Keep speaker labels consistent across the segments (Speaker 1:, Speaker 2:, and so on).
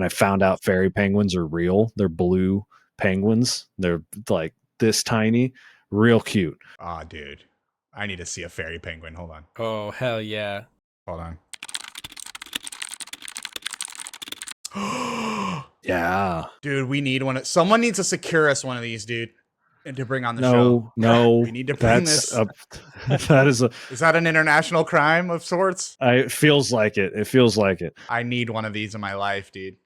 Speaker 1: I found out fairy penguins are real. They're blue penguins. They're like this tiny, real cute.
Speaker 2: Aw, dude. I need to see a fairy penguin. Hold on.
Speaker 3: Oh, hell yeah.
Speaker 2: Hold on.
Speaker 1: Yeah.
Speaker 2: Dude, we need one. Someone needs to secure us one of these, dude, and to bring on the show.
Speaker 1: No,
Speaker 2: We need to bring this.
Speaker 1: That is
Speaker 2: Is that an international crime of sorts?
Speaker 1: It feels like it. It feels like it.
Speaker 2: I need one of these in my life, dude.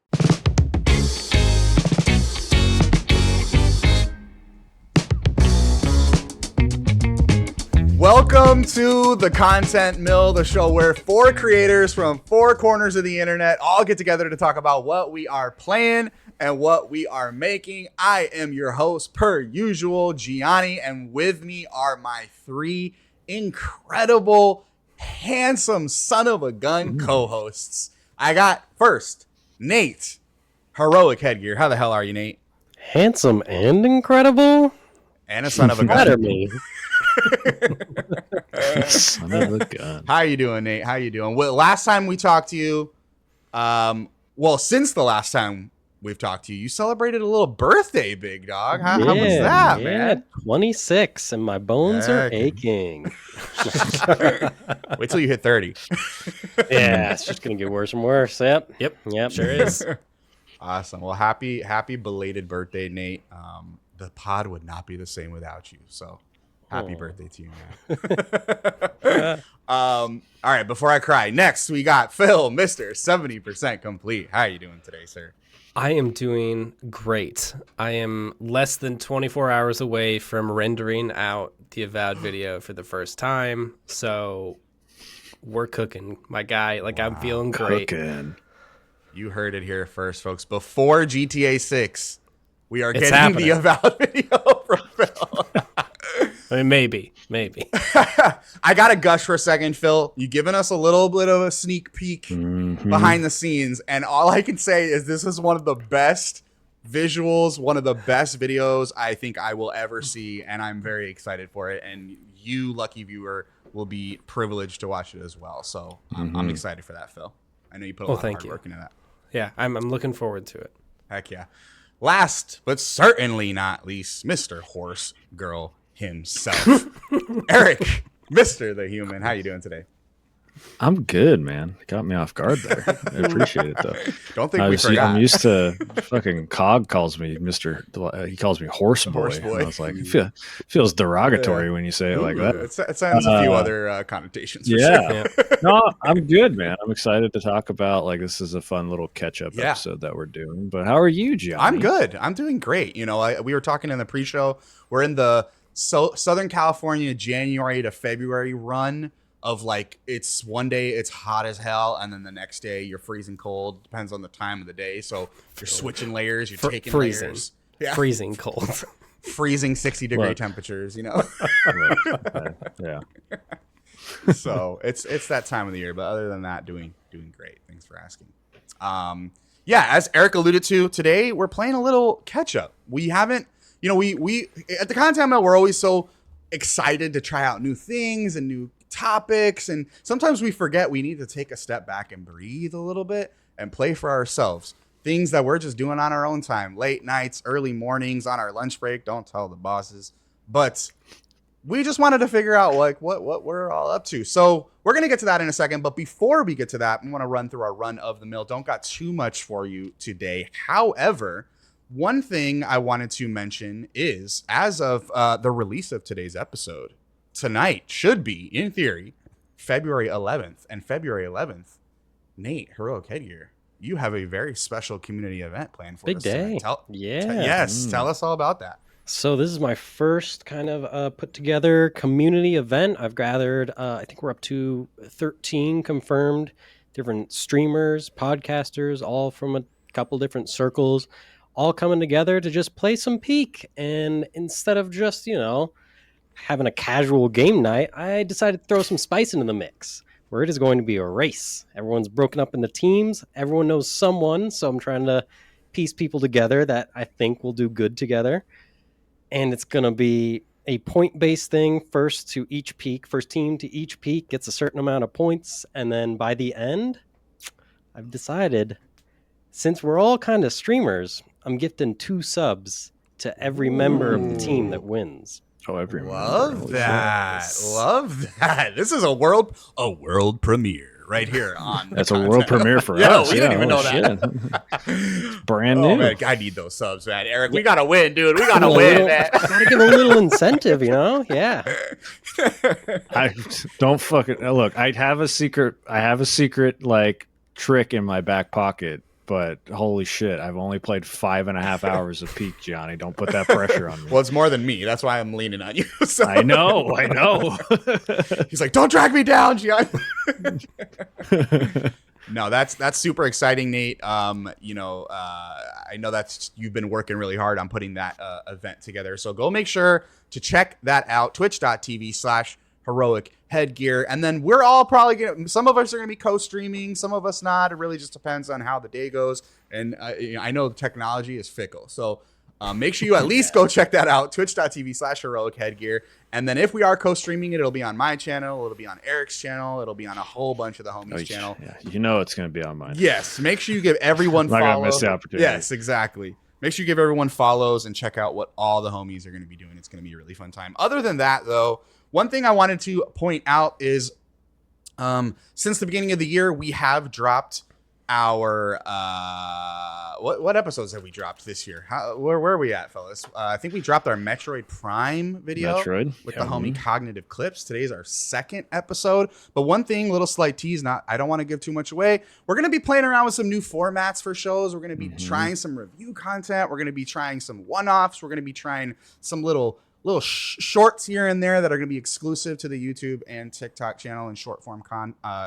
Speaker 2: Welcome to the Content Mill, the show where four creators from four corners of the internet all get together to talk about what we are playing and what we are making. I am your host, per usual, Gianni, and with me are my three incredible, handsome son of a gun co-hosts. I got first, Nate, Heroic Headgear. How the hell are you, Nate?
Speaker 4: Handsome and incredible?
Speaker 2: And a son of a gun.
Speaker 4: Flatter me.
Speaker 1: Son of a gun.
Speaker 2: How you doing, Nate? How you doing? Well, last time we talked to you, since the last time we've talked to you, you celebrated a little birthday, big dog. How was that, man?
Speaker 4: 26, and my bones are aching.
Speaker 2: Wait till you hit 30.
Speaker 4: Yeah, it's just gonna get worse and worse. Yep,
Speaker 3: Sure is.
Speaker 2: Awesome. Well, happy belated birthday, Nate. The pod would not be the same without you. So happy birthday to you, man. All right, before I cry, next we got Phil, Mr. 70% complete. How are you doing today, sir?
Speaker 3: I am doing great. I am less than 24 hours away from rendering out the Avowed video for the first time. So we're cooking, my guy. Like, wow, I'm feeling great.
Speaker 1: Cooking.
Speaker 2: You heard it here first, folks. Before GTA 6, we are getting
Speaker 3: happening.
Speaker 2: the Avowed video from Phil.
Speaker 3: I mean, maybe.
Speaker 2: I got to gush for a second, Phil. You given us a little bit of a sneak peek behind the scenes, and all I can say is this is one of the best visuals, one of the best videos I think I will ever see, and I'm very excited for it. And you, lucky viewer, will be privileged to watch it as well. So I'm excited for that, Phil. I know you put a lot of hard work into that.
Speaker 3: Yeah, I'm looking forward to it.
Speaker 2: Heck yeah. Last, but certainly not least, Mr. Horse Girl himself, Eric, Mr. the Human. How you doing today?
Speaker 1: I'm good, man. Got me off guard there. I appreciate it, though.
Speaker 2: Don't think we forgot.
Speaker 1: I'm used to fucking Cog calls me Mr. He calls me Horse Boy.
Speaker 2: Horse Boy.
Speaker 1: And I was like, it feels derogatory when you say it like that.
Speaker 2: It sounds a few other connotations. For
Speaker 1: yeah.
Speaker 2: Sure.
Speaker 1: No, I'm good, man. I'm excited to talk about, like, this is a fun little catch-up episode that we're doing. But how are you, Johnny?
Speaker 2: I'm good. I'm doing great. You know, we were talking in the pre-show. We're in the Southern California January to February run of, like, it's one day it's hot as hell, and then the next day you're freezing cold. Depends on the time of the day. So you're switching layers, you're taking
Speaker 3: freezing.
Speaker 2: layers. Yeah.
Speaker 3: Freezing cold.
Speaker 2: Freezing 60-degree temperatures, you know?
Speaker 1: Yeah.
Speaker 2: So it's that time of the year. But other than that, doing great. Thanks for asking. As Eric alluded to, today we're playing a little catch-up. We haven't, you know, we at the Content Mill, we're always so excited to try out new things and new topics, and sometimes we forget we need to take a step back and breathe a little bit and play for ourselves. Things that we're just doing on our own time, late nights, early mornings, on our lunch break. Don't tell the bosses. But we just wanted to figure out, like, what we're all up to. So we're going to get to that in a second. But before we get to that, we want to run through our run of the mill. Don't got too much for you today. However, one thing I wanted to mention is, as of the release of today's episode, tonight should be, in theory, February 11th. And February 11th, Nate, Heroic Headgear, you have a very special community event planned for us.
Speaker 4: Big day.
Speaker 2: Tell us all about that.
Speaker 4: So this is my first kind of put together community event. I've gathered, I think we're up to 13 confirmed different streamers, podcasters, all from a couple different circles, all coming together to just play some Peak. And instead of just, you know, having a casual game night, I decided to throw some spice into the mix, where it is going to be a race. Everyone's broken up into teams. Everyone knows someone, so I'm trying to piece people together that I think will do good together. And it's going to be a point-based thing. First team to each peak gets a certain amount of points, and then by the end, I've decided since we're all kind of streamers, I'm gifting 2 subs to every member of the team that wins.
Speaker 1: Oh, every member.
Speaker 2: Love
Speaker 1: Holy
Speaker 2: that.
Speaker 3: shit.
Speaker 2: Love that. This is a world premiere right here on.
Speaker 1: That's a world premiere for
Speaker 2: Yeah,
Speaker 1: us.
Speaker 2: we didn't even know
Speaker 1: holy
Speaker 2: that.
Speaker 1: shit. It's brand
Speaker 2: Oh
Speaker 1: new.
Speaker 2: man, I need those subs, man. Eric, we gotta win, dude. We gotta win, man.
Speaker 4: Gotta give a little incentive, you know? Yeah.
Speaker 1: I don't fucking look. I have a secret like trick in my back pocket, but holy shit, I've only played 5.5 hours of Played Jeanne. Don't put that pressure on me.
Speaker 2: Well, it's more than me. That's why I'm leaning on you. So.
Speaker 1: I know.
Speaker 2: He's like, don't drag me down, Gian. No, that's super exciting, Nate. I know you've been working really hard on putting that event together. So go make sure to check that out. Twitch.tv/heroic headgear. And then we're all probably some of us are gonna be co-streaming, some of us not. It really just depends on how the day goes. And I know the technology is fickle. So make sure you at least go check that out. Twitch.tv/heroic headgear. And then if we are co-streaming it, it'll be on my channel, it'll be on Eric's channel, it'll be on a whole bunch of the homies' channel.
Speaker 1: Yeah, you know it's gonna be on mine.
Speaker 2: Yes. Make sure you give everyone
Speaker 1: I'm not
Speaker 2: follow.
Speaker 1: gonna miss the opportunity.
Speaker 2: Yes, exactly. Make sure you give everyone follows and check out what all the homies are going to be doing. It's going to be a really fun time. Other than that, though, one thing I wanted to point out is since the beginning of the year, we have dropped our what episodes have we dropped this year? Where are we at, fellas? I think we dropped our Metroid Prime video with the homie Cognitive Clips. Today's our 2nd episode. But one thing, little slight tease, I don't want to give too much away. We're going to be playing around with some new formats for shows. We're going to be trying some review content. We're going to be trying some one-offs. We're going to be trying some little shorts here and there that are going to be exclusive to the YouTube and TikTok channel and short form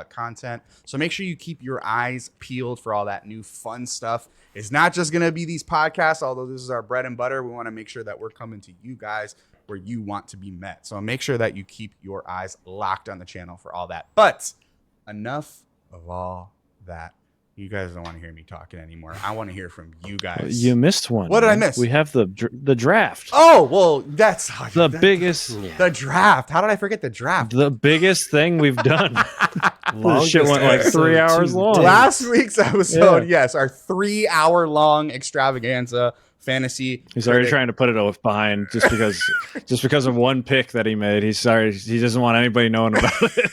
Speaker 2: content. So make sure you keep your eyes peeled for all that new fun stuff. It's not just going to be these podcasts, although this is our bread and butter. We want to make sure that we're coming to you guys where you want to be met. So make sure that you keep your eyes locked on the channel for all that. But enough of all that. You guys don't want to hear me talking anymore. I want to hear from you guys.
Speaker 1: You missed one.
Speaker 2: What did I miss?
Speaker 1: We have the draft.
Speaker 2: Oh, well, that's
Speaker 1: biggest.
Speaker 2: The draft. How did I forget the draft?
Speaker 1: The biggest thing we've done. This shit went like 3 hours long.
Speaker 2: Last week's episode, yes, our 3-hour long extravaganza fantasy.
Speaker 1: He's already trying to put it behind just because of one pick that he made. He's sorry. He doesn't want anybody knowing about it.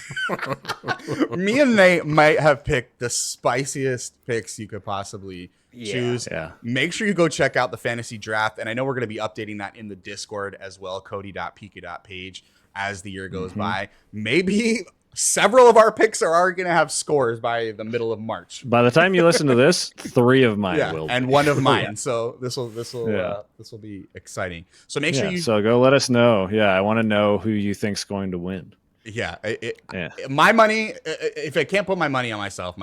Speaker 2: Me and Nate might have picked the spiciest picks you could possibly choose.
Speaker 1: Yeah.
Speaker 2: Make sure you go check out the fantasy draft. And I know we're going to be updating that in the Discord as well, cody.pika.page as the year goes by. Maybe several of our picks are already going to have scores by the middle of March.
Speaker 1: By the time you listen to this, 3 of mine will,
Speaker 2: and one of mine. So this will be exciting. So make sure you.
Speaker 1: So go let us know. Yeah, I want to know who you think's going to win.
Speaker 2: Yeah, my money. If I can't put my money on myself,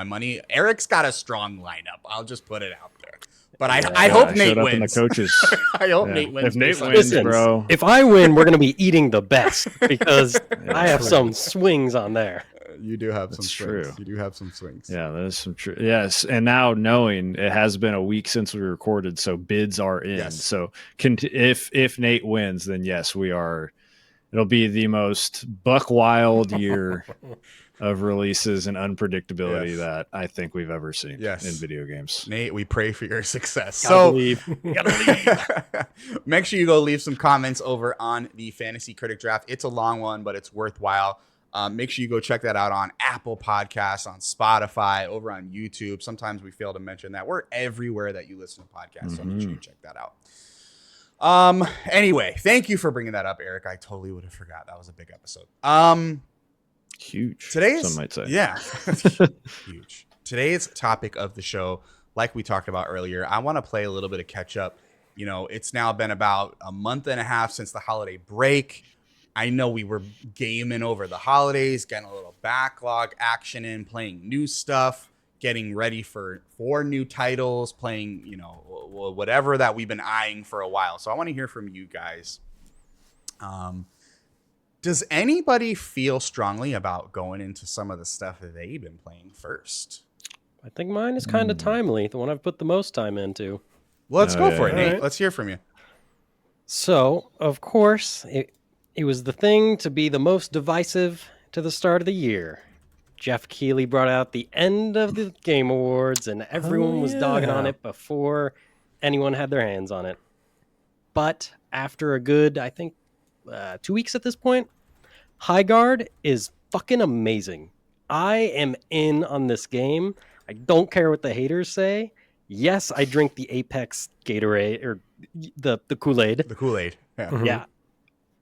Speaker 2: Eric's got a strong lineup. I'll just put it out there. But I hope Nate wins.
Speaker 1: In the coaches.
Speaker 2: I hope Nate wins.
Speaker 1: If Nate wins, bro.
Speaker 4: If I win, we're going to be eating the best because I have some swings on there.
Speaker 2: You do have some swings.
Speaker 1: True.
Speaker 2: You do have some swings.
Speaker 1: Yeah, that is some true. Yes, and now knowing it has been a week since we recorded, so bids are in.
Speaker 2: Yes.
Speaker 1: So if Nate wins, then yes, we are. It'll be the most buck wild year of releases and unpredictability that I think we've ever seen in video games.
Speaker 2: Nate, we pray for your success.
Speaker 4: Gotta leave.
Speaker 2: Make sure you go leave some comments over on the Fantasy Critic Draft. It's a long one, but it's worthwhile. Make sure you go check that out on Apple Podcasts, on Spotify, over on YouTube. Sometimes we fail to mention that. We're everywhere that you listen to podcasts, so make sure you check that out. Anyway, thank you for bringing that up, Eric. I totally would have forgot. That was a big episode.
Speaker 1: Huge.
Speaker 2: Some
Speaker 1: might say.
Speaker 2: Yeah. Huge. Today's topic of the show, like we talked about earlier, I want to play a little bit of catch up. You know, it's now been about a month and a half since the holiday break. I know we were gaming over the holidays, getting a little backlog action in, playing new stuff, getting ready for new titles, playing, whatever that we've been eyeing for a while. So I want to hear from you guys. Does anybody feel strongly about going into some of the stuff that they've been playing first?
Speaker 4: I think mine is kind of timely, the one I've put the most time into.
Speaker 2: Let's go for it, Nate.
Speaker 4: Right.
Speaker 2: Let's hear from you.
Speaker 4: So, of course, it was the thing to be the most divisive to the start of the year. Jeff Keighley brought out the end of the Game Awards, and everyone was dogging on it before anyone had their hands on it. But after a good, I think, 2 weeks at this point, Highguard is fucking amazing. I am in on this game. I don't care what the haters say. Yes, I drink the Apex Gatorade or the Kool-Aid.
Speaker 2: The Kool-Aid. Yeah.
Speaker 3: Mhm.
Speaker 4: Yeah.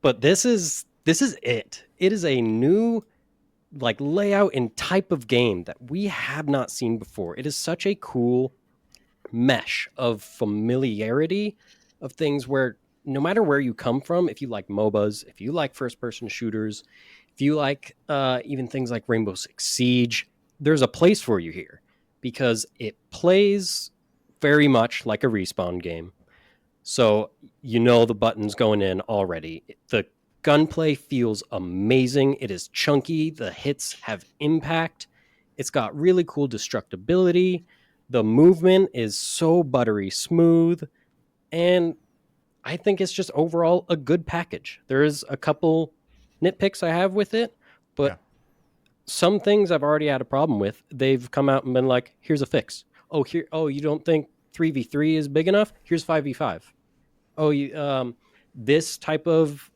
Speaker 4: But this is it. It is a new like layout and type of game that we have not seen before. It is such a cool mesh of familiarity of things where no matter where you come from, if you like MOBAs, if you like first-person shooters, if you like even things like Rainbow Six Siege, there's a place for you here because it plays very much like a Respawn game. So you know the buttons going in already. The gunplay feels amazing. It is chunky. The hits have impact. It's got really cool destructibility. The movement is so buttery smooth. And I think it's just overall a good package. There is a couple nitpicks I have with it, but some things I've already had a problem with. They've come out and been like, here's a fix. Oh, you don't think 3v3 is big enough? Here's 5v5. Oh, this type of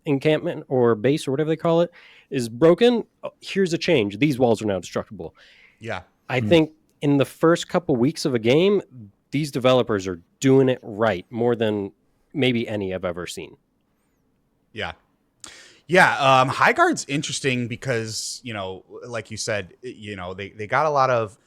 Speaker 4: encampment or base or whatever they call it is broken. Oh, here's a change. These walls are now destructible.
Speaker 2: Yeah.
Speaker 4: I think in the first couple weeks of a game, these developers are doing it right more than maybe any I've ever seen.
Speaker 2: Yeah. Yeah. Highguard's interesting because, like you said, they got a lot of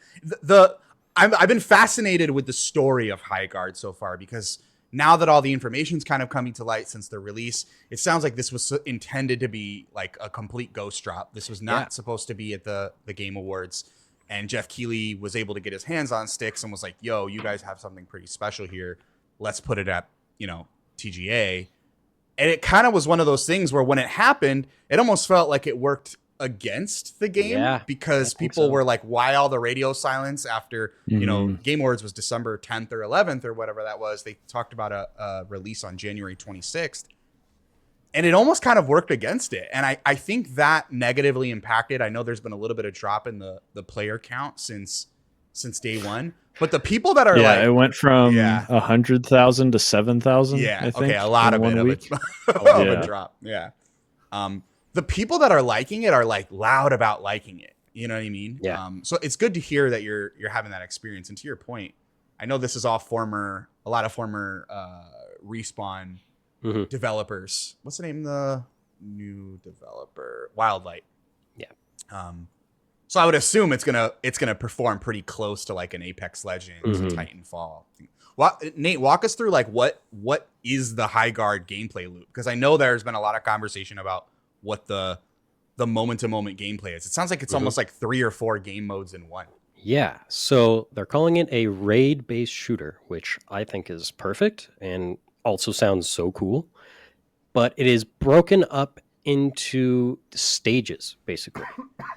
Speaker 2: I've been fascinated with the story of Highguard so far because now that all the information's kind of coming to light since the release, it sounds like this was intended to be like a complete ghost drop. This was not supposed to be at the Game Awards. And Jeff Keighley was able to get his hands on sticks and was like, yo, you guys have something pretty special here. Let's put it at, TGA. And it kind of was one of those things where when it happened, it almost felt like it worked against the game because people were like, why all the radio silence after, Game Awards was December 10th or 11th or whatever that was. They talked about a release on January 26th. And it almost kind of worked against it. And I think that negatively impacted. I know there's been a little bit of drop in the player count since day one. But the people that are
Speaker 1: it went from 100,000 to 7,000.
Speaker 2: Yeah,
Speaker 1: I think,
Speaker 2: a lot of it of a drop. Yeah. The people that are liking it are like loud about liking it. You know what I mean?
Speaker 4: Yeah.
Speaker 2: So it's good to hear that you're having that experience. And to your point, I know this is all a lot of former Respawn developers. What's the name of the new developer? Wildlight.
Speaker 4: Yeah.
Speaker 2: So I would assume it's gonna perform pretty close to like an Apex Legends, Titanfall. Nate, walk us through like what is the Highguard gameplay loop? Because I know there's been a lot of conversation about what the moment to moment gameplay is. It sounds like it's almost like 3 or 4 game modes in one.
Speaker 4: Yeah, so they're calling it a raid-based shooter, which I think is perfect and also sounds so cool. But it is broken up into stages, basically.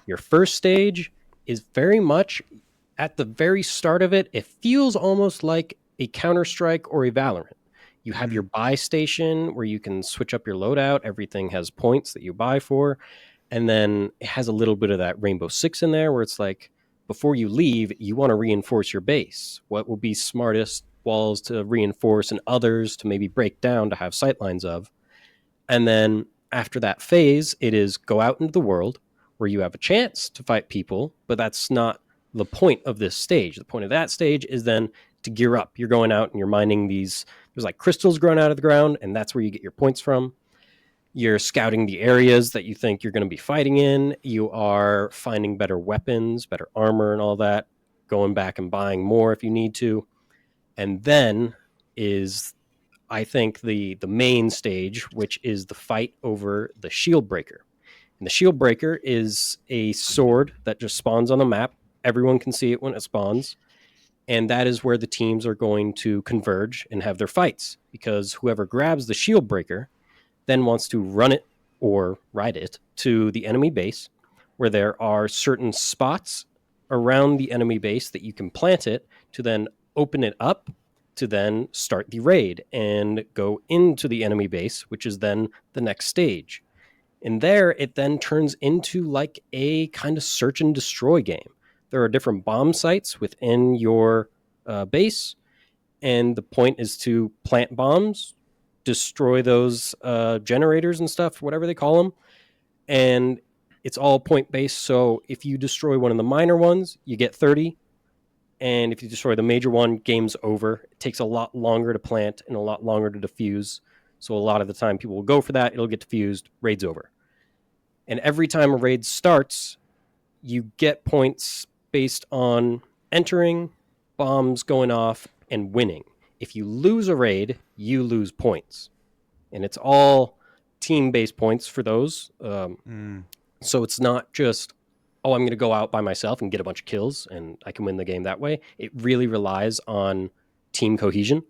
Speaker 4: Your first stage is very much at the very start of it. It feels almost like a Counter-Strike or a Valorant. You have your buy station where you can switch up your loadout. Everything has points that you buy for. And then it has a little bit of that Rainbow Six in there where it's like, before you leave, you want to reinforce your base. What will be smartest walls to reinforce and others to maybe break down to have sightlines of. And then after that phase, it is go out into the world where you have a chance to fight people, but that's not the point of this stage. The point of that stage is then to gear up. You're going out and you're mining these, there's like crystals growing out of the ground, and that's where you get your points from. You're scouting the areas that you think you're going to be fighting in. You are finding better weapons, better armor and all that, going back and buying more if you need to. And then is, I think, the main stage, which is the fight over the shield breaker. And the shield breaker is a sword that just spawns on the map. Everyone can see it when it spawns. And that is where the teams are going to converge and have their fights, because whoever grabs the shield breaker then wants to run it or ride it to the enemy base, where there are certain spots around the enemy base that you can plant it to then open it up to then start the raid and go into the enemy base, which is then the next stage. In there, it then turns into like a kind of search and destroy game. There are different bomb sites within your base, and the point is to plant bombs, destroy those generators and stuff, whatever they call them, and it's all point based. So if you destroy one of the minor ones, you get 30, and if you destroy the major one, game's over. It takes a lot longer to plant and a lot longer to defuse. So a lot of the time people will go for that, it'll get defused, raid's over. And every time a raid starts, you get points based on entering, bombs going off, and winning. If you lose a raid, you lose points. And it's all team-based points for those. So it's not just, oh, I'm going to go out by myself and get a bunch of kills and I can win the game that way. It really relies on team cohesion.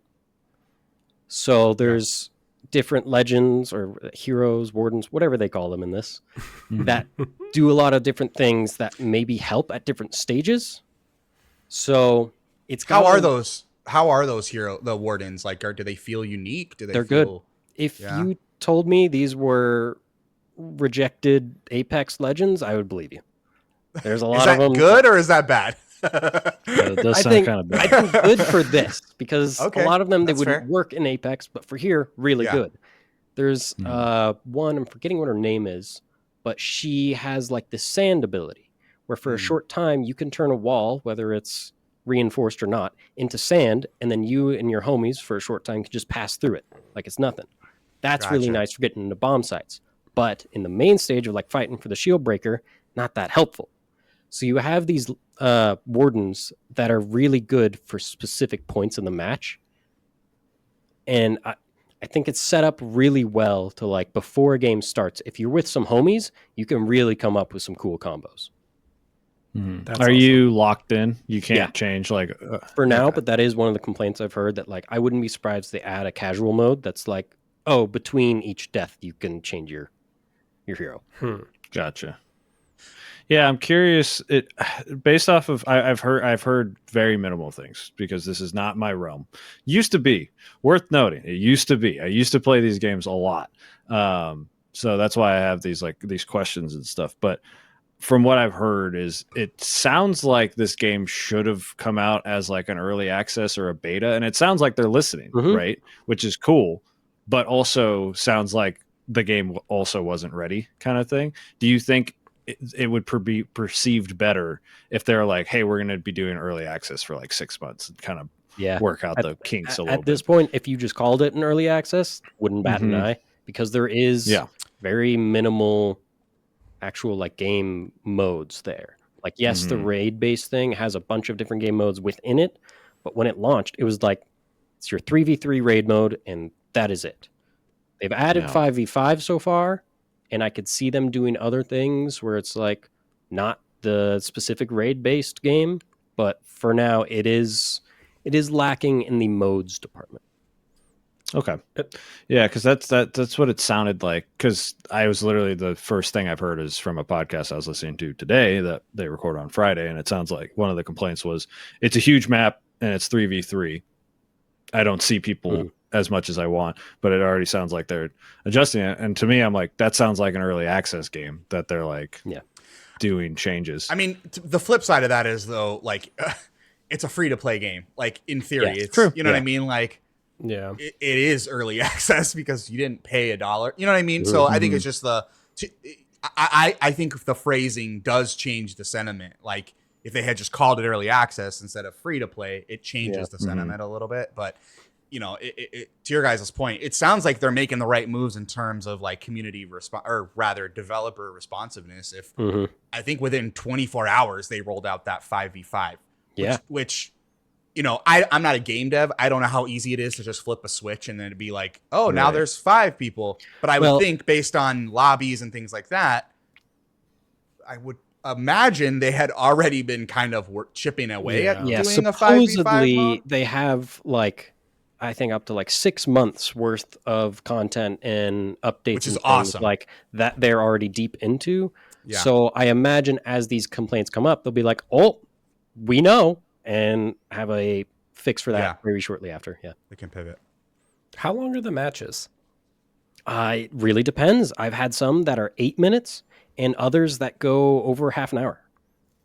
Speaker 4: So there's different legends or heroes, wardens, whatever they call them in this, that do a lot of different things that maybe help at different stages. So it's
Speaker 2: How are those the wardens? Like, do they feel unique?
Speaker 4: They're good. If you told me these were rejected Apex legends, I would believe you. There's a lot of them.
Speaker 2: Is that good or is that bad?
Speaker 1: It does sound kind of bad.
Speaker 4: I think good for this because a lot of them they wouldn't work in Apex, but for here, really good. There's one, I'm forgetting what her name is, but she has like this sand ability where for a short time you can turn a wall, whether it's reinforced or not, into sand, and then you and your homies for a short time can just pass through it like it's nothing. That's really nice for getting into bomb sites. But in the main stage of like fighting for the shield breaker, not that helpful. So you have these wardens that are really good for specific points in the match. And I think it's set up really well to like before a game starts, if you're with some homies, you can really come up with some cool combos.
Speaker 1: Are you locked in? You can't change like
Speaker 4: for now, but that is one of the complaints I've heard that like I wouldn't be surprised if they add a casual mode that's like, oh, between each death you can change your hero.
Speaker 1: Gotcha. Yeah, I'm curious. It based off of I've heard very minimal things because this is not my realm. Used to be worth noting. It used to be. I used to play these games a lot, so that's why I have these questions and stuff. But from what I've heard, is it sounds like this game should have come out as like an early access or a beta, and it sounds like they're listening, right? Which is cool, but also sounds like the game also wasn't ready, kind of thing. Do you think it would be perceived better if they're like, hey, we're going to be doing early access for like 6 months and kind of work out the kinks a little bit?
Speaker 4: At this point, if you just called it an early access, wouldn't bat an eye because there is very minimal actual like game modes there. Like, yes, the raid based thing has a bunch of different game modes within it, but when it launched, it was like, it's your 3v3 raid mode and that is it. They've added 5v5 so far, and I could see them doing other things where it's like not the specific raid-based game, but for now it is lacking in the modes department.
Speaker 1: Okay, yeah, because that's what it sounded like. Because I was literally the first thing I've heard is from a podcast I was listening to today that they record on Friday, and it sounds like one of the complaints was it's a huge map and it's 3v3. I don't see people as much as I want, but it already sounds like they're adjusting it. And to me, I'm like, that sounds like an early access game that they're like doing changes.
Speaker 2: I mean, the flip side of that is though, like it's a free to play game. Like in theory, it's
Speaker 1: true.
Speaker 2: You know what I mean? Like, it is early access because you didn't pay $1. You know what I mean? So I think it's just I think the phrasing does change the sentiment. Like if they had just called it early access instead of free to play, it changes the sentiment a little bit. But you know, to your guys' point, it sounds like they're making the right moves in terms of like community or rather developer responsiveness. If I think within 24 hours they rolled out that 5v5, which you know, I'm not a game dev. I don't know how easy it is to just flip a switch and then it'd be like, oh, now there's 5 people. But I would think based on lobbies and things like that, I would imagine they had already been kind of chipping away at doing a 5v5
Speaker 4: supposedly they have like, I think up to like 6 months worth of content and updates,
Speaker 2: which is
Speaker 4: and
Speaker 2: awesome.
Speaker 4: Like that they're already deep into. Yeah. So I imagine as these complaints come up, they'll be like, "Oh, we know," and have a fix for that very shortly after. Yeah,
Speaker 2: they can pivot.
Speaker 3: How long are the matches?
Speaker 4: It really depends. I've had some that are 8 minutes and others that go over half an hour.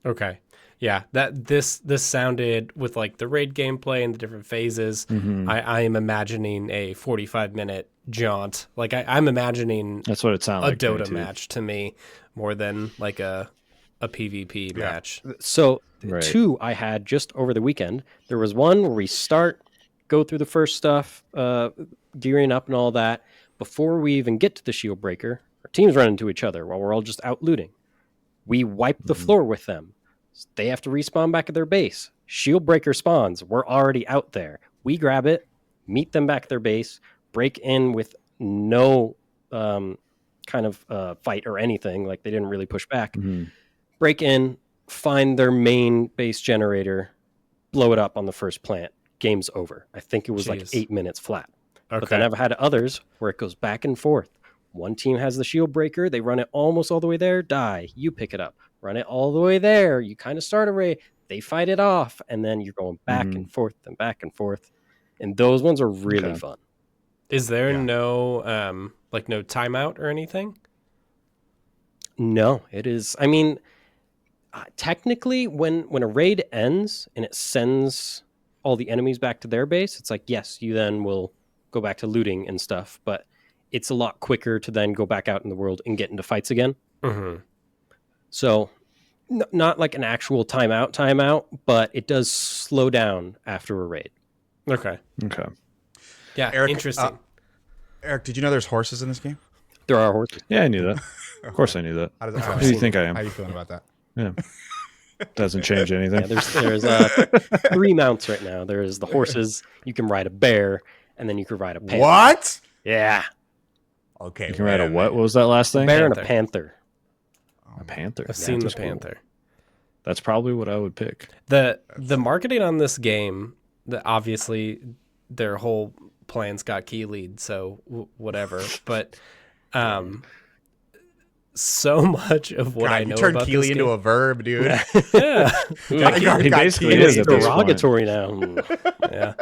Speaker 3: Okay. Yeah, that this sounded with like the raid gameplay and the different phases. I am imagining a 45-minute jaunt. Like I'm imagining
Speaker 1: That's what it sounded
Speaker 3: a
Speaker 1: like. to me,
Speaker 3: Dota
Speaker 1: too.
Speaker 3: match to me more than like a PvP match.
Speaker 4: So
Speaker 1: Right.
Speaker 4: 2 I had just over the weekend. There was one where we go through the first stuff, gearing up and all that. Before we even get to the shield breaker, our teams run into each other while we're all just out looting. We wipe the floor with them. They have to respawn back at their base. Shield breaker spawns. We're already out there. We grab it, meet them back at their base, break in with no kind of fight or anything. Like they didn't really push back. Break in, find their main base generator, blow it up on the first plant. Game's over. I think it was like 8 minutes flat. But then I've had others where it goes back and forth. One team has the shield breaker. They run it almost all the way there, die. You pick it up. Run it all the way there. You kind of start a raid. They fight it off. And then you're going back and forth and back and forth. And those ones are really fun.
Speaker 3: Is there no no timeout or anything?
Speaker 4: No, it is. I mean, technically, when a raid ends and it sends all the enemies back to their base, it's like, yes, you then will go back to looting and stuff. But it's a lot quicker to then go back out in the world and get into fights again. So not like an actual timeout, but it does slow down after a raid.
Speaker 3: Okay. Yeah,
Speaker 2: Eric,
Speaker 3: interesting.
Speaker 2: Eric, did you know there's horses in this game?
Speaker 4: There are horses.
Speaker 1: Yeah, I knew that. Of course I knew that.
Speaker 2: How
Speaker 1: Who do you think I am?
Speaker 2: How are you feeling about that?
Speaker 1: Yeah. Doesn't change anything.
Speaker 4: Yeah, there's 3 mounts right now. There's the horses. You can ride a bear, and then you can ride a panther.
Speaker 2: What?
Speaker 4: Yeah.
Speaker 2: Okay.
Speaker 1: You can ride a what? What was that last thing?
Speaker 4: A bear and a panther.
Speaker 1: A panther.
Speaker 3: I've seen the
Speaker 1: Panther's cool.
Speaker 3: panther.
Speaker 1: That's probably what I would pick.
Speaker 3: The marketing on this game, obviously their whole plans got key lead, so whatever. But so much of what I know
Speaker 2: you turned
Speaker 3: about
Speaker 2: Keely
Speaker 3: this
Speaker 2: into
Speaker 3: game,
Speaker 2: a verb, dude.
Speaker 3: yeah,
Speaker 1: He basically
Speaker 4: It's
Speaker 1: is at this point.
Speaker 4: derogatory now.
Speaker 3: yeah.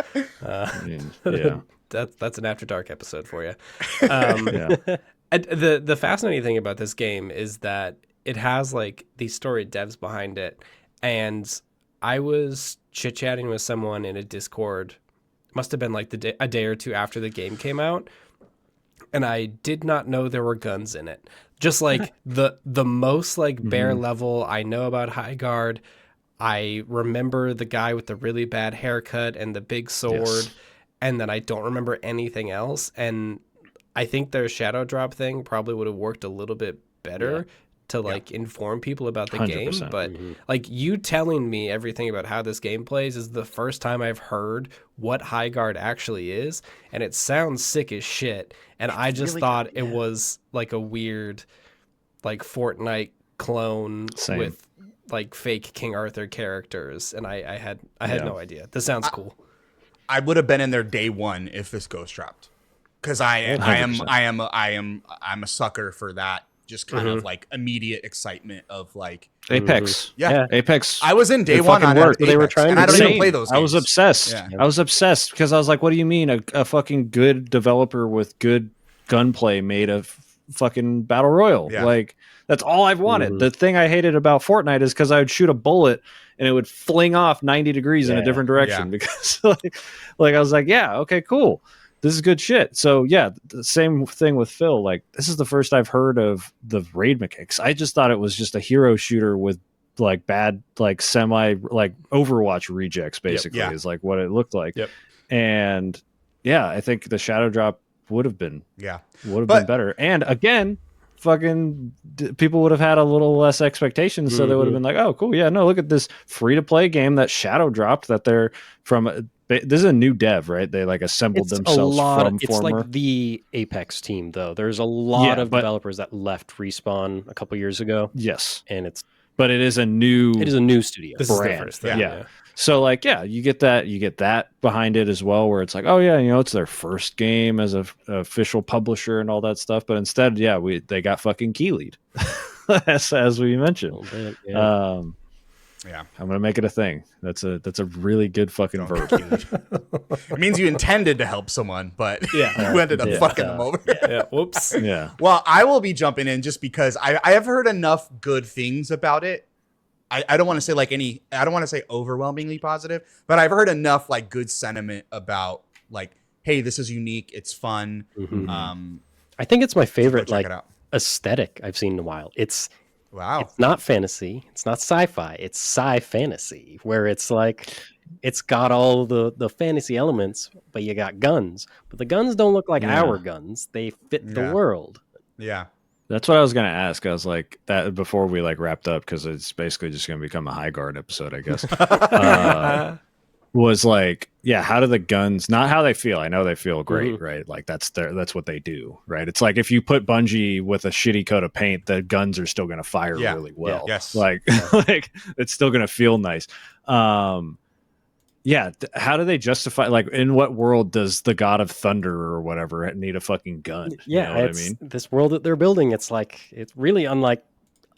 Speaker 1: I mean, yeah.
Speaker 3: That's an After Dark episode for you.
Speaker 1: Yeah.
Speaker 3: The fascinating thing about this game is that it has like these storied devs behind it, and I was chit-chatting with someone in a Discord, must have been like a day or two after the game came out, and I did not know there were guns in it. Just like the most like bare level I know about Highguard. I remember the guy with the really bad haircut and the big sword, and then I don't remember anything else. And I think their shadow drop thing probably would have worked a little bit better to like inform people about the
Speaker 1: 100%.
Speaker 3: game. But like you telling me everything about how this game plays is the first time I've heard what Highguard actually is, and it sounds sick as shit. And I just thought it was like a weird like Fortnite clone with like fake King Arthur characters, and I had no idea. This sounds cool.
Speaker 2: I would have been in there day one if this ghost dropped, because I'm a sucker for that. Just kind of like immediate excitement of like
Speaker 1: Apex.
Speaker 2: Yeah.
Speaker 1: Apex.
Speaker 2: I was in day
Speaker 1: It
Speaker 2: one
Speaker 1: fucking
Speaker 2: on
Speaker 1: worked.
Speaker 2: Apex,
Speaker 4: They were trying
Speaker 2: and
Speaker 4: to
Speaker 2: I don't even
Speaker 1: Same.
Speaker 2: play those games.
Speaker 1: I was obsessed.
Speaker 2: Yeah.
Speaker 1: I was obsessed because I was like, what do you mean a fucking good developer with good gunplay made a fucking battle royal?
Speaker 2: Yeah.
Speaker 1: Like, that's all I've wanted. The thing I hated about Fortnite is because I would shoot a bullet and it would fling off 90 degrees in a different direction because like I was like, yeah, okay, cool. This is good shit. So yeah, the same thing with Phil. Like, this is the first I've heard of the raid mechanics. I just thought it was just a hero shooter with like bad, like semi, like Overwatch rejects, basically, is like what it looked like. And yeah, I think the shadow drop would have been been better. And again, fucking people would have had a little less expectations, so they would have been like, oh cool, yeah, no, look at this free to play game that shadow dropped that they're from. This is a new dev, right? They like assembled themselves from
Speaker 4: it's
Speaker 1: former.
Speaker 4: like the Apex team though. There's a lot of developers that left Respawn a couple years ago.
Speaker 1: Yes,
Speaker 4: and
Speaker 1: but it is a new
Speaker 4: studio.
Speaker 3: This
Speaker 1: brand.
Speaker 3: is the first thing.
Speaker 1: Yeah. So like, yeah, you get that behind it as well, where it's like, oh yeah, you know, it's their first game as a official publisher and all that stuff. But instead, they got fucking key lead, as we mentioned.
Speaker 4: A little bit,
Speaker 2: Yeah.
Speaker 1: I'm gonna make it a thing. That's a really good fucking verb.
Speaker 2: It means you intended to help someone, but
Speaker 3: Yeah.
Speaker 2: you ended up
Speaker 4: Yeah.
Speaker 2: fucking them over.
Speaker 3: Yeah. Whoops.
Speaker 1: Yeah.
Speaker 2: Well, I will be jumping in just because I have heard enough good things about it. I don't want to say I don't want to say overwhelmingly positive, but I've heard enough like good sentiment about like, hey, this is unique, it's fun.
Speaker 4: Mhm. I think it's my favorite
Speaker 2: check
Speaker 4: like
Speaker 2: it out.
Speaker 4: aesthetic I've seen in a while.
Speaker 2: Wow.
Speaker 4: It's not fantasy. It's not sci-fi. It's sci-fantasy, where it's like it's got all the fantasy elements, but you got guns. But the guns don't look like
Speaker 1: Yeah.
Speaker 4: our guns. They fit the
Speaker 2: Yeah.
Speaker 4: world.
Speaker 2: Yeah.
Speaker 1: That's what I was gonna ask. I was like that before we like wrapped up because it's basically just gonna become a Highguard episode, I guess. Was like, yeah, how do the guns? Not how they feel. I know they feel great, right? Like that's what they do, right? It's like if you put Bungie with a shitty coat of paint, the guns are still gonna fire
Speaker 2: Yeah.
Speaker 1: really well.
Speaker 2: Yes.
Speaker 1: Like, like it's still gonna feel nice. Yeah, how do they justify? Like, in what world does the God of Thunder or whatever need a fucking gun?
Speaker 4: Yeah,
Speaker 1: you know what I
Speaker 4: it's
Speaker 1: mean?
Speaker 4: this world that they're building. It's really unlike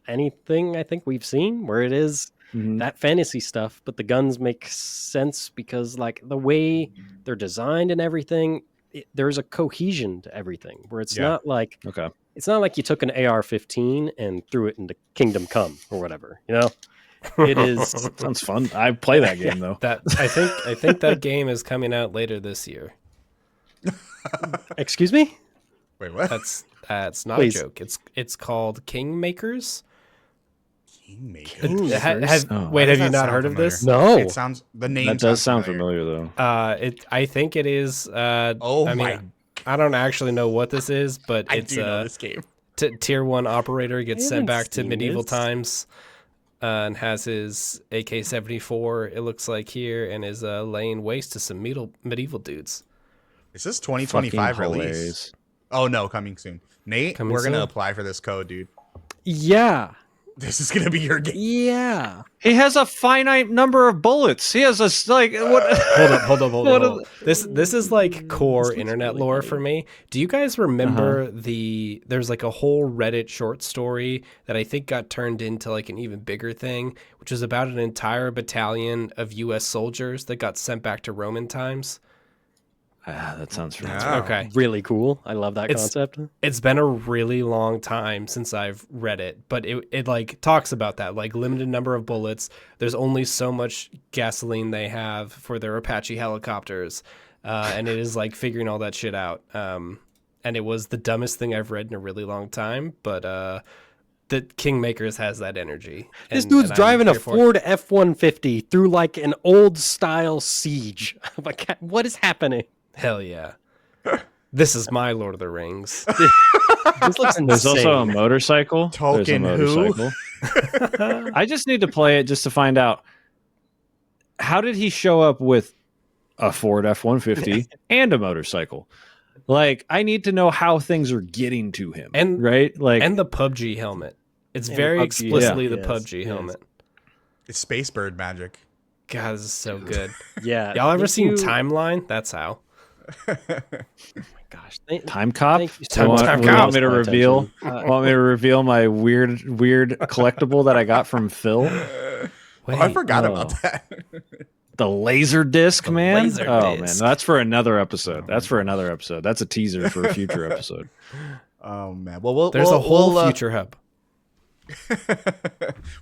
Speaker 4: anything I think we've seen, where it is
Speaker 1: Mhm.
Speaker 4: that fantasy stuff, but the guns make sense because like the way they're designed and everything, there's a cohesion to everything. Where it's
Speaker 2: Yeah.
Speaker 4: not like
Speaker 1: Okay.
Speaker 4: it's not like you took an AR-15 and threw it into Kingdom Come or whatever. You know, it is.
Speaker 1: Sounds fun. I play that game though.
Speaker 3: That I think that game is coming out later this year.
Speaker 4: Excuse me.
Speaker 2: Wait, what?
Speaker 3: That's not
Speaker 4: Please.
Speaker 3: a joke. It's called Kingmakers.
Speaker 2: Kingmaker.
Speaker 1: Oh.
Speaker 3: Wait,
Speaker 2: Why
Speaker 3: have
Speaker 2: does
Speaker 3: you
Speaker 2: that
Speaker 3: not
Speaker 2: sound
Speaker 3: heard of
Speaker 2: familiar?
Speaker 3: this?
Speaker 4: No.
Speaker 2: It sounds the name.
Speaker 1: That does sound familiar though.
Speaker 3: I think it is.
Speaker 2: Oh
Speaker 3: I mean,
Speaker 2: my!
Speaker 3: I don't actually know what this is, but
Speaker 2: I
Speaker 3: it's
Speaker 2: do know this game.
Speaker 3: tier 1 operator gets
Speaker 4: I
Speaker 3: sent
Speaker 4: haven't
Speaker 3: back to
Speaker 4: seen
Speaker 3: medieval
Speaker 4: this.
Speaker 3: times, and has his AK-74. It looks like here, and is laying waste to some medieval dudes.
Speaker 2: Is this 2025
Speaker 1: Fucking
Speaker 2: release?
Speaker 1: hilarious.
Speaker 2: Oh no, coming soon. Nate,
Speaker 3: Coming
Speaker 2: we're gonna
Speaker 3: soon?
Speaker 2: apply for this code, dude.
Speaker 4: Yeah.
Speaker 2: This is gonna be your game.
Speaker 4: Yeah.
Speaker 1: He has a finite number of bullets. He has a like what?
Speaker 3: Hold up. This is like core
Speaker 4: looks
Speaker 3: internet
Speaker 4: really
Speaker 3: lore
Speaker 4: funny.
Speaker 3: for me. Do you guys remember there's like a whole Reddit short story that I think got turned into like an even bigger thing, which was about an entire battalion of US soldiers that got sent back to Roman times?
Speaker 1: That sounds familiar.
Speaker 2: Yeah.
Speaker 3: Okay.
Speaker 4: Really cool. I love that concept.
Speaker 3: It's been a really long time since I've read it, but it like talks about that, like limited number of bullets. There's only so much gasoline they have for their Apache helicopters. And it is like figuring all that shit out. And it was the dumbest thing I've read in a really long time, but the Kingmakers has that energy.
Speaker 4: This
Speaker 3: And-
Speaker 4: dude's
Speaker 3: and I'm
Speaker 4: driving a
Speaker 3: here for it.
Speaker 4: Ford F-150 through like an old style siege. I'm like, what is happening?
Speaker 3: Hell yeah. This is my Lord of the Rings.
Speaker 4: This looks insane.
Speaker 1: There's also a motorcycle.
Speaker 2: Tolkien
Speaker 1: There's a motorcycle. I just need to play it just to find out how did he show up with a Ford F-150 and a motorcycle. Like, I need to know how things are getting to him.
Speaker 3: And-
Speaker 1: right, like,
Speaker 3: And the PUBG helmet. It's
Speaker 4: And
Speaker 3: very
Speaker 4: PUBG,
Speaker 3: explicitly the
Speaker 4: yes,
Speaker 3: PUBG
Speaker 4: yes.
Speaker 3: helmet.
Speaker 2: It's Space Bird magic.
Speaker 3: God, this is so good.
Speaker 4: Yeah.
Speaker 3: Y'all ever
Speaker 4: Thank
Speaker 3: seen
Speaker 4: you-
Speaker 3: Timeline? That's how.
Speaker 4: Gosh,
Speaker 1: Time Cop.
Speaker 4: Thank you
Speaker 3: Time
Speaker 4: so much.
Speaker 3: Cop.
Speaker 1: Want, want me to
Speaker 4: My
Speaker 1: reveal?
Speaker 4: attention.
Speaker 1: Want me to reveal my weird collectible that I got from Phil?
Speaker 3: Wait,
Speaker 2: I forgot
Speaker 1: oh.
Speaker 2: about that.
Speaker 1: The laser disc, man.
Speaker 3: laser
Speaker 1: Oh
Speaker 3: disc.
Speaker 1: man, that's for another episode. That's for another episode. That's a teaser for a future episode.
Speaker 2: Oh man. Well,
Speaker 3: There's a whole future hub.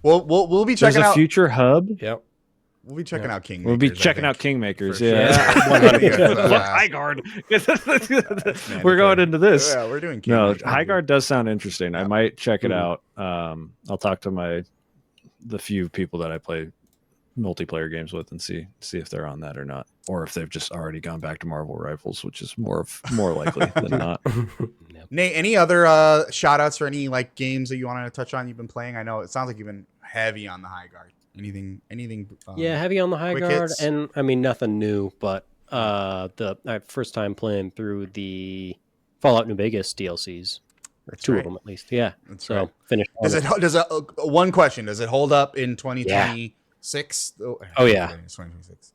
Speaker 2: We'll be
Speaker 1: There's
Speaker 2: checking
Speaker 1: a
Speaker 2: out.
Speaker 1: future hub.
Speaker 3: Yep.
Speaker 2: We'll be checking out King.
Speaker 1: We'll be checking out Kingmakers.
Speaker 2: For
Speaker 1: Yeah.
Speaker 2: sure.
Speaker 1: Highguard. We're going into this.
Speaker 2: Yeah, we're doing.
Speaker 1: No,
Speaker 2: Kingmaker.
Speaker 1: Highguard does sound interesting. I might check it out. I'll talk to the few people that I play multiplayer games with and see if they're on that or not, or if they've just already gone back to Marvel Rifles, which is more likely than not.
Speaker 2: Nate, any other shout outs for any like games that you wanted to touch on? You've been playing. I know it sounds like you've been heavy on the Highguard. Anything?
Speaker 4: Yeah, heavy on the high
Speaker 2: quick
Speaker 4: guard,
Speaker 2: hits?
Speaker 4: and I mean nothing new, but the first time playing through the Fallout New Vegas DLCs, or two
Speaker 2: right.
Speaker 4: of them at least. Yeah,
Speaker 2: That's
Speaker 4: so
Speaker 2: right.
Speaker 4: finished. all
Speaker 2: Does
Speaker 4: of
Speaker 2: it? Does it? One question: does it hold up in 2026?
Speaker 4: Oh, yeah.
Speaker 2: It's 2026.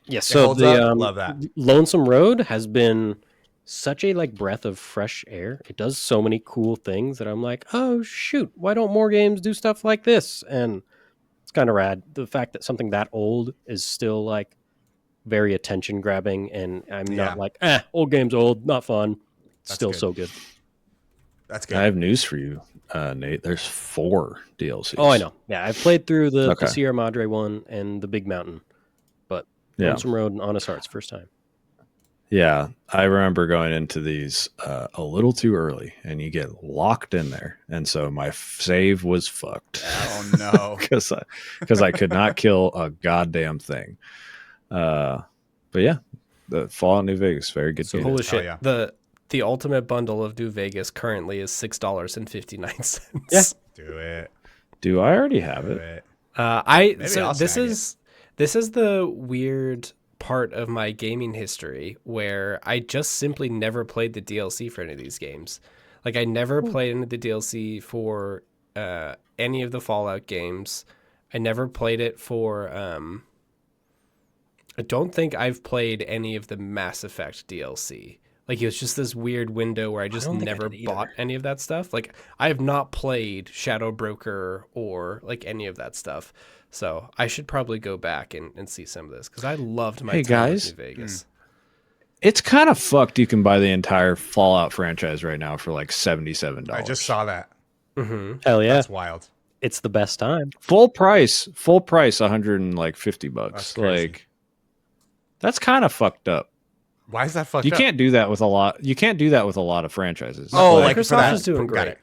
Speaker 4: Yeah,
Speaker 2: It
Speaker 4: so
Speaker 2: holds
Speaker 4: the
Speaker 2: up. Love that.
Speaker 4: Lonesome Road has been such a like breath of fresh air. It does so many cool things that I'm like, oh shoot, why don't more games do stuff like this? And kind of rad. The fact that something that old is still like very attention grabbing, and I'm not like, old game's old, not fun.
Speaker 2: That's
Speaker 4: Still
Speaker 2: good.
Speaker 4: so good.
Speaker 2: That's good.
Speaker 1: I have news for you, Nate. There's 4 DLCs.
Speaker 4: Oh, I know. Yeah, I've played through the
Speaker 1: Okay.
Speaker 4: Sierra Madre one and the Big Mountain, but Lonesome Road and Honest Hearts first time.
Speaker 1: Yeah, I remember going into these a little too early, and you get locked in there, and so my save was fucked.
Speaker 2: Oh no.
Speaker 1: because I could not kill a goddamn thing. But yeah, the Fallout New Vegas, very good game.
Speaker 3: Holy shit!
Speaker 2: yeah.
Speaker 3: The ultimate bundle of New Vegas currently is $6.59.
Speaker 4: Yeah.
Speaker 2: Do it.
Speaker 1: Do I already have
Speaker 2: Do
Speaker 1: it?
Speaker 2: it.
Speaker 3: This is the weird part of my gaming history where I just simply never played the DLC for any of these games. Like I never played any of the DLC for any of the Fallout games. I never played it for I don't think I've played any of the Mass Effect DLC. Like it was just this weird window where I just never bought any of that stuff. Like I have not played Shadow Broker or like any of that stuff. So I should probably go back and see some of this because I loved my time with New Vegas.
Speaker 1: It's kind of fucked. You can buy the entire Fallout franchise right now for like $77.
Speaker 2: I just saw that.
Speaker 3: Mm-hmm.
Speaker 4: Hell yeah.
Speaker 2: That's wild.
Speaker 4: It's the best time.
Speaker 1: full price, $150.
Speaker 2: That's crazy.
Speaker 1: Like that's kind of fucked up.
Speaker 2: Why is that fucked
Speaker 1: You
Speaker 2: up?
Speaker 1: can't do that with a lot. You can't do that with a lot of franchises.
Speaker 2: Oh,
Speaker 1: Like,
Speaker 2: like for
Speaker 3: Microsoft
Speaker 2: that.
Speaker 3: is doing
Speaker 2: Got
Speaker 3: great.
Speaker 2: it.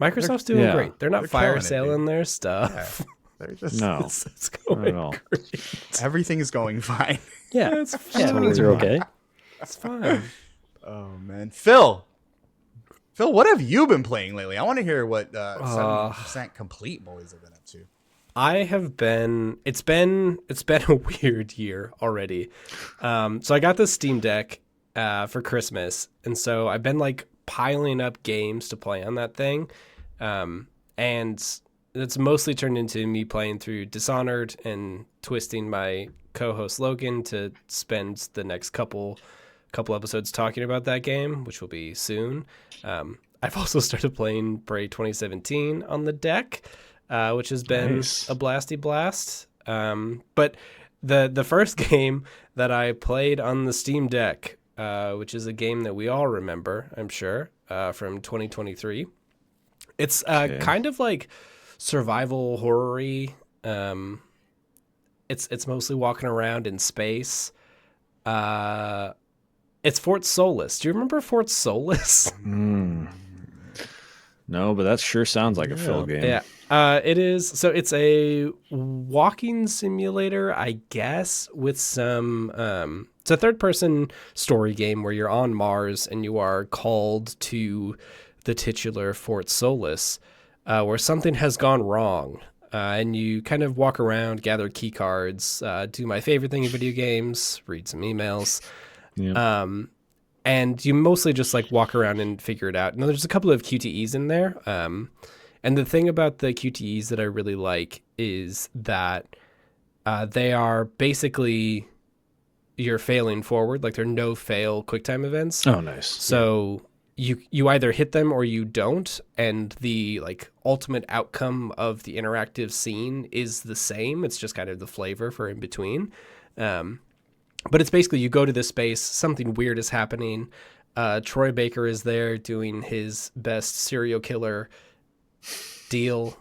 Speaker 3: Microsoft's doing
Speaker 1: Yeah.
Speaker 3: great. They're not
Speaker 2: They're
Speaker 3: fire
Speaker 2: killing it,
Speaker 3: selling
Speaker 2: dude.
Speaker 3: their stuff.
Speaker 2: They're just,
Speaker 1: no,
Speaker 3: It's
Speaker 1: not
Speaker 3: going
Speaker 1: at all.
Speaker 3: great.
Speaker 2: everything is going fine.
Speaker 4: Yeah.
Speaker 3: It's
Speaker 4: Yeah,
Speaker 3: fine.
Speaker 4: things are okay.
Speaker 3: It's fine.
Speaker 2: Oh man, Phil, what have you been playing lately? I want to hear what 70% complete boys have been up to.
Speaker 3: I have been. It's been a weird year already. So I got this Steam Deck for Christmas, and so I've been like piling up games to play on that thing, and it's mostly turned into me playing through Dishonored and twisting my co-host Logan to spend the next couple episodes talking about that game, which will be soon. I've also started playing Bray 2017 on the deck, which has been
Speaker 1: Nice.
Speaker 3: a blasty blast. But the first game that I played on the Steam Deck, which is a game that we all remember, I'm sure, from 2023. It's kind of like survival horror-y. It's mostly walking around in space. It's Fort Solis. Do you remember Fort Solis?
Speaker 1: No, but that sure sounds like a Phil game.
Speaker 3: Yeah. It is. So it's a walking simulator, I guess, with some. It's a third-person story game where you're on Mars and you are called to the titular Fort Solis, where something has gone wrong. And you kind of walk around, gather key cards, do my favorite thing in video games, read some emails.
Speaker 1: Yeah.
Speaker 3: And you mostly just like walk around and figure it out. Now there's a couple of QTEs in there. And the thing about the QTEs that I really like is that they are basically you're failing forward. Like there are no fail QuickTime events.
Speaker 1: Oh, nice.
Speaker 3: So you either hit them or you don't, and the like ultimate outcome of the interactive scene is the same. It's just kind of the flavor for in between. But it's basically you go to this space, something weird is happening. Troy Baker is there doing his best serial killer deal.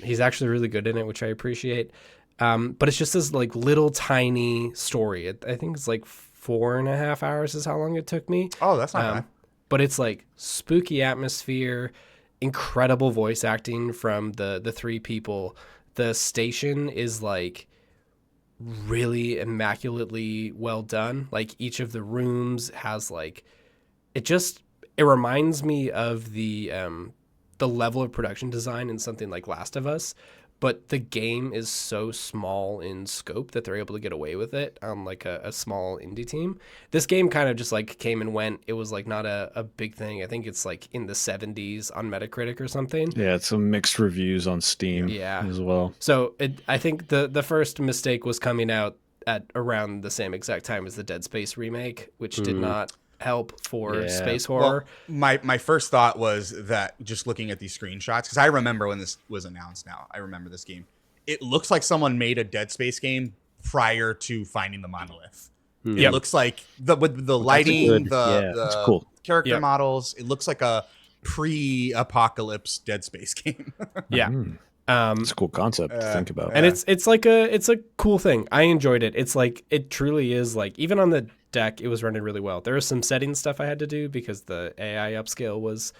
Speaker 3: He's actually really good in it, which I appreciate. But it's just this like little tiny story. I think it's like 4.5 hours is how long it took me.
Speaker 2: Oh, that's not bad.
Speaker 3: But it's like spooky atmosphere, incredible voice acting from the three people. The station is like really immaculately well done. Like each of the rooms has like it reminds me of the level of production design in something like Last of Us, but the game is so small in scope that they're able to get away with it on like a small indie team. This game kind of just like came and went. It was like not a big thing. I think it's like in the 70s on Metacritic or something.
Speaker 1: Yeah, it's some mixed reviews on Steam as well.
Speaker 3: So I think the first mistake was coming out at around the same exact time as the Dead Space remake, which did not help for space horror.
Speaker 2: Well, my first thought was that just looking at these screenshots, because I remember when this was announced now. I remember this game. it looks like someone made a Dead Space game prior to finding the monolith. It
Speaker 3: Yep.
Speaker 2: looks like with the lighting,
Speaker 4: good-
Speaker 2: the
Speaker 1: that's cool.
Speaker 2: character
Speaker 3: Yep.
Speaker 2: models. It looks like a pre-apocalypse Dead Space game.
Speaker 3: Yeah.
Speaker 1: It's a cool concept to think about.
Speaker 3: And it's like it's a cool thing. I enjoyed it. It's like it truly is like even on the deck it was running really well. There was some setting stuff I had to do because the AI upscale was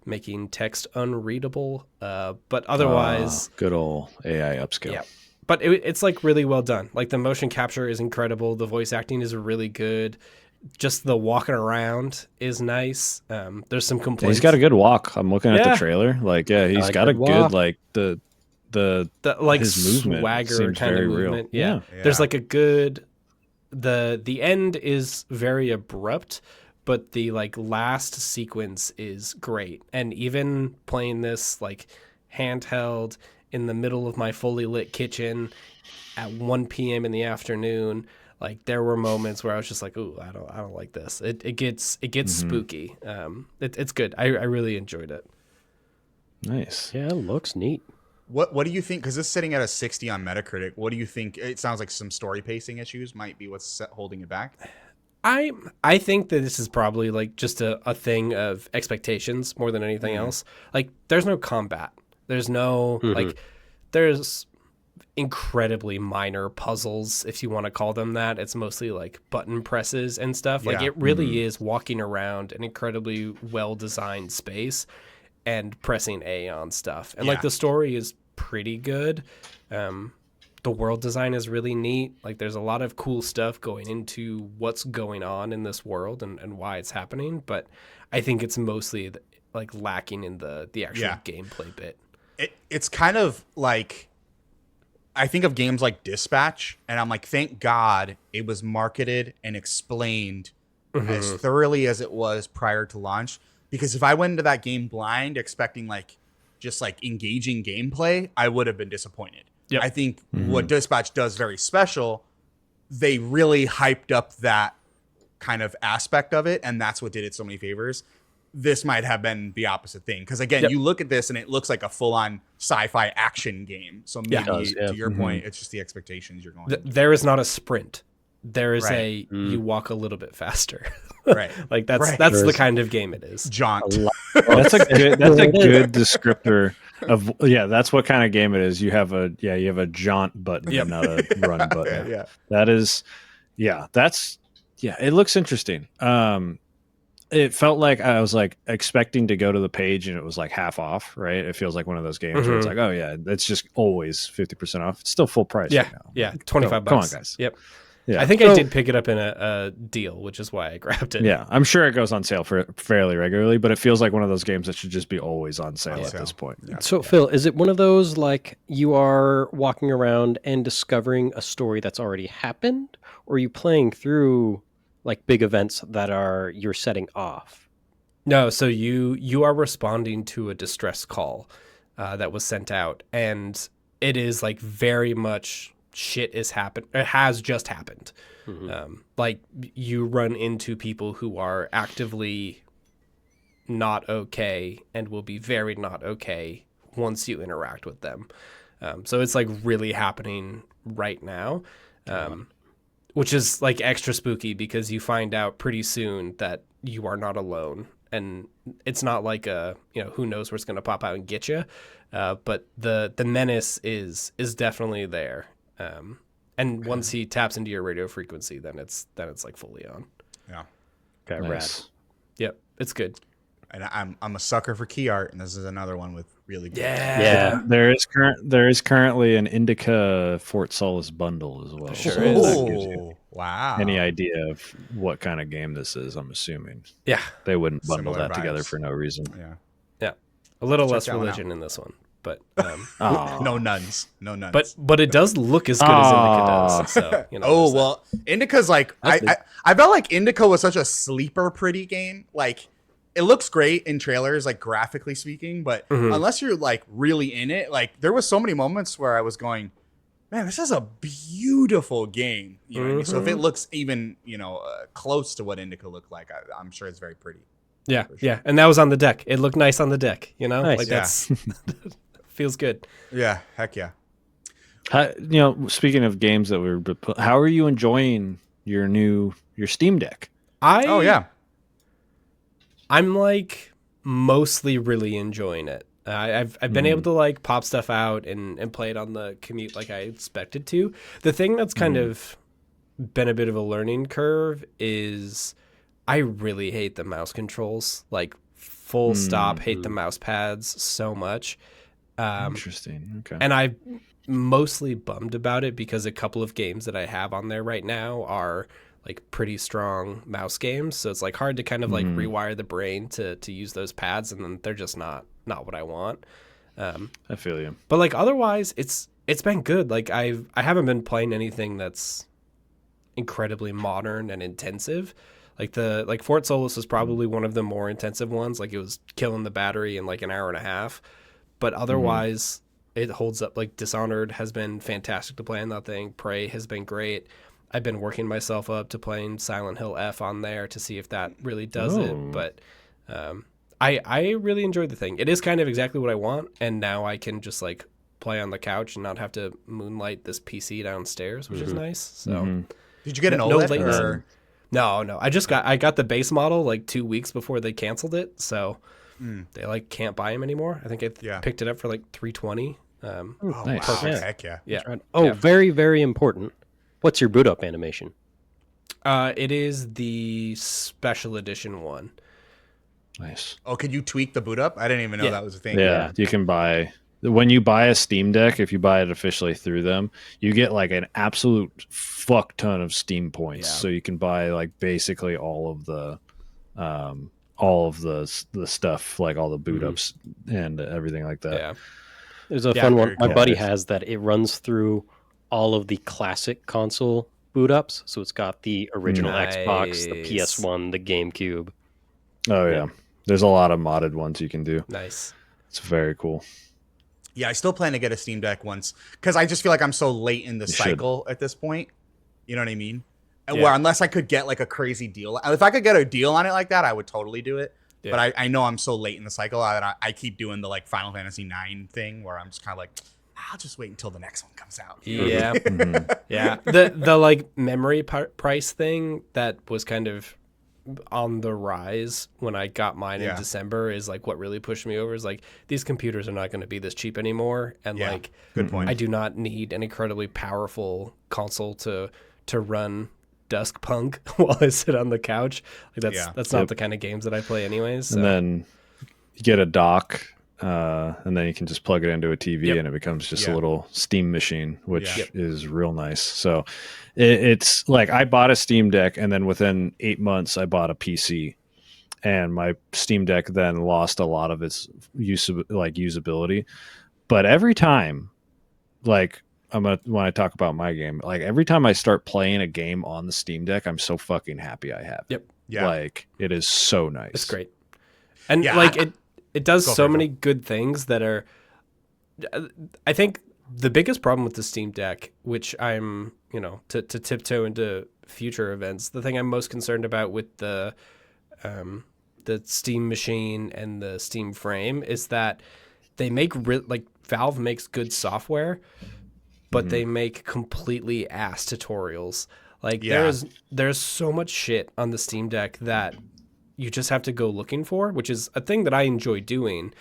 Speaker 3: making text unreadable. But otherwise,
Speaker 1: good old AI upscale.
Speaker 3: yeah. But it's like really well done. Like the motion capture is incredible. The voice acting is really good. Just the walking around is nice. There's some complaints.
Speaker 1: He's got a good walk. I'm looking at
Speaker 3: Yeah.
Speaker 1: the trailer. Like, yeah, he's
Speaker 4: like
Speaker 1: got a
Speaker 4: good
Speaker 1: good
Speaker 4: walk.
Speaker 1: like the
Speaker 3: like
Speaker 1: his movement
Speaker 3: swagger
Speaker 1: seems
Speaker 3: kind of
Speaker 1: very real.
Speaker 3: movement. Yeah.
Speaker 2: Yeah.
Speaker 3: There's like a good the end is very abrupt, but the like last sequence is great. And even playing this like handheld in the middle of my fully lit kitchen at 1 p.m. in the afternoon, like there were moments where I was just like, "Ooh, I don't like this." It gets spooky. It's good. I really enjoyed it.
Speaker 1: nice.
Speaker 4: Yeah, it looks neat.
Speaker 2: What do you think? Because it's sitting at a 60 on Metacritic. What do you think? It sounds like some story pacing issues might be what's holding it back.
Speaker 3: I think that this is probably like just a thing of expectations more than anything else. Like there's no combat. There's no like there's incredibly minor puzzles, if you want to call them that. It's mostly like button presses and stuff. Like
Speaker 2: Yeah.
Speaker 3: it really is walking around an incredibly well designed space and pressing A on stuff. And like
Speaker 2: Yeah.
Speaker 3: the story is pretty good. The world design is really neat. Like there's a lot of cool stuff going into what's going on in this world and why it's happening. But I think it's mostly like lacking in the actual
Speaker 2: Yeah.
Speaker 3: gameplay bit.
Speaker 2: It's kind of like, I think of games like Dispatch, and I'm like, thank God it was marketed and explained as thoroughly as it was prior to launch. Because if I went into that game blind, expecting like just like engaging gameplay, I would have been disappointed.
Speaker 3: Yep.
Speaker 2: I think what Dispatch does very special, they really hyped up that kind of aspect of it, and that's what did it so many favors. This might have been the opposite thing. Because again,
Speaker 3: Yep.
Speaker 2: you look at this and it looks like a full-on sci-fi action game. So maybe
Speaker 3: Yeah.
Speaker 4: It does, yeah.
Speaker 2: to your point, it's just the expectations you're going.
Speaker 3: There is not a sprint. There is
Speaker 2: Right.
Speaker 3: you walk a little bit faster.
Speaker 2: Right.
Speaker 3: Like that's
Speaker 2: Right.
Speaker 3: that's the
Speaker 4: There's-
Speaker 3: kind of game it is.
Speaker 2: Jaunt.
Speaker 1: That's a good descriptor of that's what kind of game it is. You have a jaunt button,
Speaker 3: Yep.
Speaker 1: not a run button.
Speaker 2: Yeah.
Speaker 1: That is it looks interesting. It felt like I was like expecting to go to the page and it was like half off, right? It feels like one of those games where it's like, oh yeah, it's just always 50% off. It's still full price right now.
Speaker 3: Yeah, 25
Speaker 1: Come on,
Speaker 3: bucks.
Speaker 1: guys.
Speaker 3: Yep.
Speaker 1: Yeah.
Speaker 3: I think I did pick it up in a deal, which is why I grabbed it.
Speaker 1: Yeah, I'm sure it goes on sale for fairly regularly, but it feels like one of those games that should just be always on sale at
Speaker 2: sale.
Speaker 1: this point.
Speaker 2: Yeah.
Speaker 4: So, Phil, is it one of those like you are walking around and discovering a story that's already happened, or are you playing through like big events that you're setting off?
Speaker 3: No, so you are responding to a distress call that was sent out, and it is like very much shit is happened. It has just happened. Like you run into people who are actively not okay and will be very not okay once you interact with them. So it's like really happening right now, which is like extra spooky because you find out pretty soon that you are not alone. And it's not like who knows where it's going to pop out and get you, but the menace is definitely there. And once he taps into your radio frequency, then it's like fully on.
Speaker 2: Yeah.
Speaker 4: Okay,
Speaker 1: Nice.
Speaker 3: Yep, it's good.
Speaker 2: And I'm a sucker for key art, and this is another one with really good.
Speaker 4: Yeah.
Speaker 1: There is currently an Indica Fort Solis bundle as well.
Speaker 3: Sure
Speaker 1: So
Speaker 3: is.
Speaker 1: that gives you
Speaker 2: Oh, wow.
Speaker 1: any idea of what kind of game this is, I'm assuming.
Speaker 3: Yeah,
Speaker 1: They wouldn't bundle
Speaker 2: Similar
Speaker 1: that together
Speaker 2: vibes.
Speaker 1: for no reason.
Speaker 2: Yeah.
Speaker 3: a little
Speaker 2: Check
Speaker 3: less
Speaker 2: that one
Speaker 3: religion in this one, but
Speaker 1: Oh,
Speaker 2: No nuns. No nuns.
Speaker 3: but it does look as good as Indica does. So you know.
Speaker 2: Oh
Speaker 3: there's that.
Speaker 2: well, Indica's like I felt like Indica was such a sleeper pretty game. Like it looks great in trailers, like graphically speaking, but unless you're like really in it, like there was so many moments where I was going, man, this is a beautiful game. You know what I mean? So if it looks even close to what Indica looked like, I'm sure it's very pretty.
Speaker 3: Yeah,
Speaker 2: sure.
Speaker 3: yeah, and that was on the deck. It looked nice on the deck. You know,
Speaker 4: Nice.
Speaker 3: like
Speaker 2: Yeah.
Speaker 3: that's feels good.
Speaker 2: Yeah, heck yeah.
Speaker 1: Speaking of games that how are you enjoying your Steam Deck?
Speaker 2: Oh yeah.
Speaker 3: I'm like mostly really enjoying it. I've been able to like pop stuff out and play it on the commute like I expected to. The thing that's kind of been a bit of a learning curve is I really hate the mouse controls. Like full stop, hate the mouse pads so much.
Speaker 1: Interesting. Okay.
Speaker 3: And I'm mostly bummed about it because a couple of games that I have on there right now are like pretty strong mouse games. So it's like hard to kind of like rewire the brain to use those pads, and then they're just not what I want.
Speaker 1: I feel you.
Speaker 3: But like otherwise it's been good. Like I haven't been playing anything that's incredibly modern and intensive. Like Fort Solis was probably one of the more intensive ones. Like it was killing the battery in like an hour and a half. But otherwise it holds up. Like Dishonored has been fantastic to play on that thing. Prey has been great. I've been working myself up to playing Silent Hill F on there to see if that really does it. But I really enjoyed the thing. It is kind of exactly what I want, and now I can just like play on the couch and not have to moonlight this PC downstairs, which is nice. So
Speaker 2: Did you get an OLED?
Speaker 3: latency. No. I got the base model like 2 weeks before they canceled it, so they like can't buy them anymore. I think I picked it up for like $320.
Speaker 1: Nice.
Speaker 2: Wow,
Speaker 4: Yeah.
Speaker 2: heck yeah.
Speaker 3: Yeah.
Speaker 4: Oh, very, very important. What's your boot up animation?
Speaker 3: It is the special edition one.
Speaker 1: Nice.
Speaker 2: Oh, could you tweak the boot up? I didn't even know that was a thing.
Speaker 1: Yeah, you can buy when you buy a Steam Deck. If you buy it officially through them, you get like an absolute fuck ton of Steam points.
Speaker 2: Yeah.
Speaker 1: So you can buy like basically all of the stuff, like all the boot ups and everything like that.
Speaker 3: Yeah.
Speaker 4: There's a fun one my buddy has that it runs through all of the classic console boot ups. So it's got the original Xbox, the PS1, the GameCube.
Speaker 1: Oh yeah. There's a lot of modded ones you can do.
Speaker 3: Nice.
Speaker 1: It's very cool.
Speaker 2: Yeah, I still plan to get a Steam Deck once because I just feel like I'm so late in the cycle at this point. You know what I mean? And where unless I could get like a crazy deal, if I could get a deal on it like that, I would totally do it. Yeah. But I know I'm so late in the cycle that I keep doing the like Final Fantasy IX thing where I'm just kind of like, I'll just wait until the next one comes out.
Speaker 3: Yeah, yeah. The like memory price thing that was kind of on the rise when I got mine in December is like what really pushed me over. Is like these computers are not going to be this cheap anymore, and like
Speaker 2: good point.
Speaker 3: I do not need an incredibly powerful console to run Dusk Punk while I sit on the couch. Like that's not the kind of games that I play anyways. So.
Speaker 1: And then you get a dock, and then you can just plug it into a TV, and it becomes just a little Steam machine, which is real nice. So it's like I bought a Steam Deck, and then within 8 months, I bought a PC. And my Steam Deck then lost a lot of its usability. But every time, like when I talk about my game, like every time I start playing a game on the Steam Deck, I'm so fucking happy I have it.
Speaker 3: Yep.
Speaker 2: Yeah.
Speaker 1: Like it is so nice.
Speaker 3: It's great. And like it does so many good things that are, I think the biggest problem with the Steam Deck, which I'm, to tiptoe into future events, the thing I'm most concerned about with the Steam machine and the Steam frame is that they make Valve makes good software, but they make completely ass tutorials. Like there's so much shit on the Steam Deck that you just have to go looking for, which is a thing that I enjoy doing,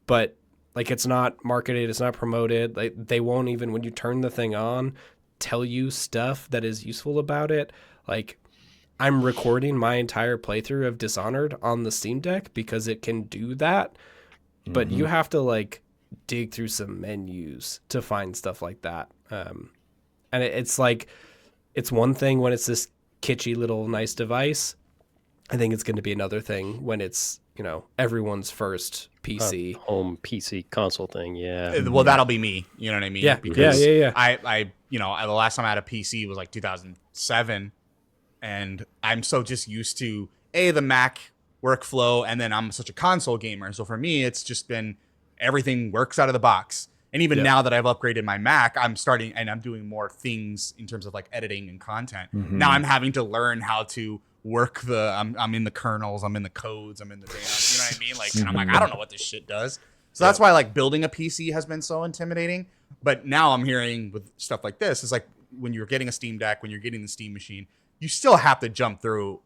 Speaker 3: but like it's not marketed, it's not promoted. Like they won't even, when you turn the thing on, tell you stuff that is useful about it. Like I'm recording my entire playthrough of Dishonored on the Steam Deck because it can do that, but you have to like dig through some menus to find stuff like that. And it's like, it's one thing when it's this kitschy little nice device. I think it's going to be another thing when it's, everyone's first PC.
Speaker 4: Home PC console thing, yeah.
Speaker 2: Well, that'll be me, you know what I mean?
Speaker 3: Yeah,
Speaker 2: because
Speaker 3: yeah.
Speaker 2: I the last time I had a PC was like 2007, and I'm so just used to, the Mac workflow, and then I'm such a console gamer. So for me, it's just been, everything works out of the box. And even now that I've upgraded my Mac, I'm doing more things in terms of like editing and content. Now I'm having to learn how to work I'm in the kernels, I'm in the codes, I'm in the, you know what I mean? Like, and I'm like, I don't know what this shit does. So that's why like building a PC has been so intimidating. But now I'm hearing with stuff like this, it's like when you're getting a Steam Deck, when you're getting the Steam machine, you still have to jump through,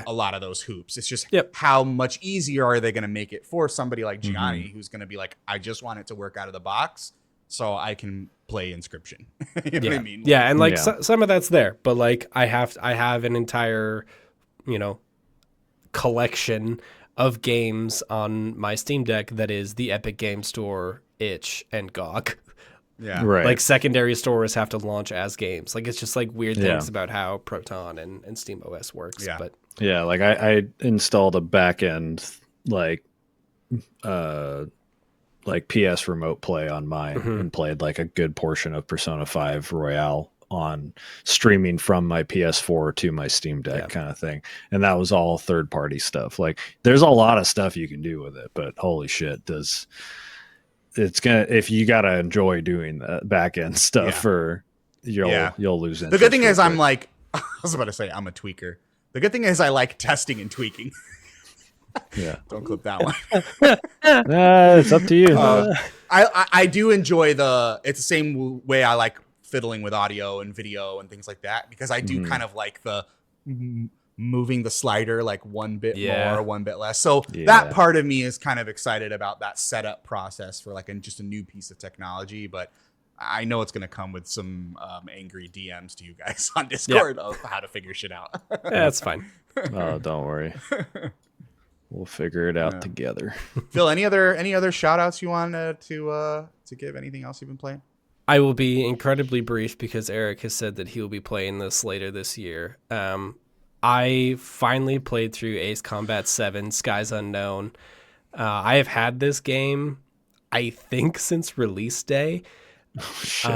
Speaker 2: a lot of those hoops. It's just how much easier are they going to make it for somebody like Gianni, who's going to be like, I just want it to work out of the box so I can play Inscription. You know what I mean?
Speaker 3: Yeah, and like some of that's there, but like I have an entire, collection of games on my Steam Deck that is the Epic Game Store, itch, and GOG.
Speaker 2: Yeah.
Speaker 1: Right.
Speaker 3: Like secondary stores have to launch as games. Like it's just like weird things about how Proton and SteamOS works.
Speaker 2: Yeah.
Speaker 3: But
Speaker 1: yeah, like I installed a backend like PS Remote Play on mine and played like a good portion of Persona 5 Royale on streaming from my PS4 to my Steam Deck kind of thing. And that was all third party stuff. Like there's a lot of stuff you can do with it, but holy shit, if you gotta enjoy doing that back end stuff or you'll lose interest.
Speaker 2: The good thing is I'm like, I was about to say I'm a tweaker. The good thing is I like testing and tweaking.
Speaker 1: Yeah.
Speaker 2: Don't clip that one.
Speaker 1: It's up to you.
Speaker 2: I do enjoy it's the same way I like fiddling with audio and video and things like that, because I do kind of like the moving the slider like one bit more, one bit less. So that part of me is kind of excited about that setup process for like just a new piece of technology. But I know it's going to come with some angry DMs to you guys on Discord of how to figure shit out.
Speaker 3: that's fine.
Speaker 1: Oh, don't worry. We'll figure it out together.
Speaker 2: Phil, any other shout outs you want to give? Anything else you've been playing?
Speaker 3: I will be incredibly brief because Eric has said that he will be playing this later this year. I finally played through Ace Combat 7, Skies Unknown. I have had this game, I think, since release day.
Speaker 1: Oh, shit.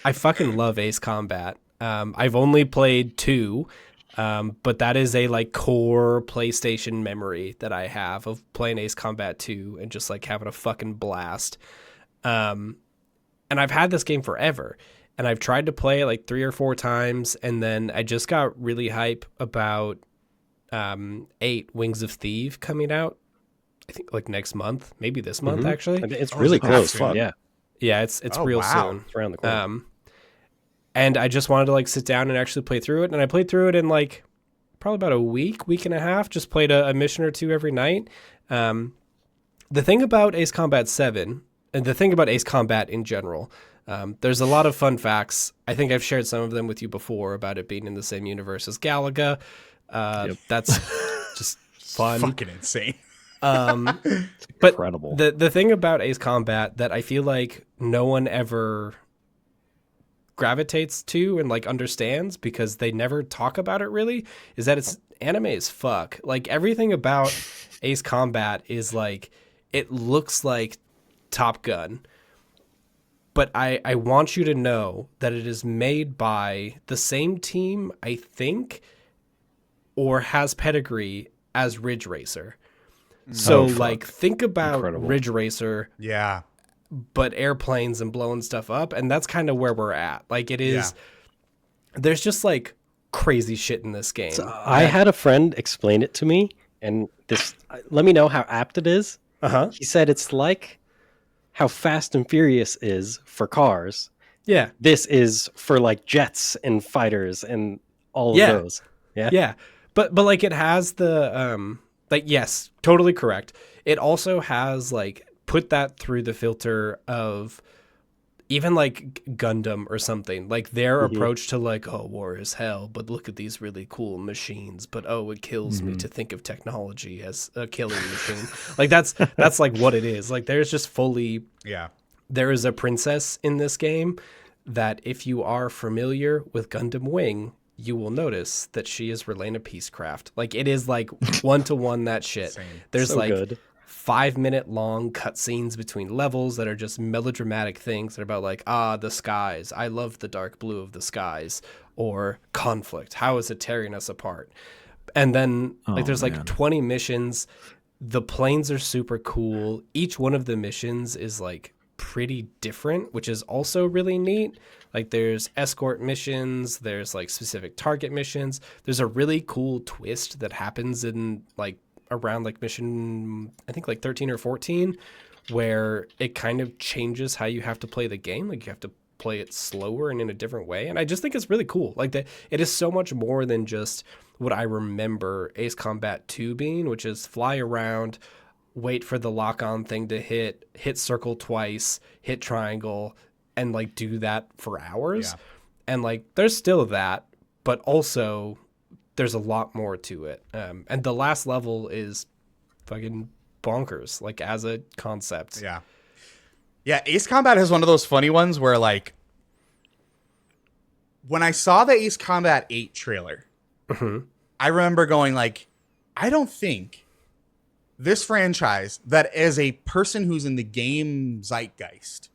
Speaker 3: I fucking love Ace Combat. I've only played 2, but that is a like core PlayStation memory that I have of playing Ace Combat 2 and just like having a fucking blast. And I've had this game forever, and I've tried to play it like 3 or 4 times, and then I just got really hype about 8 Wings of Thief coming out. I think like next month, maybe this month actually.
Speaker 4: It's really close.
Speaker 2: Fuck.
Speaker 4: Yeah,
Speaker 3: it's real soon.
Speaker 4: it's around the corner.
Speaker 3: And I just wanted to like sit down and actually play through it, and I played through it in like probably about a week and a half. Just played a mission or 2 every night. The thing about Ace Combat 7. And the thing about Ace Combat in general, there's a lot of fun facts. I think I've shared some of them with you before about it being in the same universe as Galaga. That's just fun.
Speaker 2: Fucking insane.
Speaker 3: But
Speaker 1: incredible.
Speaker 3: The thing about Ace Combat that I feel like no one ever gravitates to and like understands because they never talk about it really is that it's anime as fuck. Like everything about Ace Combat is like, it looks like Top Gun, but I want you to know that it is made by the same team, I think, or has pedigree as Ridge Racer. So like think about Ridge Racer, but airplanes and blowing stuff up, and that's kind of where we're at. Like it is, there's just like crazy shit in this game.
Speaker 4: So I had a friend explain it to me, and let me know how apt it is. He said it's like how Fast and Furious is for cars.
Speaker 3: Yeah.
Speaker 4: This is for like jets and fighters and all of those. Yeah.
Speaker 3: Yeah. But like it has the like, yes, totally correct. It also has like put that through the filter of even like Gundam or something, like their approach to like, oh, war is hell, but look at these really cool machines, but oh, it kills me to think of technology as a killing machine. Like that's like what it is. Like there's just fully, there is a princess in this game that if you are familiar with Gundam Wing, you will notice that she is Relena Peacecraft. Like it is like 1-to-1 that shit.
Speaker 2: Same.
Speaker 3: There's
Speaker 4: So
Speaker 3: like
Speaker 4: good.
Speaker 3: 5-minute long cutscenes between levels that are just melodramatic things that are about like, the skies. I love the dark blue of the skies. Or conflict. How is it tearing us apart? And then there's like 20 missions. The planes are super cool. Each one of the missions is like pretty different, which is also really neat. Like there's escort missions, there's like specific target missions. There's a really cool twist that happens in like around like mission, I think like 13 or 14, where it kind of changes how you have to play the game. Like you have to play it slower and in a different way. And I just think it's really cool. Like that, it is so much more than just what I remember Ace Combat 2 being, which is fly around, wait for the lock-on thing to hit circle twice, hit triangle, and like do that for hours.
Speaker 2: Yeah.
Speaker 3: And like there's still that, but also there's a lot more to it. And the last level is fucking bonkers, like as a concept.
Speaker 2: Yeah. Yeah, Ace Combat is one of those funny ones where, like, when I saw the Ace Combat 8 trailer, I remember going, like, I don't think this franchise, that as a person who's in the game zeitgeist,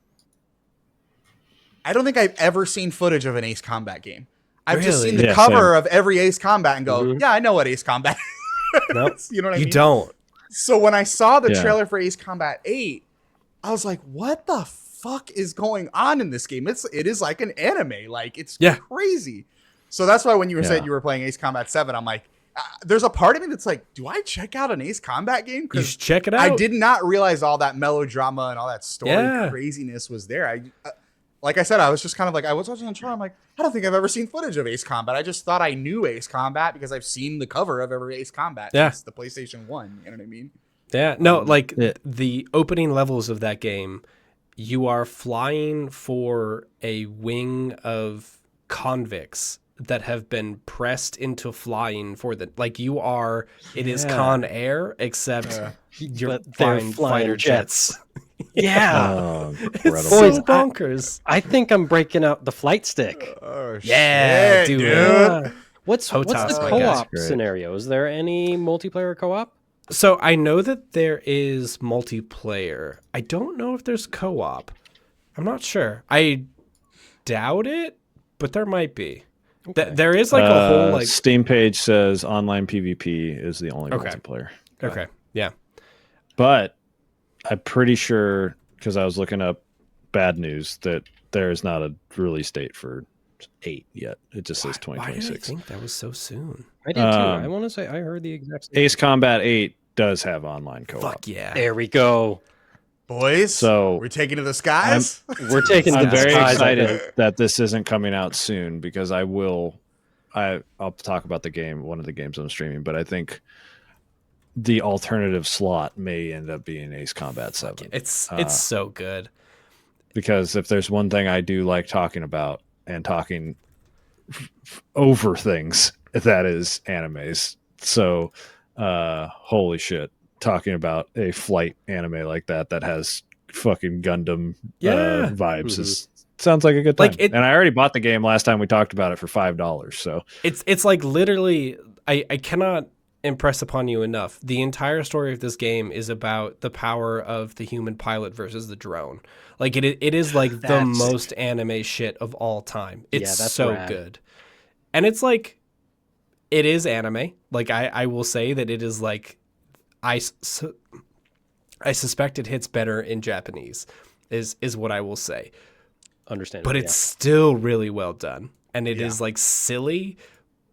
Speaker 2: I don't think I've ever seen footage of an Ace Combat game. I've just seen the cover of every Ace Combat and go, yeah, I know what Ace Combat is.
Speaker 3: Nope.
Speaker 2: You know what I mean?
Speaker 3: You don't.
Speaker 2: So when I saw the trailer for Ace Combat 8, I was like, what the fuck is going on in this game? It is like an anime. Like, it's crazy. So that's why when you said you were playing Ace Combat 7, I'm like, there's a part of me that's like, do I check out an Ace Combat game?
Speaker 3: You should check it out.
Speaker 2: I did not realize all that melodrama and all that story craziness was there. Like I said, I was just kind of like, I was watching the trailer. I'm like, I don't think I've ever seen footage of Ace Combat. I just thought I knew Ace Combat because I've seen the cover of every Ace Combat since the PlayStation 1. You know what I mean?
Speaker 3: Yeah. No, like the opening levels of that game, you are flying for a wing of convicts that have been pressed into flying for the, like you are, it is Con Air, except you're flying fighter jets.
Speaker 4: It's
Speaker 3: so bonkers.
Speaker 4: I think I'm breaking out the flight stick.
Speaker 2: Oh,
Speaker 3: yeah,
Speaker 2: shit, dude.
Speaker 3: Yeah.
Speaker 4: What's the
Speaker 3: my
Speaker 4: co-op scenario? Is there any multiplayer co-op?
Speaker 3: So I know that there is multiplayer. I don't know if there's co-op. I'm not sure. I doubt it, but there might be. There is like a whole like
Speaker 1: Steam page says online PvP is the only multiplayer.
Speaker 3: Okay. Yeah.
Speaker 1: But I'm pretty sure, because I was looking up bad news, that there is not a release date for 8 yet. It just says 2026.
Speaker 3: Why did I think that was so soon?
Speaker 4: I did too. I want to say I heard the exact same.
Speaker 1: Ace Combat 8 does have online co-op.
Speaker 3: Fuck yeah.
Speaker 4: There we go.
Speaker 2: Boys,
Speaker 1: so
Speaker 2: we're taking to the skies.
Speaker 4: We're taking
Speaker 1: I'm
Speaker 4: the
Speaker 1: very
Speaker 4: skies,
Speaker 1: excited that this isn't coming out soon, because I'll talk about the game, one of the games I'm streaming, but I think the alternative slot may end up being Ace Combat 7.
Speaker 3: It's so good.
Speaker 1: Because if there's one thing I do like talking about and talking over things, that is animes. So, holy shit, talking about a flight anime like that has fucking Gundam vibes sounds like a good time.
Speaker 3: Like
Speaker 1: and I already bought the game last time we talked about it for $5. So
Speaker 3: it's like literally, I cannot impress upon you enough. The entire story of this game is about the power of the human pilot versus the drone. Like it is like the most anime shit of all time. It's so
Speaker 4: rad.
Speaker 3: good. And it's like, it is anime. Like I will say that it is like, I suspect it hits better in Japanese is what I will say.
Speaker 4: Understand.
Speaker 3: But it's still really well done. And it is like silly,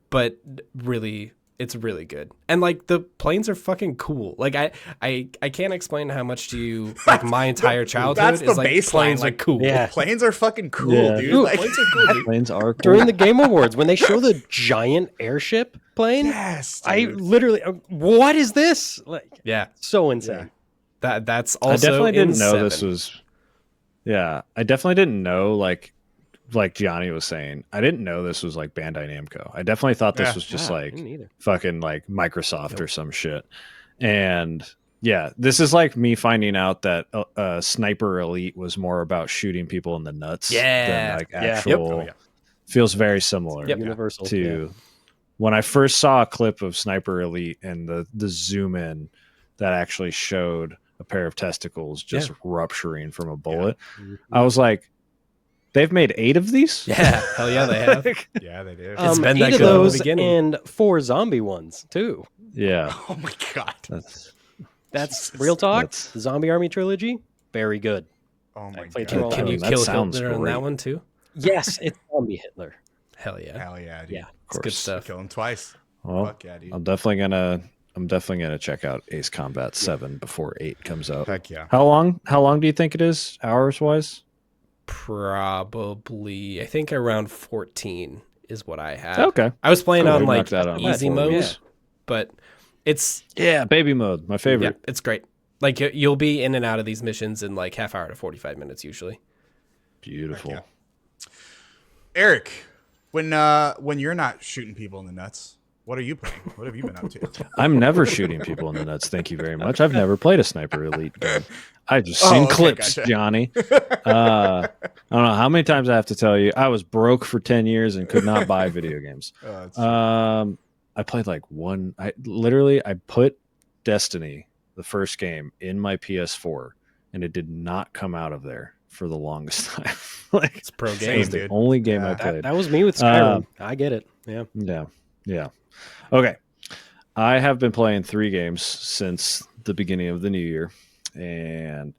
Speaker 3: but really, it's really good. And like the planes are fucking cool. Like I can't explain how much to you, like my entire childhood
Speaker 2: That's the
Speaker 3: is like
Speaker 2: baseline.
Speaker 3: planes
Speaker 2: Like,
Speaker 3: are cool.
Speaker 4: Yeah.
Speaker 2: Planes are fucking cool, dude.
Speaker 4: Dude,
Speaker 2: Like,
Speaker 3: Planes are cool, dude.
Speaker 1: planes are cool.
Speaker 4: during the Game Awards when they show the giant airship plane.
Speaker 2: yes,
Speaker 4: I
Speaker 2: dude.
Speaker 4: literally, what is this? Like,
Speaker 3: Yeah.
Speaker 4: so insane.
Speaker 3: That's also
Speaker 1: I definitely didn't
Speaker 3: in
Speaker 1: know
Speaker 3: 7.
Speaker 1: this was. Yeah, I definitely didn't know, like Gianni was saying, I didn't know this was like Bandai Namco. I definitely thought this was just like
Speaker 4: me neither.
Speaker 1: fucking like Microsoft or some shit. And yeah, this is like me finding out that Sniper Elite was more about shooting people in the nuts than like actual. Feels very similar
Speaker 4: Universal
Speaker 1: to when I first saw a clip of Sniper Elite and the zoom in that actually showed a pair of testicles just rupturing from a bullet. I was like, they've made 8 of these?
Speaker 3: Yeah, hell yeah, they have.
Speaker 2: Yeah, they do.
Speaker 3: It's been
Speaker 4: 8
Speaker 3: that
Speaker 4: of
Speaker 3: good from the
Speaker 4: those
Speaker 3: beginning.
Speaker 4: and 4 zombie ones too.
Speaker 1: Yeah.
Speaker 2: Oh my god.
Speaker 4: That's
Speaker 2: Jesus.
Speaker 4: real talk.
Speaker 1: That's-
Speaker 4: The Zombie Army trilogy, very good.
Speaker 2: Oh my
Speaker 4: played
Speaker 2: god.
Speaker 4: through all
Speaker 3: Can
Speaker 4: of
Speaker 3: you
Speaker 1: that
Speaker 3: kill
Speaker 1: sounds
Speaker 3: Hitler in
Speaker 1: great.
Speaker 3: that one too?
Speaker 4: Yes, it's zombie Hitler.
Speaker 3: Hell yeah.
Speaker 2: Hell yeah, dude.
Speaker 4: Yeah.
Speaker 3: It's good stuff.
Speaker 2: Kill him twice.
Speaker 1: Well,
Speaker 2: Fuck yeah, dude.
Speaker 1: I'm definitely gonna I'm definitely gonna check out Ace Combat 7 before 8 comes out.
Speaker 2: Heck yeah.
Speaker 1: How long do you think it is, hours wise?
Speaker 3: Probably, I think around 14 is what I had.
Speaker 1: Okay.
Speaker 3: I was playing
Speaker 1: Cool,
Speaker 3: on
Speaker 1: we
Speaker 3: like
Speaker 1: knocked that out in
Speaker 3: easy
Speaker 1: 4
Speaker 3: mode,
Speaker 1: weeks.
Speaker 3: but it's
Speaker 1: Yeah, baby mode, my favorite.
Speaker 3: yeah, it's great. Like you'll be in and out of these missions in like half hour to 45 minutes usually.
Speaker 1: Beautiful.
Speaker 2: Heck Eric, when you're not shooting people in the nuts, what are you playing? What have you been up to?
Speaker 1: I'm never shooting people in the nuts. Thank you very much. I've never played a Sniper Elite game. I've just seen clips,
Speaker 2: gotcha.
Speaker 1: Johnny. I don't know how many times I have to tell you. I was broke for 10 years and could not buy video games.
Speaker 2: That's
Speaker 1: I played like one. I put Destiny, the first game, in my PS4, and it did not come out of there for the longest time. Like,
Speaker 3: It's a pro
Speaker 2: Same,
Speaker 1: it
Speaker 3: game.
Speaker 1: was the
Speaker 2: dude.
Speaker 1: only game I
Speaker 2: Yeah.
Speaker 1: played.
Speaker 4: That was me with Skyrim. I get it. Yeah.
Speaker 1: Yeah. Okay. I have been playing 3 games since the beginning of the new year, and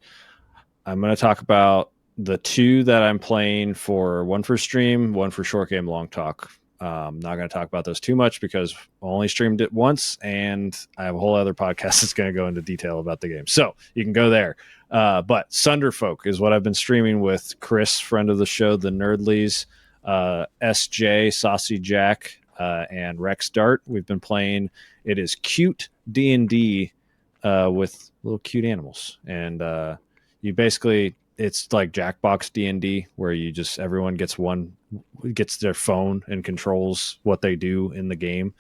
Speaker 1: I'm going to talk about the 2 that I'm playing for, one for stream, one for short game long talk. I'm not going to talk about those too much because I only streamed it once, and I have a whole other podcast that's going to go into detail about the game. So you can go there. But Sunderfolk is what I've been streaming with Chris, friend of the show, the Nerdleys, SJ, Saucy Jack, and Rex Dart. We've been playing. It is cute D&D with little cute animals, and you basically, it's like Jackbox D&D where you just, everyone gets their phone and controls what they do in the game.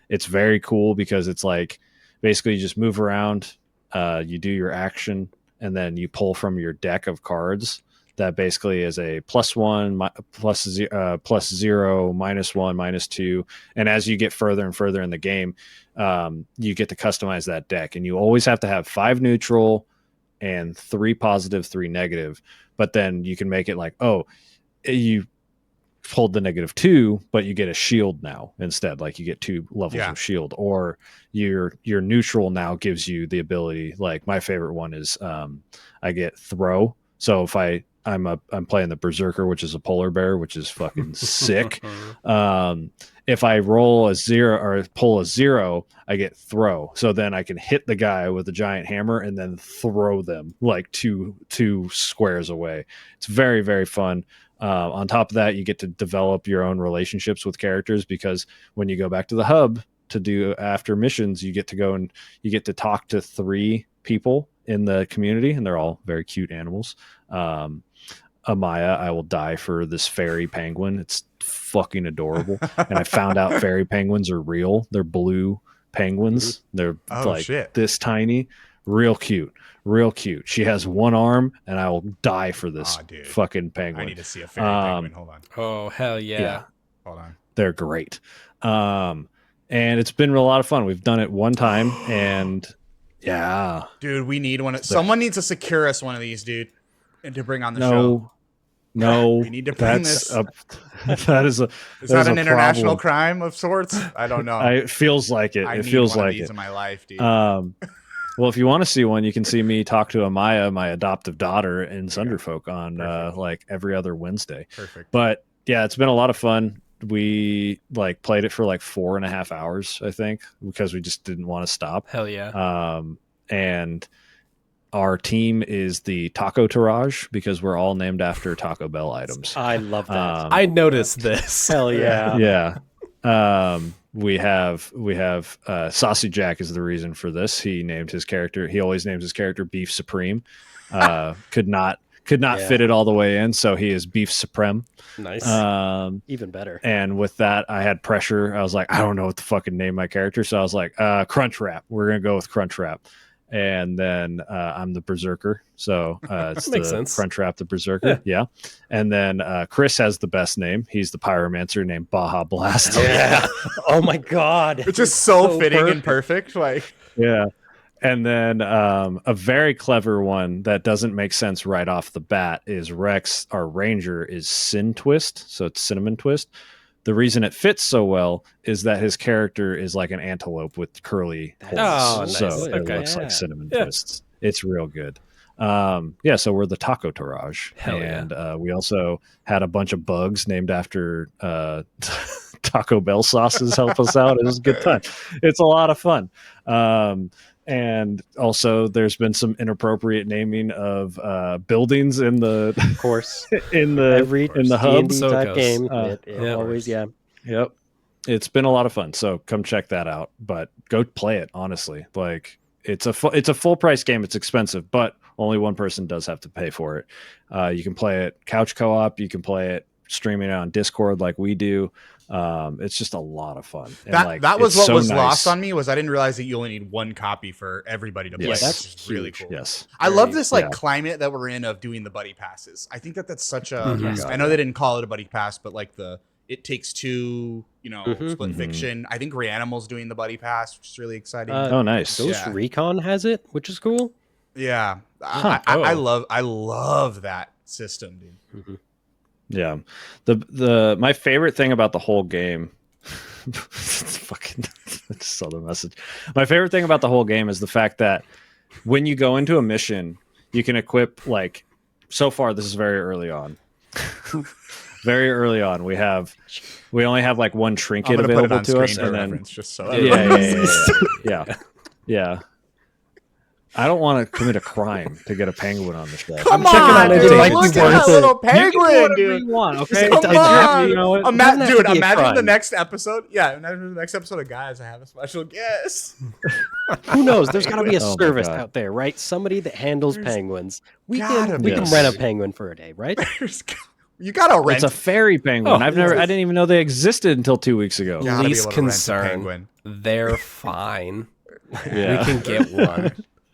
Speaker 1: It's very cool because it's like basically you just move around, you do your action, and then you pull from your deck of cards that basically is a +1, +0, -1, -2. And as you get further and further in the game, you get to customize that deck. And you always have to have 5 neutral and 3 positive, 3 negative. But then you can make it like, oh, you hold the -2, but you get a shield now instead. Like you get 2 levels of shield, or your neutral now gives you the ability. Like my favorite one is I get throw. So if I'm playing the Berserker, which is a polar bear, which is fucking sick. If I roll a 0 or pull a 0, I get throw. So then I can hit the guy with a giant hammer and then throw them like two squares away. It's very, very fun. On top of that, you get to develop your own relationships with characters, because when you go back to the hub to do after missions, you get to go and you get to talk to 3 people in the community, and they're all very cute animals. Amaya, I will die for this fairy penguin. It's fucking adorable. And I found out fairy penguins are real. They're blue penguins. They're this tiny. Real cute. She has 1 arm, and I will die for this fucking penguin.
Speaker 2: I need to see a fairy penguin. Hold on.
Speaker 3: Oh, hell yeah.
Speaker 2: Hold on.
Speaker 1: They're great. And it's been a lot of fun. We've done it one time, and yeah.
Speaker 2: Dude, we need one. Someone needs to secure us one of these, dude, and to bring on the show.
Speaker 1: No,
Speaker 2: we need to bring this.
Speaker 1: That is
Speaker 2: an international crime of sorts? I don't know.
Speaker 1: It feels like it.
Speaker 2: I
Speaker 1: it
Speaker 2: need
Speaker 1: feels
Speaker 2: one
Speaker 1: like
Speaker 2: of these
Speaker 1: it
Speaker 2: in my life, dude.
Speaker 1: Well, if you want to see one, you can see me talk to Amaya, my adoptive daughter, in Sunderfolk on like every other Wednesday.
Speaker 2: Perfect.
Speaker 1: But yeah, it's been a lot of fun. We like played it for like 4.5 hours, I think, because we just didn't want to stop.
Speaker 3: Hell yeah.
Speaker 1: And our team is the Taco Tourage, because we're all named after Taco Bell items.
Speaker 4: I love that.
Speaker 3: I noticed this.
Speaker 4: Hell yeah.
Speaker 1: Yeah. We have Saucy Jack is the reason for this. He named his character. He always names his character Beef Supreme. Could not fit it all the way in, so he is Beef Supreme.
Speaker 3: Nice.
Speaker 4: Even better.
Speaker 1: And with that, I had pressure. I was like, I don't know what to fucking name my character, so I was like, Crunch Wrap. We're gonna go with Crunch Wrap. And then I'm the Berserker, so it's
Speaker 3: Makes
Speaker 1: the
Speaker 3: sense.
Speaker 1: Crunch Wrap the Berserker. Yeah. And then Chris has the best name. He's the Pyromancer named Baja Blast.
Speaker 4: Yeah. Oh my god.
Speaker 2: It's just so fitting and perfect. Like,
Speaker 1: yeah. And then a very clever one that doesn't make sense right off the bat is Rex, our ranger, is Sin Twist, so it's Cinnamon Twist. The reason it fits so well is that his character is like an antelope with curly holes.
Speaker 3: Oh, nice.
Speaker 1: So
Speaker 3: Okay.
Speaker 1: it looks like cinnamon twists. It's real good. So we're the Taco Tourage.
Speaker 3: Hell
Speaker 1: and we also had a bunch of bugs named after Taco Bell sauces help us out. It was a good time. It's a lot of fun. And also, there's been some inappropriate naming of buildings in the,
Speaker 4: Of course,
Speaker 1: in the hub.
Speaker 4: D&D type
Speaker 3: Sokos.
Speaker 4: game.
Speaker 3: Yeah.
Speaker 4: Always, yeah.
Speaker 1: Yep, it's been a lot of fun. So come check that out. But go play it. Honestly, like it's a full price game. It's expensive, but only one person does have to pay for it. You can play it couch co-op. You can play it streaming it on Discord like we do. It's just a lot of fun. And
Speaker 2: That was
Speaker 1: it's
Speaker 2: what
Speaker 1: so
Speaker 2: was
Speaker 1: nice.
Speaker 2: lost on me was I didn't realize that you only need one copy for everybody to play.
Speaker 1: Yes.
Speaker 2: That's
Speaker 4: That's
Speaker 2: really
Speaker 4: huge.
Speaker 2: cool.
Speaker 1: Yes.
Speaker 2: I love this like
Speaker 1: yeah.
Speaker 2: climate that we're in of doing the buddy passes. I think that that's such a.
Speaker 3: Mhm.
Speaker 2: I know they didn't call it a buddy pass, but like the It Takes Two, split
Speaker 1: Mhm.
Speaker 2: fiction. I think Reanimal's doing the buddy pass, which is really exciting.
Speaker 1: Oh, nice.
Speaker 4: Ghost
Speaker 2: Yeah.
Speaker 4: Recon has it, which is cool.
Speaker 2: yeah,
Speaker 1: Huh.
Speaker 2: I
Speaker 3: Oh.
Speaker 2: love that system, dude.
Speaker 1: Yeah. The my favorite thing about the whole game fucking I just saw the message. My favorite thing about the whole game is the fact that when you go into a mission, you can equip like so far this is very early on. Very early on. We only have like one
Speaker 2: I'm
Speaker 1: trinket
Speaker 2: gonna put it
Speaker 1: available
Speaker 2: on
Speaker 1: to
Speaker 2: screen
Speaker 1: us
Speaker 2: for
Speaker 1: and then
Speaker 2: reference, just so
Speaker 1: yeah,
Speaker 2: everyone
Speaker 1: yeah,
Speaker 2: sees.
Speaker 1: yeah. Yeah. I don't want to commit a crime to get a penguin on the show.
Speaker 2: Come
Speaker 4: checking
Speaker 2: on,
Speaker 4: on it.
Speaker 2: dude!
Speaker 4: It might be
Speaker 2: Look at
Speaker 4: worth
Speaker 2: that
Speaker 4: it.
Speaker 2: little penguin, dude.
Speaker 1: You want, okay?
Speaker 2: Come
Speaker 1: It doesn't have to
Speaker 2: on.
Speaker 1: be, you know what?
Speaker 4: Doesn't have
Speaker 2: Dude,
Speaker 4: to be a
Speaker 2: imagine the
Speaker 4: crime.
Speaker 2: next episode. Yeah, imagine the next episode of Guys. I have a special guest.
Speaker 4: Who knows? There's got to be a
Speaker 1: Oh my
Speaker 4: service
Speaker 1: God.
Speaker 4: out there, right? Somebody that handles
Speaker 2: There's
Speaker 4: penguins. We
Speaker 2: gotta
Speaker 4: can
Speaker 2: be.
Speaker 4: rent a penguin for a day, right?
Speaker 2: You gotta rent.
Speaker 1: It's a fairy penguin.
Speaker 3: Oh,
Speaker 1: I didn't even know they existed until 2 weeks ago.
Speaker 2: Gotta be
Speaker 3: Least
Speaker 2: able to rent a
Speaker 3: concern.
Speaker 2: penguin.
Speaker 3: They're fine.
Speaker 1: Yeah.
Speaker 3: We can get one.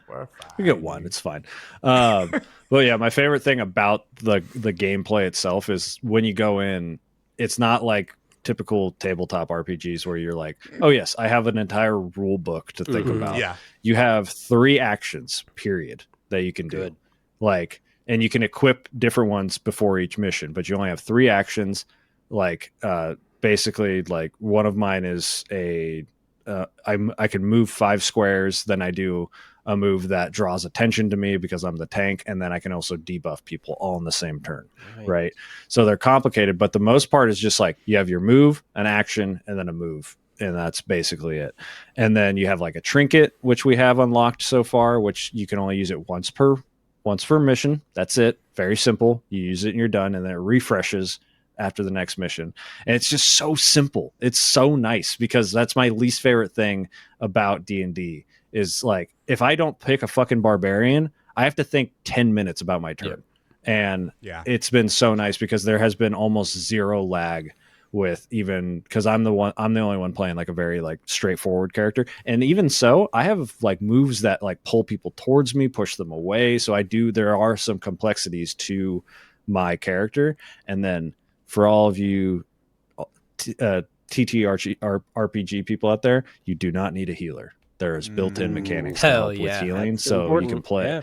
Speaker 2: We're
Speaker 1: We get one. It's fine. But yeah, my favorite thing about the gameplay itself is when you go in, it's not like typical tabletop RPGs where you're like, oh yes, I have an entire rule book to think
Speaker 3: Mhm.
Speaker 1: about.
Speaker 2: Yeah.
Speaker 1: You have 3 actions, period, that you can do.
Speaker 4: Good.
Speaker 1: Like, and you can equip different ones before each mission, but you only have 3 actions. Like, basically, like one of mine is I can move 5 squares, then I do a move that draws attention to me because I'm the tank, and then I can also debuff people all in the same turn, right? So they're complicated, but the most part is just like you have your move, an action, and then a move, and that's basically it. And then you have like a trinket, which we have unlocked so far, which you can only use it once per mission. That's it. Very simple. You use it and you're done, and then it refreshes after the next mission. And it's just so simple. It's so nice because that's my least favorite thing about D&D is like if I don't pick a fucking barbarian, I have to think 10 minutes about my turn.
Speaker 3: Yep.
Speaker 1: And
Speaker 2: Yeah.
Speaker 1: it's been so nice because there has been almost zero lag with even because I'm the only one playing like a very like straightforward character. And even so, I have like moves that like pull people towards me, push them away. So there are some complexities to my character. And then for all of you RPG people out there, you do not need a healer. There's built-in mechanics to
Speaker 3: Hell
Speaker 1: help
Speaker 3: yeah.
Speaker 1: with healing,
Speaker 4: That's
Speaker 1: so you
Speaker 4: important.
Speaker 1: can play.
Speaker 4: Yeah.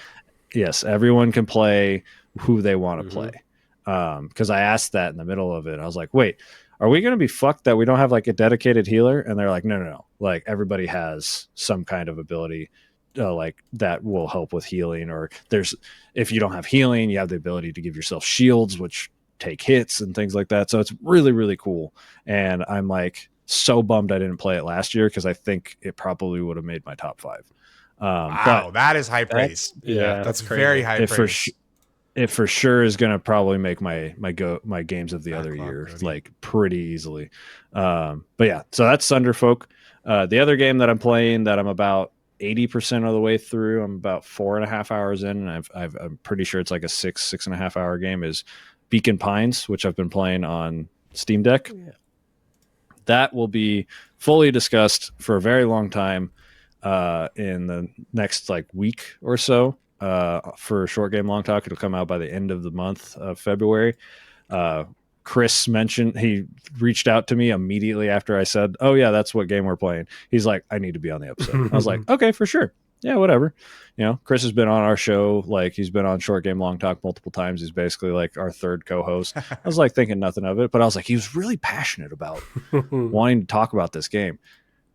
Speaker 1: Yes, everyone can play who they want to
Speaker 4: Mhm.
Speaker 1: play. Because I asked that in the middle of it. I was like, wait, are we going to be fucked that we don't have like a dedicated healer? And they're like, no. Like everybody has some kind of ability like that will help with healing. Or if you don't have healing, you have the ability to give yourself shields, which take hits and things like that. So it's really, really cool. And I'm like so bummed I didn't play it last year because I think it probably would have made my top 5.
Speaker 2: Wow, that is high praise.
Speaker 4: Yeah,
Speaker 2: That's
Speaker 3: crazy.
Speaker 2: very high praise.
Speaker 1: It for sure is going to probably make my games of the other
Speaker 2: Backlog
Speaker 1: year
Speaker 2: ready.
Speaker 1: like pretty easily. But yeah, so that's Sunderfolk. The other game that I'm playing that I'm about 80% of the way through, I'm about 4.5 hours in, and I'm pretty sure it's like a 6.5 hour game, is Beacon Pines, which I've been playing on Steam Deck.
Speaker 4: Yeah.
Speaker 1: That will be fully discussed for a very long time in the next like week or so. For Short Game Long Talk, it'll come out by the end of the month of February. Chris mentioned, he reached out to me immediately after I said, oh yeah, that's what game we're playing. He's like, I need to be on the episode. I was like, okay, for sure. Yeah, whatever. You know, Chris has been on our show. Like he's been on Short Game Long Talk multiple times. He's basically like our third co-host. I was like thinking nothing of it, but I was like, he was really passionate about wanting to talk about this game.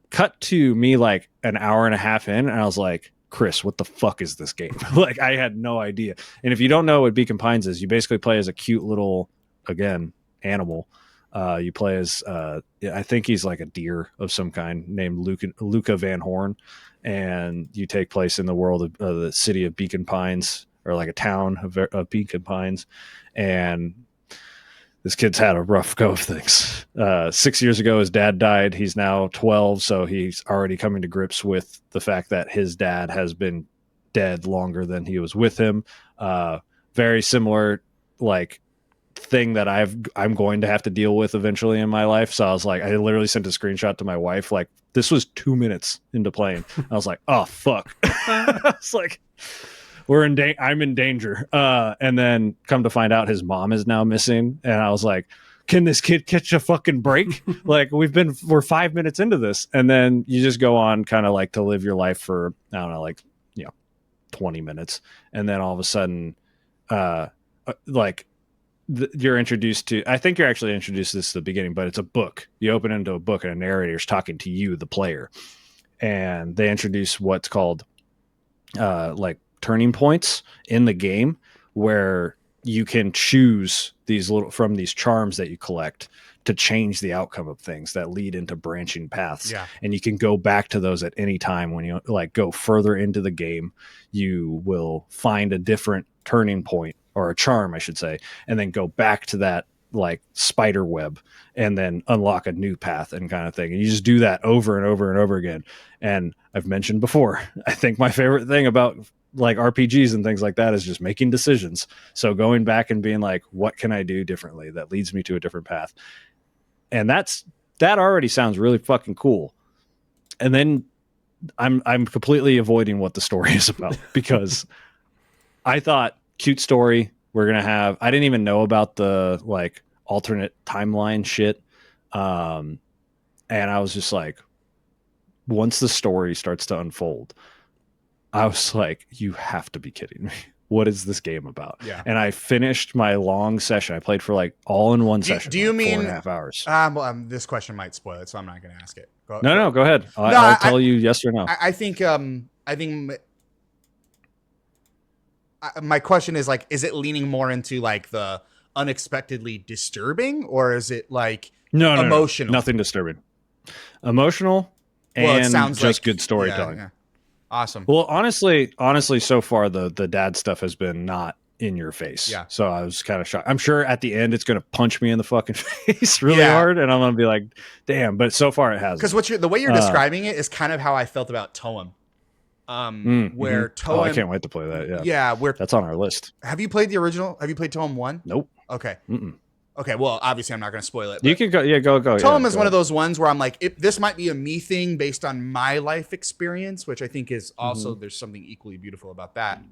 Speaker 1: Cut to me like an hour and a half in, and I was like, Chris, what the fuck is this game? Like I had no idea. And if you don't know what Beacon Pines is, you basically play as a cute little, again, animal You play as I think he's like a deer of some kind named Luca Van Horn, and you take place in the world of the city of Beacon Pines, or like a town of Beacon Pines, and this kid's had a rough go of things. 6 years ago, his dad died. He's now 12, so he's already coming to grips with the fact that his dad has been dead longer than he was with him. Very similar, like, thing that I'm going to have to deal with eventually in my life. So I was like, I literally sent a screenshot to my wife. Like, this was 2 minutes into playing. I was like, oh fuck. It's like, I'm in danger. And then come to find out his mom is now missing. And I was like, can this kid catch a fucking break? Like, we're 5 minutes into this. And then you just go on kind of like to live your life for, I don't know, like, 20 minutes. And then all of a sudden, you're introduced to, I think you're actually introduced to this at the beginning, but it's a book. You open into a book and a narrator's talking to you, the player. And they introduce what's called like turning points in the game, where you can choose from these charms that you collect to change the outcome of things that lead into branching paths.
Speaker 2: Yeah.
Speaker 1: And you can go back to those at any time. When you like go further into the game, you will find a different turning point, or a charm, I should say, and then go back to that like spider web and then unlock a new path and kind of thing. And you just do that over and over and over again. And I've mentioned before, I think my favorite thing about like RPGs and things like that is just making decisions. So going back and being like, what can I do differently that leads me to a different path? And that already sounds really fucking cool. And then I'm completely avoiding what the story is about, because I thought, cute story. I didn't even know about the like alternate timeline shit. And I was just like, once the story starts to unfold, I was like, you have to be kidding me. What is this game about?
Speaker 2: Yeah.
Speaker 1: And I finished my long session. I played for like all in one session.
Speaker 2: Do you
Speaker 1: like
Speaker 2: mean
Speaker 1: 4.5 hours?
Speaker 2: This question might spoil it, so I'm not going to ask it.
Speaker 1: No, go ahead. I'll tell you yes or no.
Speaker 2: I think my question is like, is it leaning more into like the unexpectedly disturbing, or is it like emotional?
Speaker 1: No, nothing disturbing. Emotional, and
Speaker 2: it sounds
Speaker 1: just
Speaker 2: like
Speaker 1: good storytelling.
Speaker 2: Yeah. Awesome.
Speaker 1: Well, honestly, so far the dad stuff has been not in your face.
Speaker 2: Yeah.
Speaker 1: So I was kind of shocked. I'm sure at the end it's going to punch me in the fucking face really hard, and I'm going to be like, damn. But so far it hasn't.
Speaker 2: Because the way you're describing it is kind of how I felt about Toem. Where Toem,
Speaker 1: oh, I can't wait to play that.
Speaker 2: Yeah, where
Speaker 1: that's on our list.
Speaker 2: Have you played the original? Have you played Toem 1?
Speaker 1: Nope.
Speaker 2: Okay.
Speaker 1: Mm-mm.
Speaker 2: Okay, well, obviously I'm not going to spoil it.
Speaker 1: You can go. Yeah, go.
Speaker 2: Toem is one of those ones where I'm like, this might be a me thing based on my life experience, which I think is also, there's something equally beautiful about that.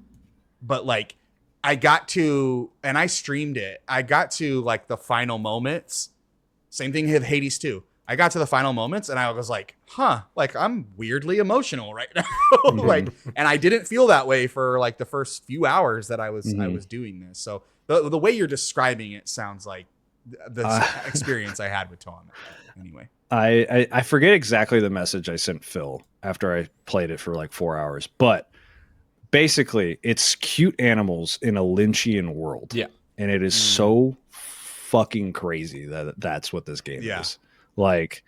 Speaker 2: But like, I got to, and I streamed it, I got to like the final moments. Same thing with Hades 2. I got to the final moments and I was like, like I'm weirdly emotional right now. Like, and I didn't feel that way for like the first few hours that I was doing this. So the way you're describing it sounds like the experience I had with Tom. Anyway,
Speaker 1: I forget exactly the message I sent Phil after I played it for like 4 hours, but basically it's cute animals in a Lynchian world.
Speaker 3: Yeah.
Speaker 1: And it is so fucking crazy that's what this game is. Like,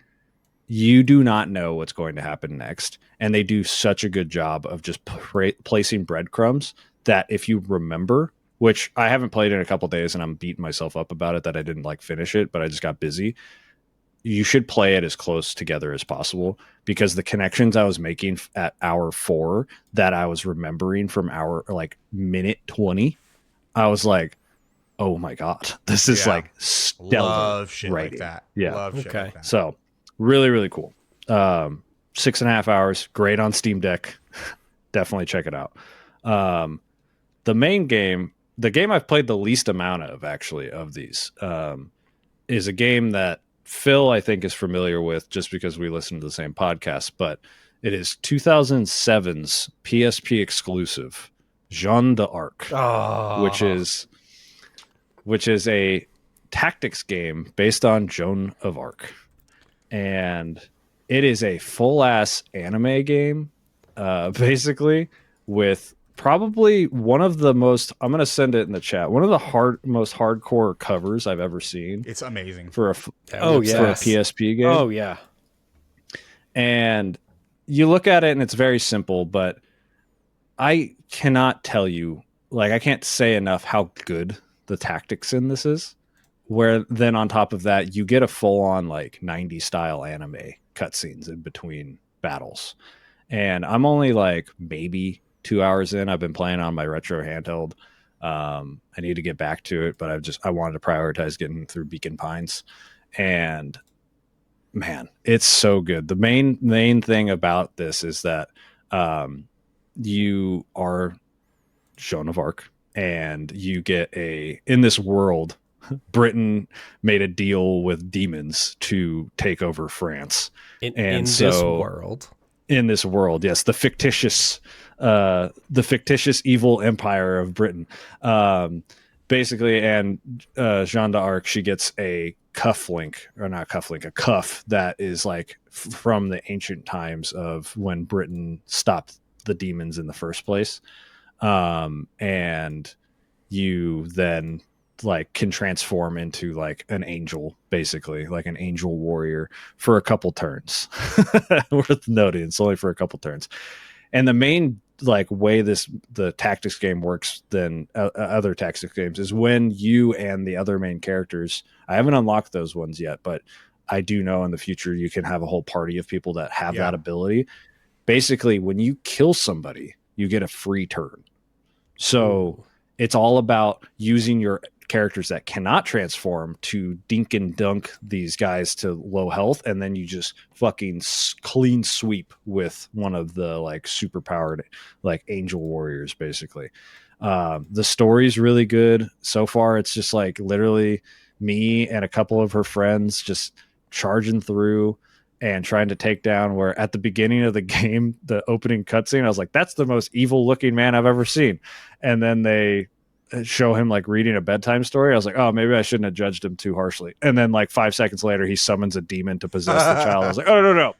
Speaker 1: you do not know what's going to happen next. And they do such a good job of just placing breadcrumbs that if you remember, which I haven't played in a couple days and I'm beating myself up about it that I didn't like finish it, but I just got busy. You should play it as close together as possible, because the connections I was making at hour 4 that I was remembering from minute 20, I was like, oh my God, this is like stellar.
Speaker 2: Love shit like that.
Speaker 1: Yeah.
Speaker 2: Love shit like that.
Speaker 1: So really, really cool. 6.5 hours, great on Steam Deck. Definitely check it out. The main game, the game I've played the least amount of actually of these, is a game that Phil, I think, is familiar with just because we listen to the same podcast, but it is 2007's PSP exclusive, Jeanne d'Arc, which is a tactics game based on Joan of Arc. And it is a full-ass anime game, basically, with probably one of the most. I'm gonna send it in the chat. One of the most hardcore covers I've ever seen
Speaker 2: It's amazing.
Speaker 1: for a
Speaker 3: Yeah,
Speaker 4: Oh,
Speaker 3: we're
Speaker 4: yeah.
Speaker 1: for a
Speaker 3: obsessed.
Speaker 1: PSP game.
Speaker 4: Oh yeah.
Speaker 1: And you look at it and it's very simple, but I cannot tell you, like, I can't say enough how good the tactics in this is. Where then on top of that, you get a full on like 90s style anime cutscenes in between battles. And I'm only like maybe 2 hours in. I've been playing on my retro handheld. I need to get back to it, but I wanted to prioritize getting through Beacon Pines. And man, it's so good. The main thing about this is that you are Joan of Arc, and you get in this world. Britain made a deal with demons to take over France.
Speaker 3: In this world,
Speaker 1: yes, the fictitious evil empire of Britain, basically. And Jeanne d'Arc, she gets a a cuff that is like from the ancient times of when Britain stopped the demons in the first place, and you then like can transform into like an angel, basically like an angel warrior for a couple turns. Worth noting, it's only for a couple turns. And the main like way the tactics game works than other tactics games is when you and the other main characters, I haven't unlocked those ones yet, but I do know in the future you can have a whole party of people that have that ability. Basically, when you kill somebody, you get a free turn. So it's all about using your characters that cannot transform to dink and dunk these guys to low health, and then you just fucking clean sweep with one of the like super powered like angel warriors, basically. The story's really good so far. It's just like literally me and a couple of her friends just charging through and trying to take down, where at the beginning of the game, the opening cutscene, I was like, that's the most evil looking man I've ever seen. And then they show him like reading a bedtime story. I was like, oh, maybe I shouldn't have judged him too harshly. And then like 5 seconds later, he summons a demon to possess the child. I was like, oh, no.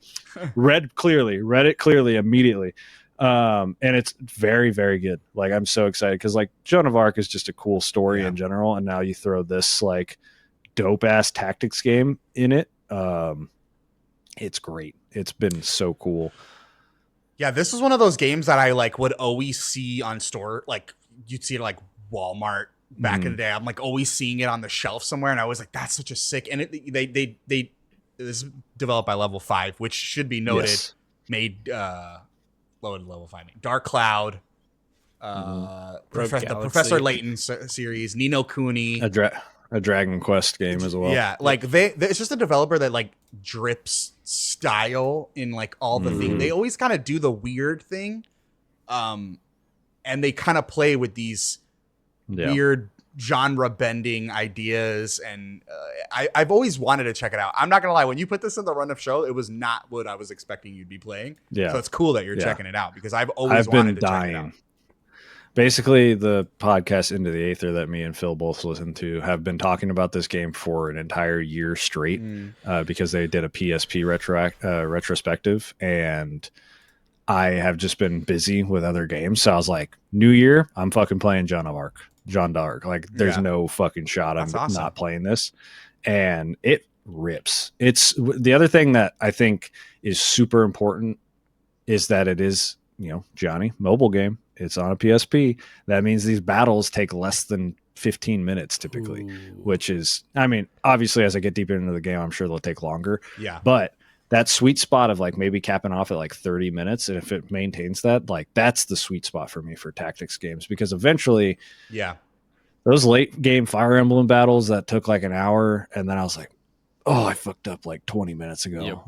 Speaker 1: Read it clearly immediately. And it's very, very good. Like, I'm so excited because like Joan of Arc is just a cool story in general. And now you throw this like dope ass tactics game in it. It's great. It's been so cool.
Speaker 2: Yeah, this is one of those games that I like would always see on store. Like you'd see it like Walmart back in the day. I'm like always seeing it on the shelf somewhere, and I was like, that's such a sick. And they this is developed by Level 5, which should be noted.
Speaker 1: Yes.
Speaker 2: Made loaded Level 5. Dark Cloud, the Professor Layton series, Ni no Kuni,
Speaker 1: a Dragon Quest game as well.
Speaker 2: Yeah, like it's just a developer that like drips style in like all the things. They always kind of do the weird thing, and they kind of play with these weird genre bending ideas. And I've always wanted to check it out. I'm not gonna lie, when you put this in the run of show, it was not what I was expecting you'd be playing.
Speaker 1: Yeah,
Speaker 2: so it's cool that you're checking it out, because I've always wanted to check it out.
Speaker 1: Basically, the podcast Into the Aether that me and Phil both listen to have been talking about this game for an entire year straight, because they did a PSP retrospective, and I have just been busy with other games. So I was like, New Year, I'm fucking playing Joan d'Arc. Like, there's no fucking shot I'm not playing this. And it rips. It's the other thing that I think is super important is that it is, Johnny, mobile game. It's on a PSP. That means these battles take less than 15 minutes typically, which is, I mean, obviously as I get deeper into the game, I'm sure they'll take longer. Yeah. But that sweet spot of like maybe capping off at like 30 minutes, and if it maintains that, like that's the sweet spot for me for tactics games, because eventually, those late game Fire Emblem battles that took like an hour, and then I was like, oh, I fucked up like 20 minutes ago.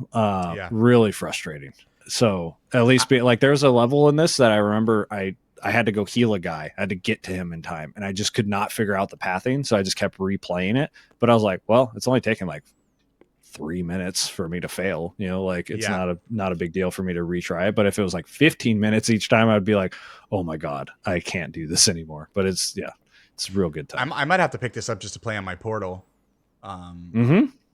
Speaker 1: Really frustrating. So at least be like, there's a level in this that I remember I had to go heal a guy. I had to get to him in time, and I just could not figure out the pathing. So I just kept replaying it. But I was like, well, it's only taking like 3 minutes for me to fail. Like it's not a big deal for me to retry it. But if it was like 15 minutes each time, I'd be like, oh my God, I can't do this anymore. But it's a real good time.
Speaker 2: I might have to pick this up just to play on my Portal.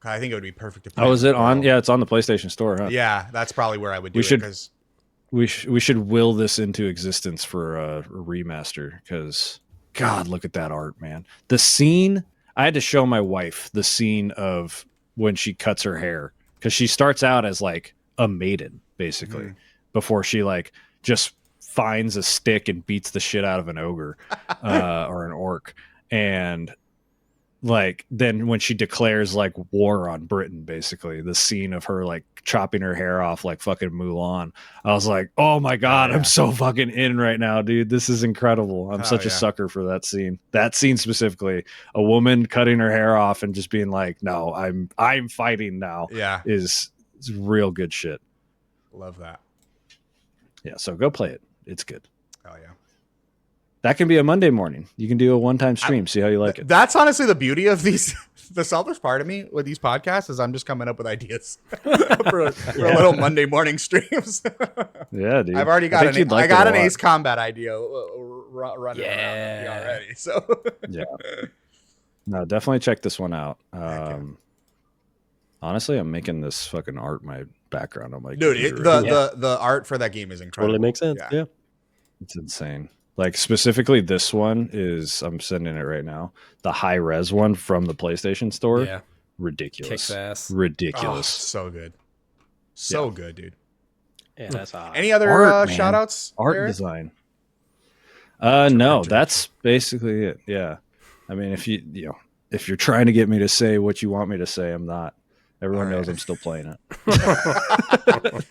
Speaker 2: I think it would be perfect to play.
Speaker 1: Oh, is it on? Yeah, it's on the PlayStation Store, huh?
Speaker 2: Yeah, that's probably where I would do it.
Speaker 1: we should will this into existence for a remaster because God, look at that art, man. The scene, I had to show my wife the scene of when she cuts her hair because she starts out as like a maiden basically before she like just finds a stick and beats the shit out of an ogre or an orc. And like then when she declares like war on Britain, basically the scene of her like chopping her hair off like fucking Mulan, I was like, oh my God, I'm so fucking in right now, dude. This is incredible. I'm such a sucker for that scene specifically. A woman cutting her hair off and just being like, no, I'm fighting now. Is real good shit.
Speaker 2: Love that.
Speaker 1: Yeah, so go play it. It's good.
Speaker 2: Oh yeah.
Speaker 1: That can be a Monday morning. You can do a one-time stream. See how you like it.
Speaker 2: That's honestly the beauty of these. The selfish part of me with these podcasts is I'm just coming up with ideas for little Monday morning streams.
Speaker 1: Yeah, dude.
Speaker 2: I've already got an Ace Combat idea running around already. So
Speaker 1: yeah. No, definitely check this one out. Honestly, I'm making this fucking art my background. I'm like,
Speaker 2: dude, the art for that game is incredible.
Speaker 4: Totally makes sense. Yeah.
Speaker 1: It's insane. Like specifically this one is, I'm sending it right now. The high res one from the PlayStation Store.
Speaker 3: Yeah.
Speaker 1: Ridiculous.
Speaker 3: Kicks ass.
Speaker 1: Ridiculous.
Speaker 2: Oh, so good. So good, dude.
Speaker 4: Yeah, that's awesome.
Speaker 2: Any other shout outs?
Speaker 1: Art design. No, that's basically it. Yeah. I mean, if if you're trying to get me to say what you want me to say, I'm not. Everyone knows I'm still playing it.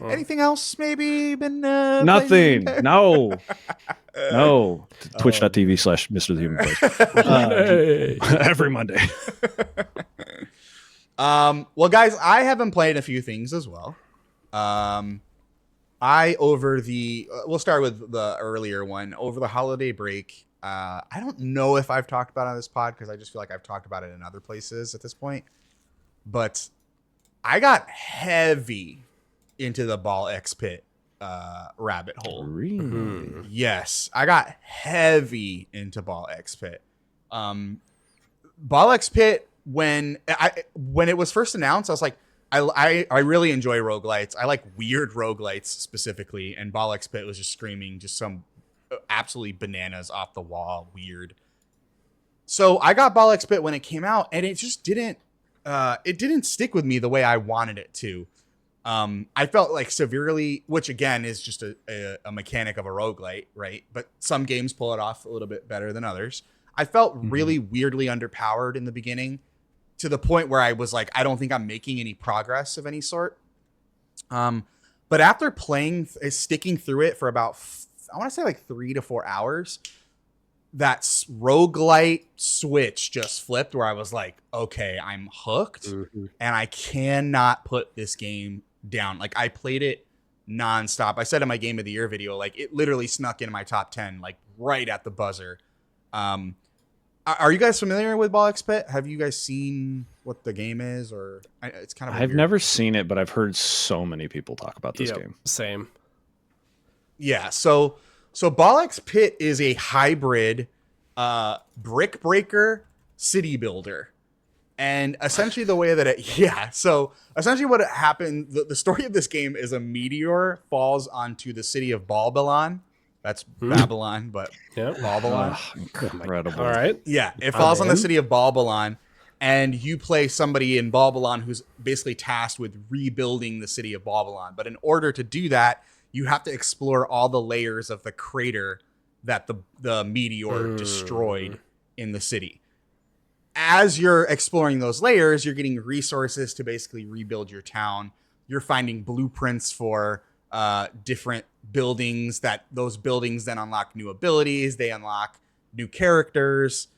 Speaker 2: Anything else maybe been
Speaker 1: nothing. No. Twitch.tv/Mr. the Human Place. Every Monday.
Speaker 2: Well, guys, I have been playing a few things as well. We'll start with the earlier one. Over the holiday break, I don't know if I've talked about it on this pod because I just feel like I've talked about it in other places at this point. But I got heavy into the Ball X Pit rabbit hole.
Speaker 1: Really?
Speaker 2: Yes, I got heavy into Ball X Pit. Ball X Pit, when it was first announced, I was like, I really enjoy roguelites. I like weird roguelites specifically, and Ball X Pit was just screaming just some absolutely bananas off the wall weird. So I got Ball X Pit when it came out, and it just didn't stick with me the way I wanted it to. I felt like severely, which again is just a mechanic of a roguelite, right? But some games pull it off a little bit better than others. I felt really weirdly underpowered in the beginning to the point where I was like, I don't think I'm making any progress of any sort. But after sticking through it for about, I want to say like 3 to 4 hours, that roguelite switch just flipped where I was like, okay, I'm hooked and I cannot put this game down. Like I played it nonstop. I said in my Game of the Year video, like it literally snuck into my top 10, like right at the buzzer. Are you guys familiar with Ball X Pit? Have you guys seen what the game is, or it's kind of?
Speaker 1: I've never seen it, but I've heard so many people talk about this game.
Speaker 3: Same.
Speaker 2: Yeah. So Ball X Pit is a hybrid brick breaker city builder. And essentially the way that so essentially what happened, the story of this game is a meteor falls onto the city of Balbalon. That's Babylon, but Balbalon.
Speaker 1: Incredible.
Speaker 3: All right.
Speaker 2: Yeah, it falls on the city of Balbalon, and you play somebody in Balbalon who's basically tasked with rebuilding the city of Balbalon. But in order to do that, you have to explore all the layers of the crater that the meteor destroyed in the city. As you're exploring those layers, you're getting resources to basically rebuild your town. You're finding blueprints for different buildings, that those buildings then unlock new abilities. They unlock new characters.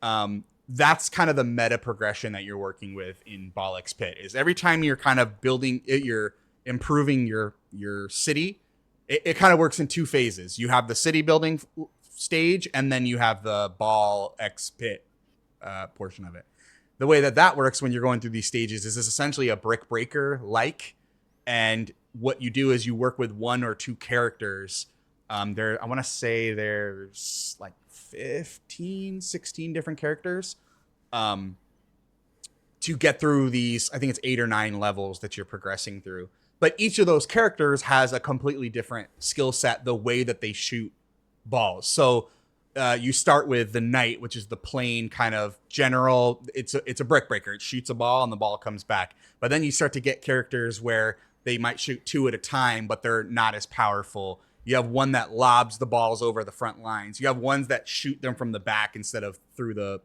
Speaker 2: That's kind of the meta progression that you're working with in Ball X Pit, is every time you're kind of building it, you're improving your city. It kind of works in 2 phases. You have the city building stage, and then you have the Ball X Pit portion of it. The way that works when you're going through these stages is it's essentially a brick breaker and what you do is you work with 1 or 2 characters. I want to say there's like 15, 16 different characters to get through these. I think it's 8 or 9 levels that you're progressing through. but each of those characters has a completely different skill set, the way that they shoot balls. So you start with the knight, which is the plain kind of general. It's a brick breaker. It shoots a ball and the ball comes back. But then you start to get characters where they might shoot 2 at a time, but they're not as powerful. You have one that lobs the balls over the front lines. You have ones that shoot them from the back instead of through the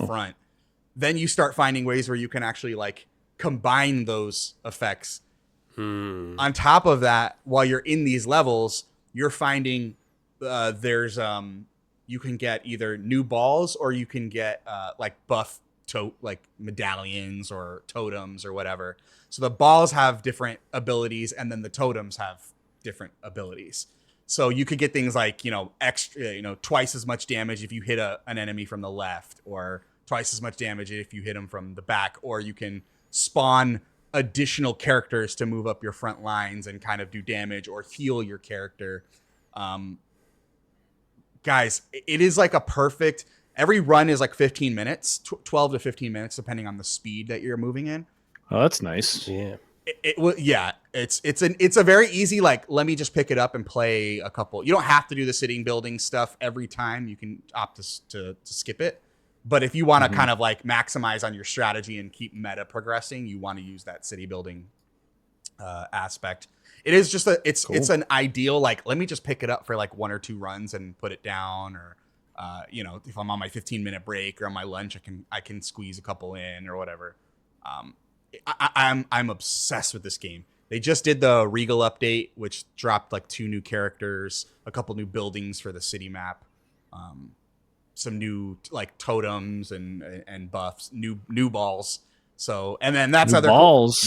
Speaker 2: front. Then you start finding ways where you can actually like combine those effects. On top of that, while you're in these levels, you're finding there's you can get either new balls or you can get like buff like medallions or totems or whatever. So the balls have different abilities, and then the totems have different abilities. So you could get things like, extra, twice as much damage if you hit an enemy from the left, or twice as much damage if you hit them from the back, or you can spawn additional characters to move up your front lines and kind of do damage or heal your character. Guys, it is like a perfect, every run is like 15 minutes, 12 to 15 minutes, depending on the speed that you're moving in.
Speaker 1: Oh, that's nice.
Speaker 4: Yeah.
Speaker 2: It's a very easy, like, let me just pick it up and play a couple. You don't have to do the sitting building stuff every time. You can opt to skip it. But if you want to kind of like maximize on your strategy and keep meta progressing, you want to use that city building aspect. It is just it's an ideal, like, let me just pick it up for like 1 or 2 runs and put it down, or if I'm on my 15-minute break or on my lunch, I can squeeze a couple in or whatever. I'm obsessed with this game. They just did the Regal update, which dropped like 2 new characters, a couple new buildings for the city map, some new like totems and buffs, new balls. So, and then that's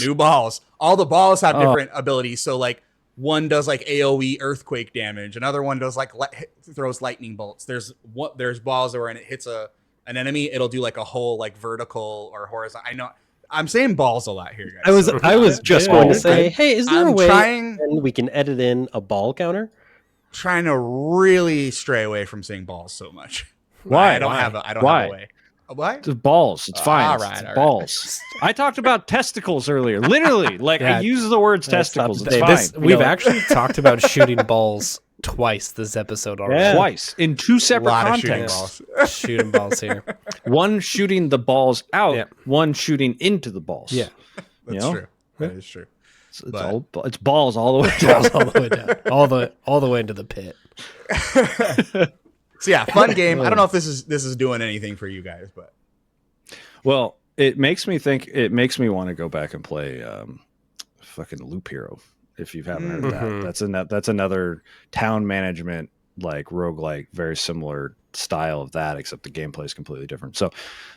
Speaker 2: new balls. All the balls have different abilities. So like one does like AoE earthquake damage, another one does like throws lightning bolts. There's balls where when it hits an enemy, it'll do like a whole like vertical or horizontal. I know I'm saying balls a lot here, guys.
Speaker 4: I was just going to say, hey, is there a way we can edit in a ball counter?
Speaker 2: Trying to really stray away from saying balls so much.
Speaker 1: Why?
Speaker 2: I don't have a way. Why?
Speaker 1: It's balls. It's fine.
Speaker 2: All right,
Speaker 1: it's balls. I talked about testicles earlier. Literally, like I use the words testicles. It's fine.
Speaker 3: We've actually talked about shooting balls twice this episode already.
Speaker 1: Yeah. Twice in 2 separate contexts.
Speaker 3: Shooting balls here.
Speaker 1: One shooting the balls out. One shooting into the balls.
Speaker 3: Yeah,
Speaker 2: that's true. That is true.
Speaker 1: It's balls all the way down.
Speaker 3: all the way down. All the way into the pit.
Speaker 2: So yeah, fun game. I don't know if this is doing anything for you guys, but
Speaker 1: well, it makes me think. It makes me want to go back and play fucking Loop Hero. If you haven't heard of that, that's another town management like roguelike, very similar style of that, except the gameplay is completely different. So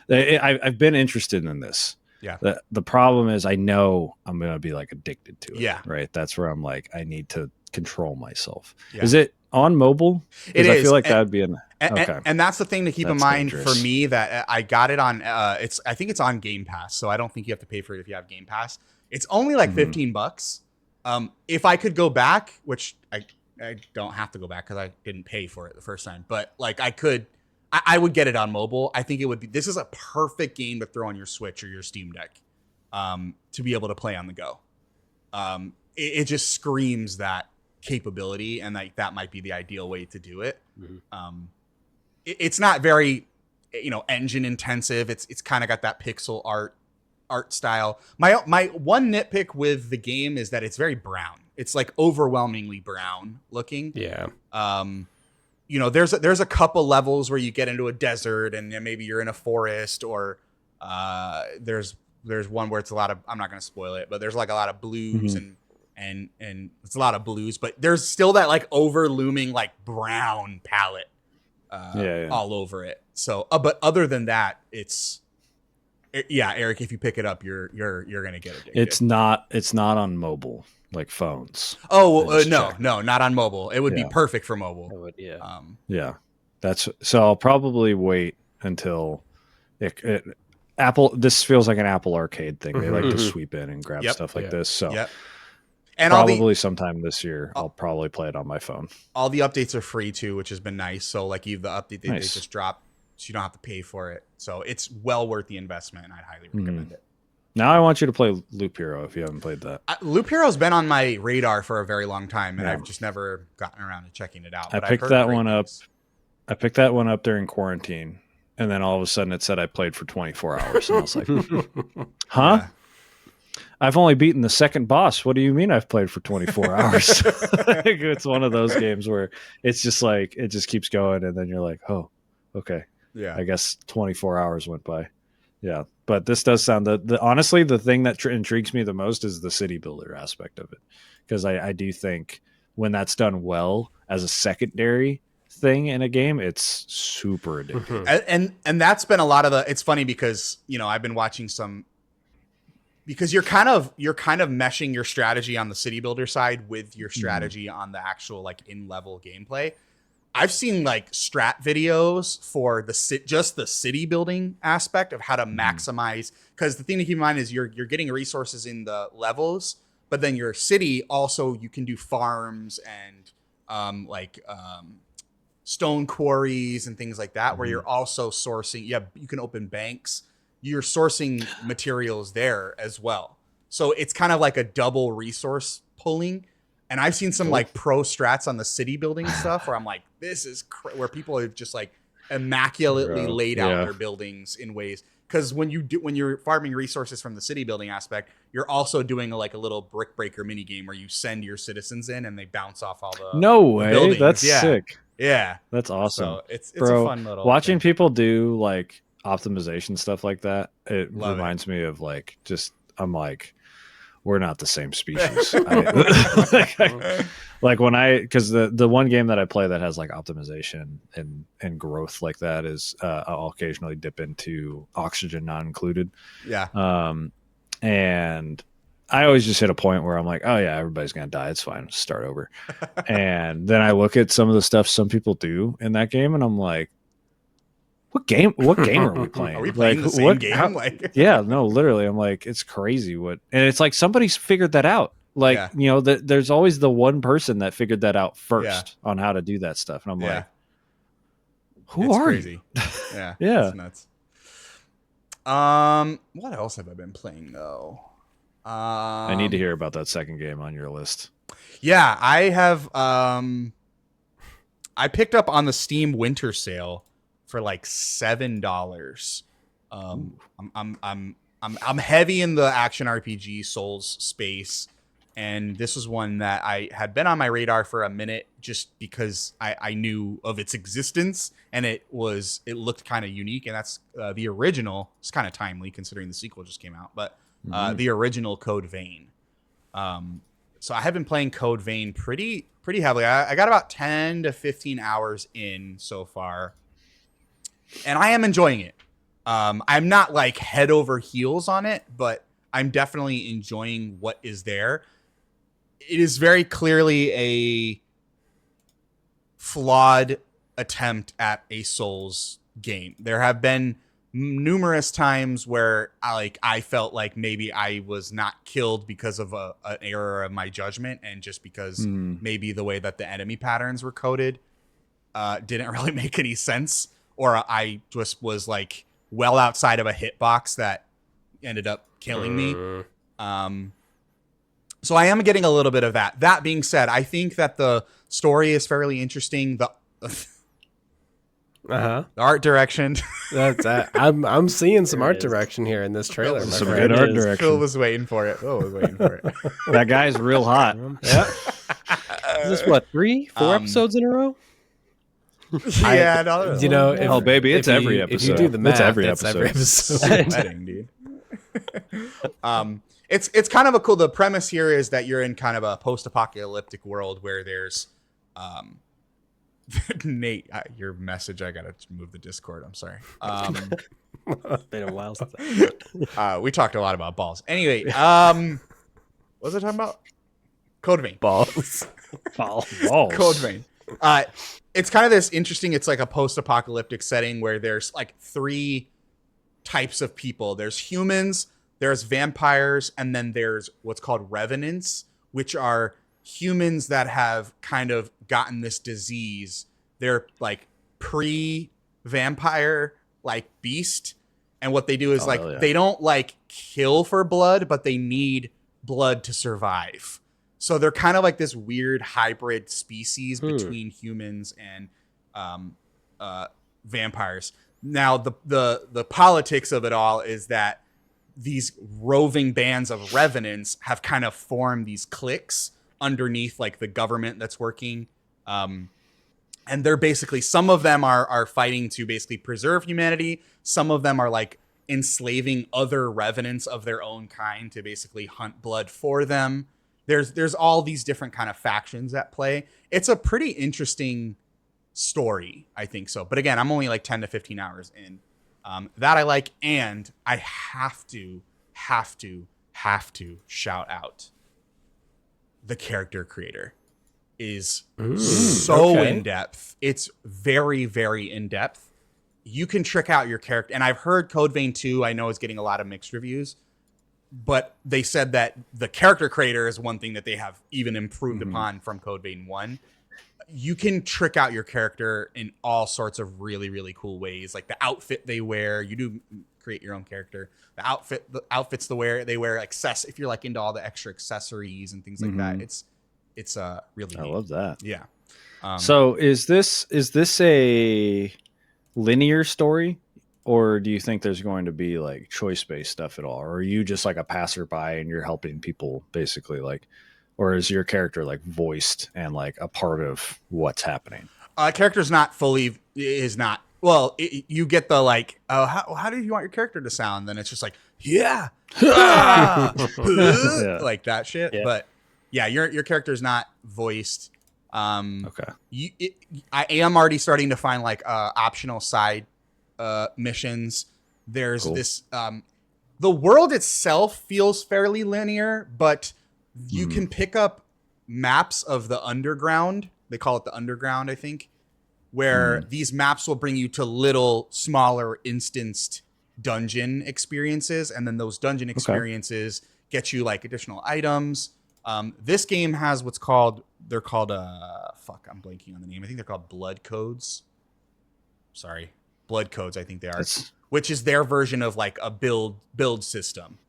Speaker 1: I've been interested in this.
Speaker 2: Yeah.
Speaker 1: The problem is I know I'm gonna be like addicted to it.
Speaker 2: Yeah.
Speaker 1: Right. That's where I'm like I need to control myself.
Speaker 2: Yeah.
Speaker 1: Is it on mobile?
Speaker 2: It is.
Speaker 1: I feel like that would be okay.
Speaker 2: And that's the thing to keep in mind for me, that I got it on. I think it's on Game Pass, so I don't think you have to pay for it if you have Game Pass. It's only like $15. If I could go back, which I don't have to go back because I didn't pay for it the first time, but like I would get it on mobile. I think it would be. This is a perfect game to throw on your Switch or your Steam Deck, to be able to play on the go. It just screams that capability, and like that might be the ideal way to do it. It's not very engine intensive. It's kind of got that pixel art style. My one nitpick with the game is that it's very brown. It's like overwhelmingly brown looking.
Speaker 3: Yeah.
Speaker 2: There's a couple levels where you get into a desert and maybe you're in a forest, or there's one where it's a lot of, I'm not going to spoil it, but there's like a lot of blues and it's a lot of blues, but there's still that like over looming like brown palette all over it. So, but other than that, Eric, if you pick it up, you're gonna get addicted.
Speaker 1: It's not on mobile like phones.
Speaker 2: Oh no, not on mobile. It would be perfect for mobile.
Speaker 4: It would,
Speaker 1: yeah. That's so. I'll probably wait until Apple. This feels like an Apple Arcade thing. They like to sweep in and grab stuff like this. So. And probably sometime this year, I'll probably play it on my phone.
Speaker 2: All the updates are free too, which has been nice. So like the update they just dropped, so you don't have to pay for it. So it's well worth the investment, and I'd highly recommend it.
Speaker 1: Now I want you to play Loop Hero if you haven't played that.
Speaker 2: Loop Hero's been on my radar for a very long time, and
Speaker 1: Yeah.
Speaker 2: I've just never gotten around to checking it out.
Speaker 1: I
Speaker 2: But I've
Speaker 1: picked
Speaker 2: heard
Speaker 1: that
Speaker 2: great
Speaker 1: one up.
Speaker 2: things.
Speaker 1: I picked that one up during quarantine, and then all of a sudden it said I played for 24 hours, and I was like, "Huh?
Speaker 2: Yeah.
Speaker 1: I've only beaten the second boss. What do you mean I've played for 24 hours?" It's one of those games where it's just like it just keeps going, and then you're like, "Oh, okay.
Speaker 2: Yeah.
Speaker 1: I guess 24 hours went by." Yeah, but this does sound the honestly the thing that intrigues me the most is the city builder aspect of it, because I do think when that's done well as a secondary thing in a game, it's super addictive.
Speaker 2: And that's been a lot of the. It's funny because I've been watching some. Because you're kind of meshing your strategy on the city builder side with your strategy on the actual like in-level gameplay. I've seen like strat videos for just the city building aspect of how to maximize. Because the thing to keep in mind is you're getting resources in the levels, but then your city also you can do farms and stone quarries and things like that, where you're also sourcing. Yeah, you can open banks. You're sourcing materials there as well. So it's kind of like a double resource pulling. And I've seen some like pro strats on the city building stuff where I'm like, this is where people have just like immaculately laid out their buildings in ways. Because when you're farming resources from the city building aspect, you're also doing a little brick breaker mini game where you send your citizens in and they bounce off all the
Speaker 1: No way,
Speaker 2: buildings.
Speaker 1: that's sick.
Speaker 2: Yeah,
Speaker 1: That's awesome.
Speaker 2: so it's
Speaker 1: Bro,
Speaker 2: a fun little
Speaker 1: watching
Speaker 2: thing.
Speaker 1: people do like optimization stuff like that. It
Speaker 2: Love
Speaker 1: reminds me of like I'm like, we're not the same species. Like when because the one game that I play that has like optimization and growth like that is I'll occasionally dip into oxygen not included.
Speaker 2: Yeah.
Speaker 1: And I always just hit a point where I'm like, oh yeah, everybody's gonna die. It's fine. Start over. And then I look at some of the stuff some people do in that game, and I'm like, what game are we playing?
Speaker 2: Are we playing the same game?
Speaker 1: Yeah, no, literally. I'm like, it's crazy and it's like somebody's figured that out. Like, there's always the one person that figured that out first on how to do that stuff. And I'm like, who are
Speaker 2: crazy.
Speaker 1: you?
Speaker 2: Yeah.
Speaker 1: Yeah.
Speaker 2: It's nuts. What else have I been playing though?
Speaker 1: I need to hear about that second game on your list.
Speaker 2: Yeah, I have I picked up on the Steam winter sale for like $7. I'm heavy in the action RPG Souls space, and this was one that I had been on my radar for a minute just because I knew of its existence, and it looked kind of unique, and that's the original. It's kind of timely considering the sequel just came out, but the original Code Vein. So I have been playing Code Vein pretty heavily. I got about 10 to 15 hours in so far, and I am enjoying it. I'm not like head over heels on it, but I'm definitely enjoying what is there. It is very clearly a flawed attempt at a Souls game. There have been numerous times where I felt like maybe I was not killed because of an error of my judgment, and just because maybe the way that the enemy patterns were coded didn't really make any sense, or I just was like well outside of a hitbox that ended up killing me. So I am getting a little bit of that. That being said, I think that the story is fairly interesting. The art direction.
Speaker 3: I'm seeing some art direction here in this trailer.
Speaker 1: Some good art direction.
Speaker 2: Phil was waiting for it. Phil was waiting for it.
Speaker 1: That guy's real hot.
Speaker 4: Yeah. Is this what, 3-4 episodes in a row?
Speaker 2: Yeah, no,
Speaker 3: You know,
Speaker 1: Oh, baby, it's every episode.
Speaker 3: If you do the math,
Speaker 1: It's every
Speaker 3: that's
Speaker 1: episode.
Speaker 3: every episode.
Speaker 2: wedding, dude. It's kind of a cool. The premise here is that you're in kind of a post-apocalyptic world where there's, Nate, your message. I gotta move the Discord. I'm sorry.
Speaker 4: It's been a while since
Speaker 2: We talked a lot about balls. Anyway, what was I talking about? Code Vein.
Speaker 3: Balls.
Speaker 2: Code Vein. It's kind of this interesting. It's like a post-apocalyptic setting where there's like 3 types of people. There's humans, there's vampires, and then there's what's called revenants, which are humans that have kind of gotten this disease. They're like pre-vampire, like beast, And what they do is
Speaker 1: hell yeah.
Speaker 2: they don't like kill for blood, but they need blood to survive. So they're kind of like this weird hybrid species between humans and vampires. Now the politics of it all is that these roving bands of revenants have kind of formed these cliques underneath like the government that's working. And they're basically, some of them are fighting to basically preserve humanity. Some of them are like enslaving other revenants of their own kind to basically hunt blood for them. There's all these different kind of factions at play. It's a pretty interesting story, I think so. But again, I'm only like 10 to 15 hours in. That I like, and I have to shout out the character creator is so in depth. It's very, very in depth. You can trick out your character, and I've heard Code Vein 2, I know, is getting a lot of mixed reviews, but they said that the character creator is one thing that they have even improved upon from Code Vein 1. You can trick out your character in all sorts of really, really cool ways. Like the outfit they wear, you do create your own character. The outfits they wear, like if you're like into all the extra accessories and things like that. It's really
Speaker 1: I
Speaker 2: neat.
Speaker 1: love that.
Speaker 2: Yeah.
Speaker 1: So is this a linear story, or do you think there's going to be like choice-based stuff at all? Or are you just like a passerby and you're helping people basically, like, or is your character like voiced and like a part of what's happening?
Speaker 2: Character's not fully, well, you get the like, how do you want your character to sound? Then it's just like, yeah, like that shit.
Speaker 4: Yeah.
Speaker 2: But yeah, your character's not voiced.
Speaker 1: Okay.
Speaker 2: I am already starting to find like optional side missions. There's this the world itself feels fairly linear, but you can pick up maps of the underground. They call it the underground, I think, where these maps will bring you to little smaller instanced dungeon experiences, and then those dungeon experiences get you like additional items. This game has what's called, I'm blanking on the name. I think they're called blood codes. Sorry. Blood codes, I think they are. Which is their version of like a build system.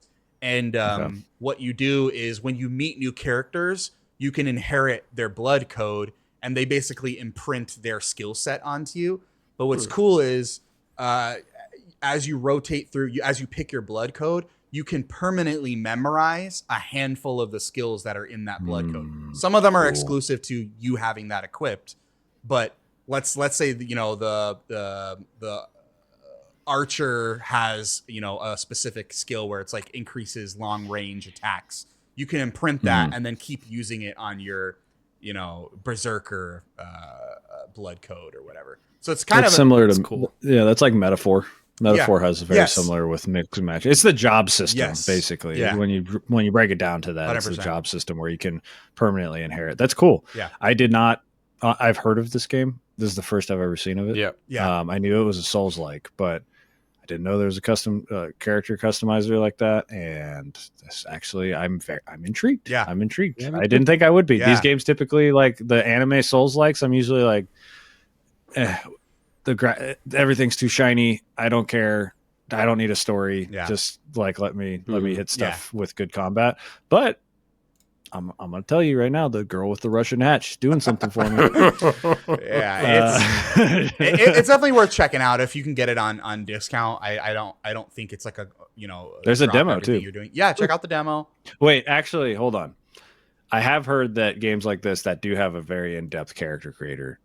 Speaker 2: And what you do is when you meet new characters, you can inherit their blood code, and they basically imprint their skill set onto you. But what's cool is as you rotate through, as you pick your blood code, you can permanently memorize a handful of the skills that are in that blood code. Some of them are exclusive to you having that equipped, but let's say the archer has a specific skill where it's like increases long range attacks. You can imprint that and then keep using it on your berserker blood code or whatever. So it's kind of
Speaker 1: similar to
Speaker 3: cool.
Speaker 1: Yeah, that's like Metaphor. Metaphor has very similar with mix and match. It's the job system, basically.
Speaker 2: Yeah.
Speaker 1: When you break it down to that, 100%. It's the job system where you can permanently inherit. That's cool.
Speaker 2: Yeah.
Speaker 1: I did not. I've heard of this game. This is the first I've ever seen of it.
Speaker 3: Yeah.
Speaker 2: Yeah.
Speaker 1: I knew it was a Souls-like, but I didn't know there was a custom character customizer like that. And this actually, I'm intrigued.
Speaker 2: Yeah.
Speaker 1: I'm intrigued.
Speaker 4: Yeah,
Speaker 1: I didn't think I would be.
Speaker 2: Yeah.
Speaker 1: These games typically, like the anime Souls-likes, I'm usually like, everything's too shiny. I don't care. I don't need a story.
Speaker 2: Yeah.
Speaker 1: Just like let me hit stuff with good combat. But I'm gonna tell you right now, the girl with the Russian hat, she's doing something for me.
Speaker 2: It's definitely worth checking out if you can get it on discount. I don't think it's like a
Speaker 1: There's a
Speaker 2: drop
Speaker 1: demo
Speaker 2: everything
Speaker 1: too.
Speaker 2: You're doing. Yeah, check out the demo.
Speaker 1: Wait, actually, hold on. I have heard that games like this that do have a very in-depth character creator,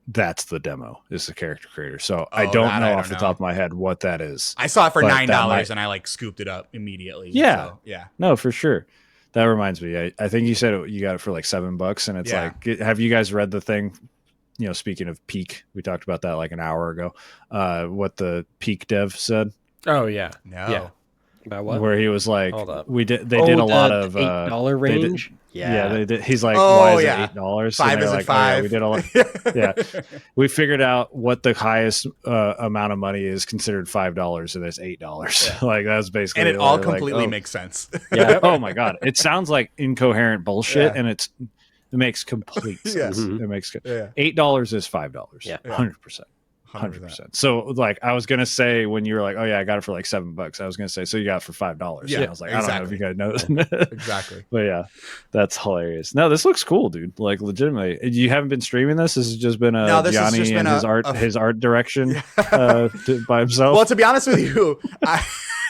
Speaker 1: that's the demo, is the character creator. So I don't know off the top of my head what that is.
Speaker 2: I saw it for
Speaker 1: But
Speaker 2: $9 and I like scooped it up immediately.
Speaker 1: Yeah.
Speaker 2: So, yeah.
Speaker 1: No, for sure. That reminds me. I think you said you got it for like $7, and it's like, have you guys read the thing? Speaking of Peak, we talked about that like an hour ago. What the Peak dev said.
Speaker 3: Oh yeah.
Speaker 2: No.
Speaker 3: Yeah.
Speaker 4: About what?
Speaker 1: Where he was like,
Speaker 3: Hold up.
Speaker 1: They did a lot of
Speaker 4: $8 range.
Speaker 1: They did. He's like,
Speaker 2: Oh,
Speaker 1: why is
Speaker 2: yeah.
Speaker 1: it $8?
Speaker 2: Five isn't
Speaker 1: like,
Speaker 2: five.
Speaker 1: we did a lot. Yeah, we figured out what the highest amount of money is considered $5, and it's $8. Like that's basically,
Speaker 2: And it all
Speaker 1: like,
Speaker 2: completely makes sense.
Speaker 1: Yeah. Oh my god, it sounds like incoherent bullshit,
Speaker 2: Yeah.
Speaker 1: and it makes complete sense.
Speaker 2: Yeah.
Speaker 1: It makes
Speaker 2: Yeah.
Speaker 1: $8 is $5.
Speaker 4: Yeah.
Speaker 1: 100%. 100%. So like I was gonna say when you were like, oh yeah, I got it for like $7. I was gonna say, so you got it for $5.
Speaker 2: Yeah,
Speaker 1: And I was like, I don't know if you guys know that.
Speaker 2: Exactly.
Speaker 1: But yeah, that's hilarious. No, this looks cool, dude. Like legitimately, you haven't been streaming this. This has just been
Speaker 2: this has
Speaker 1: Gianni
Speaker 2: just been
Speaker 1: and his art direction by himself.
Speaker 2: Well, to be honest with you,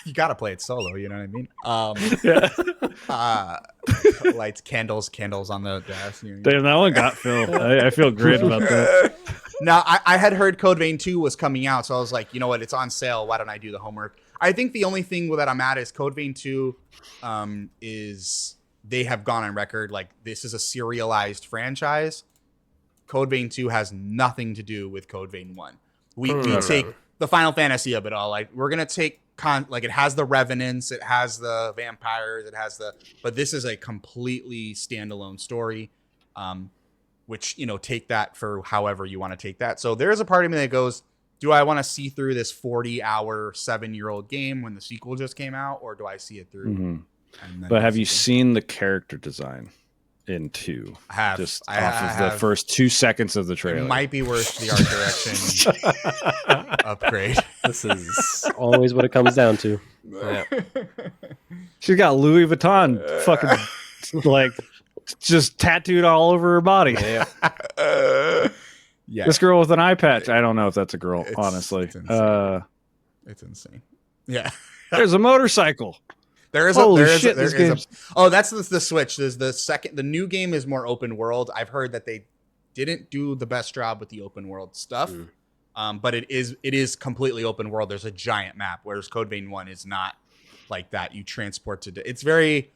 Speaker 2: you gotta play it solo. You know what I mean? Lights, candles on the desk.
Speaker 1: Damn, that one got Phil. I feel great about that.
Speaker 2: Now, I had heard Code Vein 2 was coming out, so I was like, you know what? It's on sale. Why don't I do the homework? I think the only thing that I'm at is Code Vein 2 is they have gone on record like this is a serialized franchise. Code Vein 2 has nothing to do with Code Vein 1. We take the Final Fantasy of it all. Like we're going to take like it has the revenants, it has the vampires, but this is a completely standalone story. Which, take that for however you want to take that. So there's a part of me that goes, do I want to see through this 40-hour, 7-year-old game when the sequel just came out, or do I see it through?
Speaker 1: Mm-hmm. But have you seen the character design in 2?
Speaker 2: I have.
Speaker 1: Just off of the first 2 seconds of the trailer.
Speaker 2: It might be worth the art direction upgrade.
Speaker 3: This is
Speaker 4: Always what it comes down to.
Speaker 3: yeah.
Speaker 1: She's got Louis Vuitton fucking like just tattooed all over her body.
Speaker 3: Yeah.
Speaker 2: Yeah.
Speaker 1: This girl with an eye patch. I don't know if that's a girl, honestly.
Speaker 2: It's insane. It's insane. Yeah.
Speaker 1: There's a motorcycle.
Speaker 2: There is
Speaker 1: Holy
Speaker 2: a
Speaker 1: shit,
Speaker 2: there
Speaker 1: this
Speaker 2: is
Speaker 1: game's-
Speaker 2: oh, that's the switch. There's the new game is more open world. I've heard that they didn't do the best job with the open world stuff. But it is completely open world. There's a giant map, whereas Code Vein 1 is not like that. You transport to it's very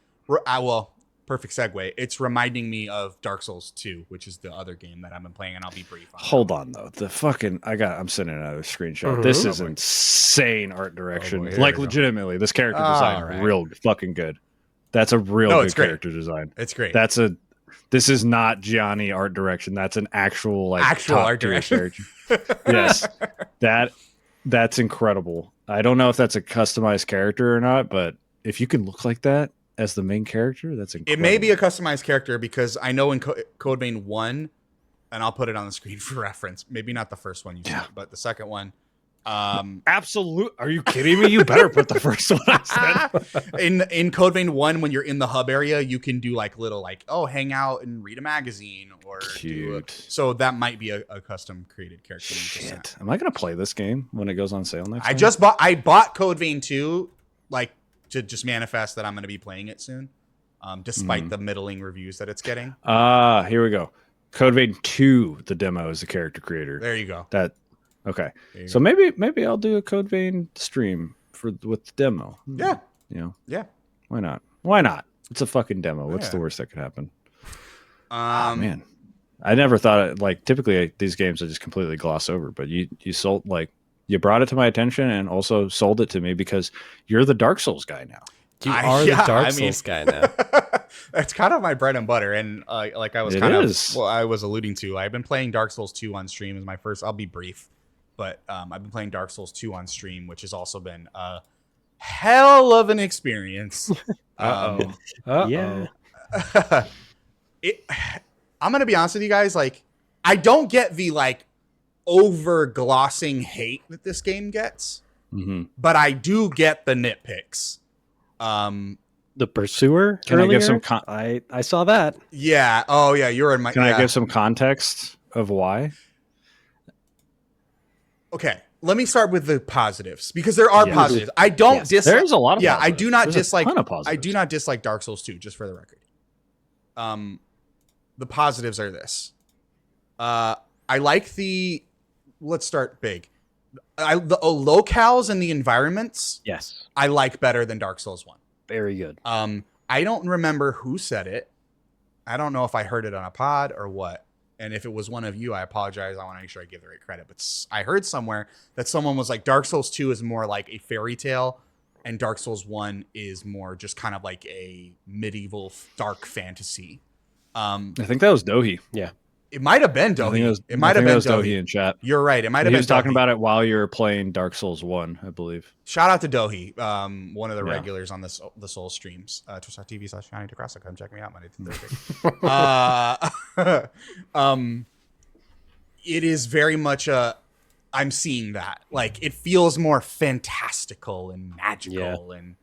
Speaker 2: perfect segue. It's reminding me of Dark Souls 2, which is the other game that I've been playing, and I'll be brief on.
Speaker 1: Hold on though. I'm sending another screenshot. This is insane art direction. Like legitimately, this character design real fucking good. That's a real good character design.
Speaker 2: It's great.
Speaker 1: This is not Gianni art direction. That's an actual
Speaker 2: actual art direction.
Speaker 1: Yes. That's incredible. I don't know if that's a customized character or not, but if you can look like that as the main character, that's incredible.
Speaker 2: It may be a customized character because I know in Code Vein 1, and I'll put it on the screen for reference. Maybe not the first one you said, but the second one.
Speaker 1: Absolute. Are you kidding me? You better put the first one I
Speaker 2: said. In Code Vein 1, when you're in the hub area, you can do little hang out and read a magazine or so that might be a custom created character.
Speaker 1: Shit. Am I gonna play this game when it goes on sale next
Speaker 2: time? I bought Code Vein 2 to just manifest that I'm going to be playing it soon, despite the middling reviews that it's getting.
Speaker 1: Here we go. Code Vein 2, the demo is the character creator.
Speaker 2: There you go.
Speaker 1: Okay. So maybe I'll do a Code Vein stream with the demo.
Speaker 2: Yeah.
Speaker 1: Yeah. Why not? It's a fucking demo. What's the worst that could happen? Man. I never thought typically these games I just completely gloss over, but you sold you brought it to my attention and also sold it to me because you're the Dark Souls guy now.
Speaker 3: You are the Dark Souls guy now.
Speaker 2: That's kind of my bread and butter. And I was alluding to, I've been playing Dark Souls 2 on stream as my first. I'll be brief, but I've been playing Dark Souls 2 on stream, which has also been a hell of an experience.
Speaker 4: Yeah.
Speaker 2: I'm going to be honest with you guys. I don't get the over glossing hate that this game gets, but I do get the nitpicks.
Speaker 4: The Pursuer.
Speaker 1: Can
Speaker 4: earlier?
Speaker 1: I give some?
Speaker 4: I saw that.
Speaker 2: Yeah. Oh yeah. You're in my.
Speaker 1: Can I give some context of why?
Speaker 2: Okay. Let me start with the positives because there are positives. I don't dislike.
Speaker 1: There's a lot of positives.
Speaker 2: I do not dislike.
Speaker 1: I
Speaker 2: do not dislike Dark Souls 2. Just for the record. The positives are this. I like the. Let's start big. The locales and the environments.
Speaker 4: Yes.
Speaker 2: I like better than Dark Souls 1.
Speaker 4: Very good.
Speaker 2: I don't remember who said it. I don't know if I heard it on a pod or what. And if it was one of you, I apologize. I want to make sure I give the right credit. But I heard somewhere that someone was like, Dark Souls 2 is more like a fairy tale, and Dark Souls 1 is more just kind of like a medieval dark fantasy.
Speaker 1: I think that was Dohi.
Speaker 4: Yeah.
Speaker 2: It might have been Dohi. It might have been Dohi
Speaker 1: in chat.
Speaker 2: You're right. It might have been.
Speaker 1: He was talking about it while you were playing Dark Souls 1, I believe.
Speaker 2: Shout out to Dohi, one of the regulars on the Soul streams. Twitch.tv/ShinyDeCrossa. Come check me out Monday through Thursday. It is very much a I'm seeing that. Like it feels more fantastical and magical and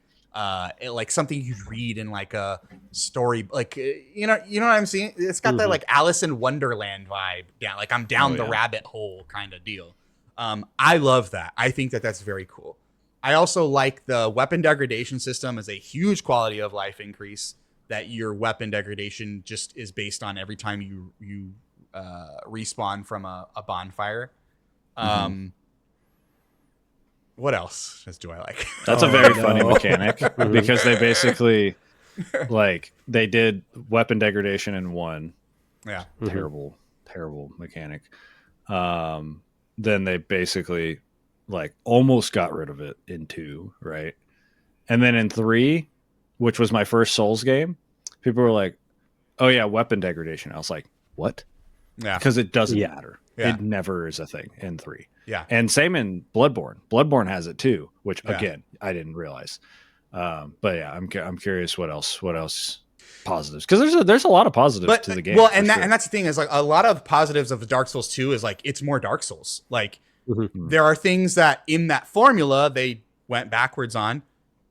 Speaker 2: like something you'd read in like a story, like you know what I'm seeing. It's got that like Alice in Wonderland vibe. Yeah, like I'm down the rabbit hole kind of deal. I love that. I think that that's very cool. I also like the weapon degradation system as a huge quality of life increase. That your weapon degradation just is based on every time you respawn from a bonfire. What else do I like?
Speaker 1: That's a very funny mechanic because they basically like they did weapon degradation in 1.
Speaker 2: Yeah.
Speaker 1: Terrible mechanic. Then they basically like almost got rid of it in 2, right? And then in 3, which was my first Souls game, people were like, "Oh yeah, weapon degradation." I was like, "What?"
Speaker 2: Yeah.
Speaker 1: Because it doesn't matter.
Speaker 2: Yeah.
Speaker 1: It never is a thing in 3.
Speaker 2: Yeah.
Speaker 1: And same in Bloodborne. Bloodborne has it too, which again, I didn't realize. But yeah, I'm curious what else positives, because there's a lot of positives to the game.
Speaker 2: Well, and that's the thing is like a lot of positives of Dark Souls 2 is like it's more Dark Souls. Like there are things that in that formula they went backwards on,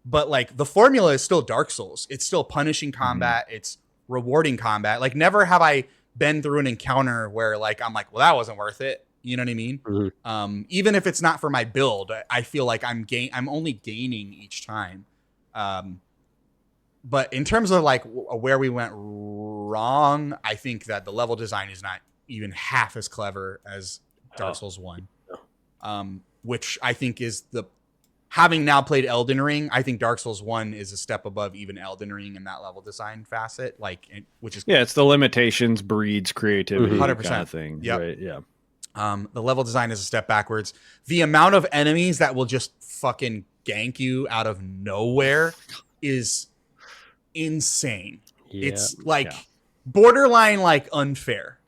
Speaker 2: but like the formula is still Dark Souls. It's still punishing combat. It's rewarding combat. Like never have I been through an encounter where like I'm like, well, that wasn't worth it. You know what I mean? Even if it's not for my build, I feel like I'm only gaining each time. But in terms of like where we went wrong, I think that the level design is not even half as clever as Dark Souls 1. Which I think is having now played Elden Ring, I think Dark Souls 1 is a step above even Elden Ring in that level design facet, which is
Speaker 1: it's the limitations breeds creativity
Speaker 2: 100%.
Speaker 1: kind of thing.
Speaker 2: Yep.
Speaker 1: Right? Yeah.
Speaker 2: The level design is a step backwards. The amount of enemies that will just fucking gank you out of nowhere is insane. It's like borderline like unfair.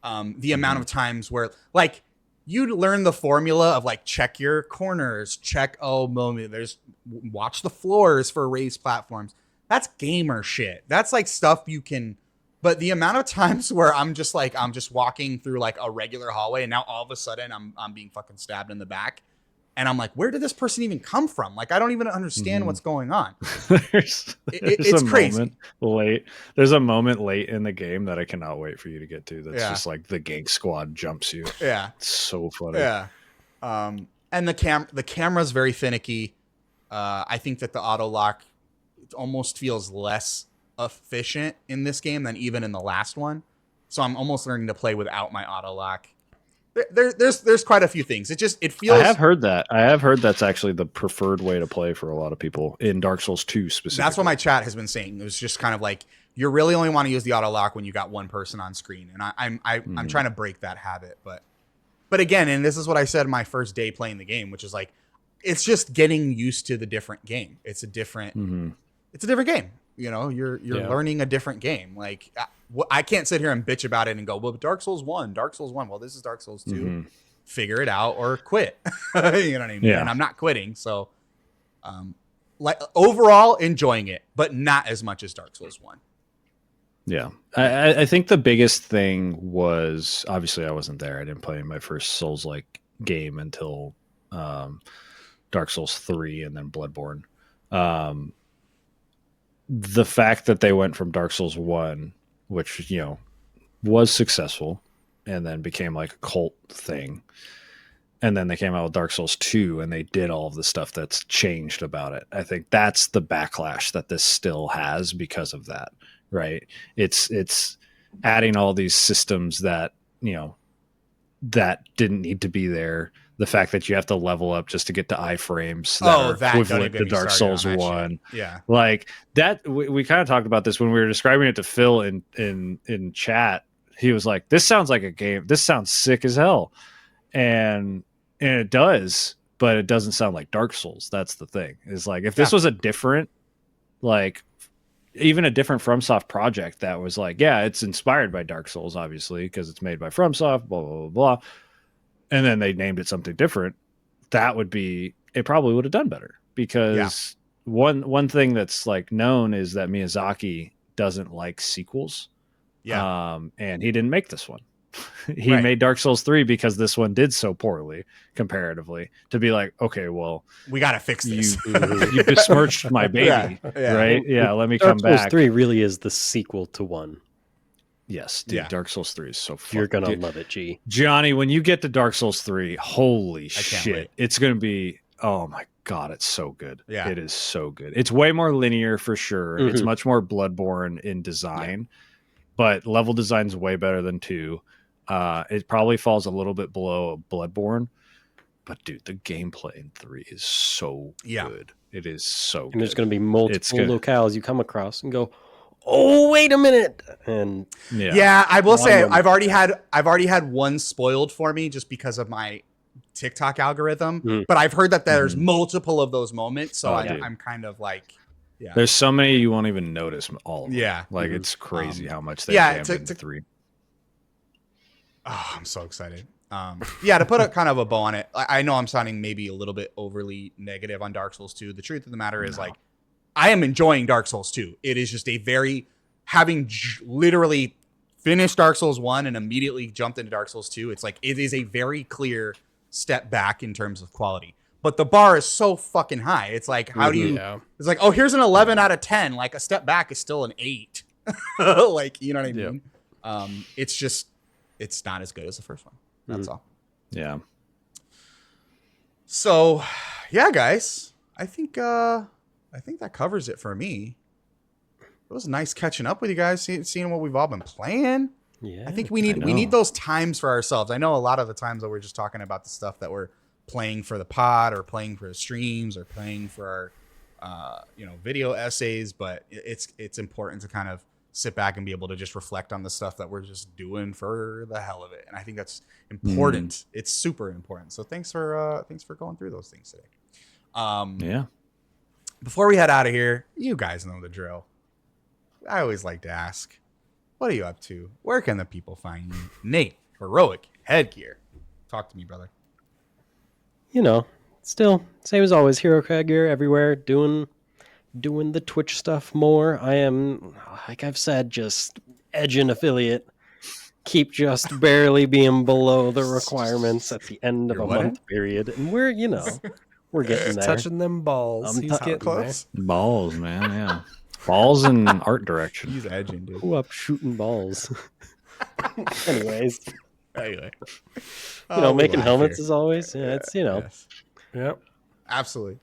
Speaker 2: The amount of times where like you learn the formula of like check your corners, watch the floors for raised platforms. That's gamer shit. That's like stuff you can. But the amount of times where I'm just walking through like a regular hallway and now all of a sudden I'm being fucking stabbed in the back. And I'm like, where did this person even come from? Like, I don't even understand what's going on. It's crazy.
Speaker 1: There's a moment late in the game that I cannot wait for you to get to. That's just like the gank squad jumps you.
Speaker 2: Yeah.
Speaker 1: It's so funny.
Speaker 2: Yeah. And the camera's very finicky. I think that the auto lock almost feels less efficient in this game than even in the last one. So I'm almost learning to play without my auto lock. There's quite a few things. It feels.
Speaker 1: I have heard that. I have heard that's actually the preferred way to play for a lot of people in Dark Souls 2 specifically.
Speaker 2: That's what my chat has been saying. It was just kind of like you really only want to use the auto lock when you got one person on screen, and I'm trying to break that habit. But again, and this is what I said my first day playing the game, which is like it's just getting used to the different game. It's a different game. You know, you're learning a different game. Like I can't sit here and bitch about it and go, well, Dark Souls 1. Well, this is Dark Souls 2. Figure it out or quit. You know what I mean?
Speaker 1: Yeah.
Speaker 2: And I'm not quitting. So, like overall enjoying it, but not as much as Dark Souls 1.
Speaker 1: Yeah. I think the biggest thing was, obviously I wasn't there. I didn't play my first Souls-like game until Dark Souls 3 and then Bloodborne. The fact that they went from Dark Souls 1, which, you know, was successful and then became like a cult thing. And then they came out with Dark Souls 2 and they did all of the stuff that's changed about it. I think that's the backlash that this still has because of that, right? It's adding all these systems that, you know, that didn't need to be there. The fact that you have to level up just to get to iframes that are equivalent to Dark Souls 1.
Speaker 2: Yeah.
Speaker 1: Like that, we kind of talked about this when we were describing it to Phil in chat. He was like, this sounds like a game. This sounds sick as hell. And it does, but it doesn't sound like Dark Souls. That's the thing. Is like, if this was a different, like even a different FromSoft project that was like, yeah, it's inspired by Dark Souls, obviously, because it's made by FromSoft, blah, blah, blah, blah. And then they named it something different, it probably would have done better because one thing that's like known is that Miyazaki doesn't like sequels.
Speaker 2: Yeah.
Speaker 1: And he didn't make this one. He
Speaker 2: Right.
Speaker 1: made Dark Souls 3 because this one did so poorly comparatively to be like, okay, well,
Speaker 2: We got to fix
Speaker 1: you
Speaker 2: this.
Speaker 1: you besmirched my baby,
Speaker 2: Yeah.
Speaker 1: right? Yeah, let me
Speaker 4: Dark
Speaker 1: come
Speaker 4: Souls
Speaker 1: back.
Speaker 4: 3 really is the sequel to 1.
Speaker 1: Yes, dude,
Speaker 2: Yeah.
Speaker 1: Dark Souls 3 is so
Speaker 4: You're
Speaker 1: fun.
Speaker 4: going to love it, G.
Speaker 1: Johnny, when you get to Dark Souls 3, holy
Speaker 2: can't
Speaker 1: shit.
Speaker 2: wait.
Speaker 1: It's going to be, oh my God, it's so good.
Speaker 2: Yeah.
Speaker 1: It is so good. It's way more linear for sure. It's
Speaker 4: Mhm.
Speaker 1: much more Bloodborne in design, but level design's way better than 2. It probably falls a little bit below Bloodborne, but dude, the gameplay in 3 is so
Speaker 2: Yeah.
Speaker 1: good. It is so
Speaker 4: And there's
Speaker 1: good.
Speaker 4: going to be multiple
Speaker 1: good.
Speaker 4: locales you come across and go, oh, wait a minute. And
Speaker 2: Yeah, I will
Speaker 4: A lot of
Speaker 2: say
Speaker 4: moments
Speaker 2: I've already had one spoiled for me just because of my TikTok algorithm.
Speaker 4: Mm.
Speaker 2: But I've heard that there's multiple of those moments, so
Speaker 1: Oh, dude.
Speaker 2: I'm kind of like, yeah,
Speaker 1: There's so many you won't even notice all of them.
Speaker 2: Yeah.
Speaker 1: Like
Speaker 4: Mhm.
Speaker 1: it's crazy how much they
Speaker 2: yeah,
Speaker 1: jammed
Speaker 2: to-
Speaker 1: into
Speaker 2: to-
Speaker 1: 3.
Speaker 2: Oh, I'm so excited. Yeah, to put a kind of a bow on it, I know I'm sounding maybe a little bit overly negative on Dark Souls 2. The truth of the matter is, like, I am enjoying Dark Souls 2. It is just a very, having literally finished Dark Souls 1 and immediately jumped into Dark Souls 2, it's like, it is a very clear step back in terms of quality. But the bar is so fucking high. It's like, how do you,
Speaker 3: Yeah.
Speaker 2: it's like, oh, here's an 11 out of 10. Like, a step back is still an 8. Like, you know what I mean? It's just, it's not as good as the first one. That's all.
Speaker 1: Yeah.
Speaker 2: So, yeah, guys, I think that covers it for me. It was nice catching up with you guys, seeing what we've all been playing.
Speaker 4: yeah,
Speaker 2: I think we need those times for ourselves. I know a lot of the times that we're just talking about the stuff that we're playing for the pod or playing for the streams or playing for our video essays, but it's important to kind of sit back and be able to just reflect on the stuff that we're just doing for the hell of it. And I think that's important. It's super important. So thanks for going through those things today.
Speaker 1: Yeah.
Speaker 2: Before we head out of here, you guys know the drill. I always like to ask, what are you up to? Where can the people find you? Nate, Heroic Headgear. Talk to me, brother.
Speaker 4: Still, same as always, Hero Headgear everywhere, doing the Twitch stuff more. I am, like I've said, just edging affiliate. Keep just barely being below the requirements at the end of
Speaker 2: You're
Speaker 4: a
Speaker 2: what?
Speaker 4: month period. And we're getting there.
Speaker 3: Touching them balls.
Speaker 4: I'm
Speaker 3: He's getting
Speaker 2: Close.
Speaker 1: Balls, man. Yeah. Balls in art direction.
Speaker 2: He's edging, dude.
Speaker 4: Who up shooting balls? Anyways,
Speaker 2: Anyway.
Speaker 4: making helmets as always. Yeah, it's,
Speaker 2: Yes.
Speaker 3: there. Yep.
Speaker 2: Absolutely.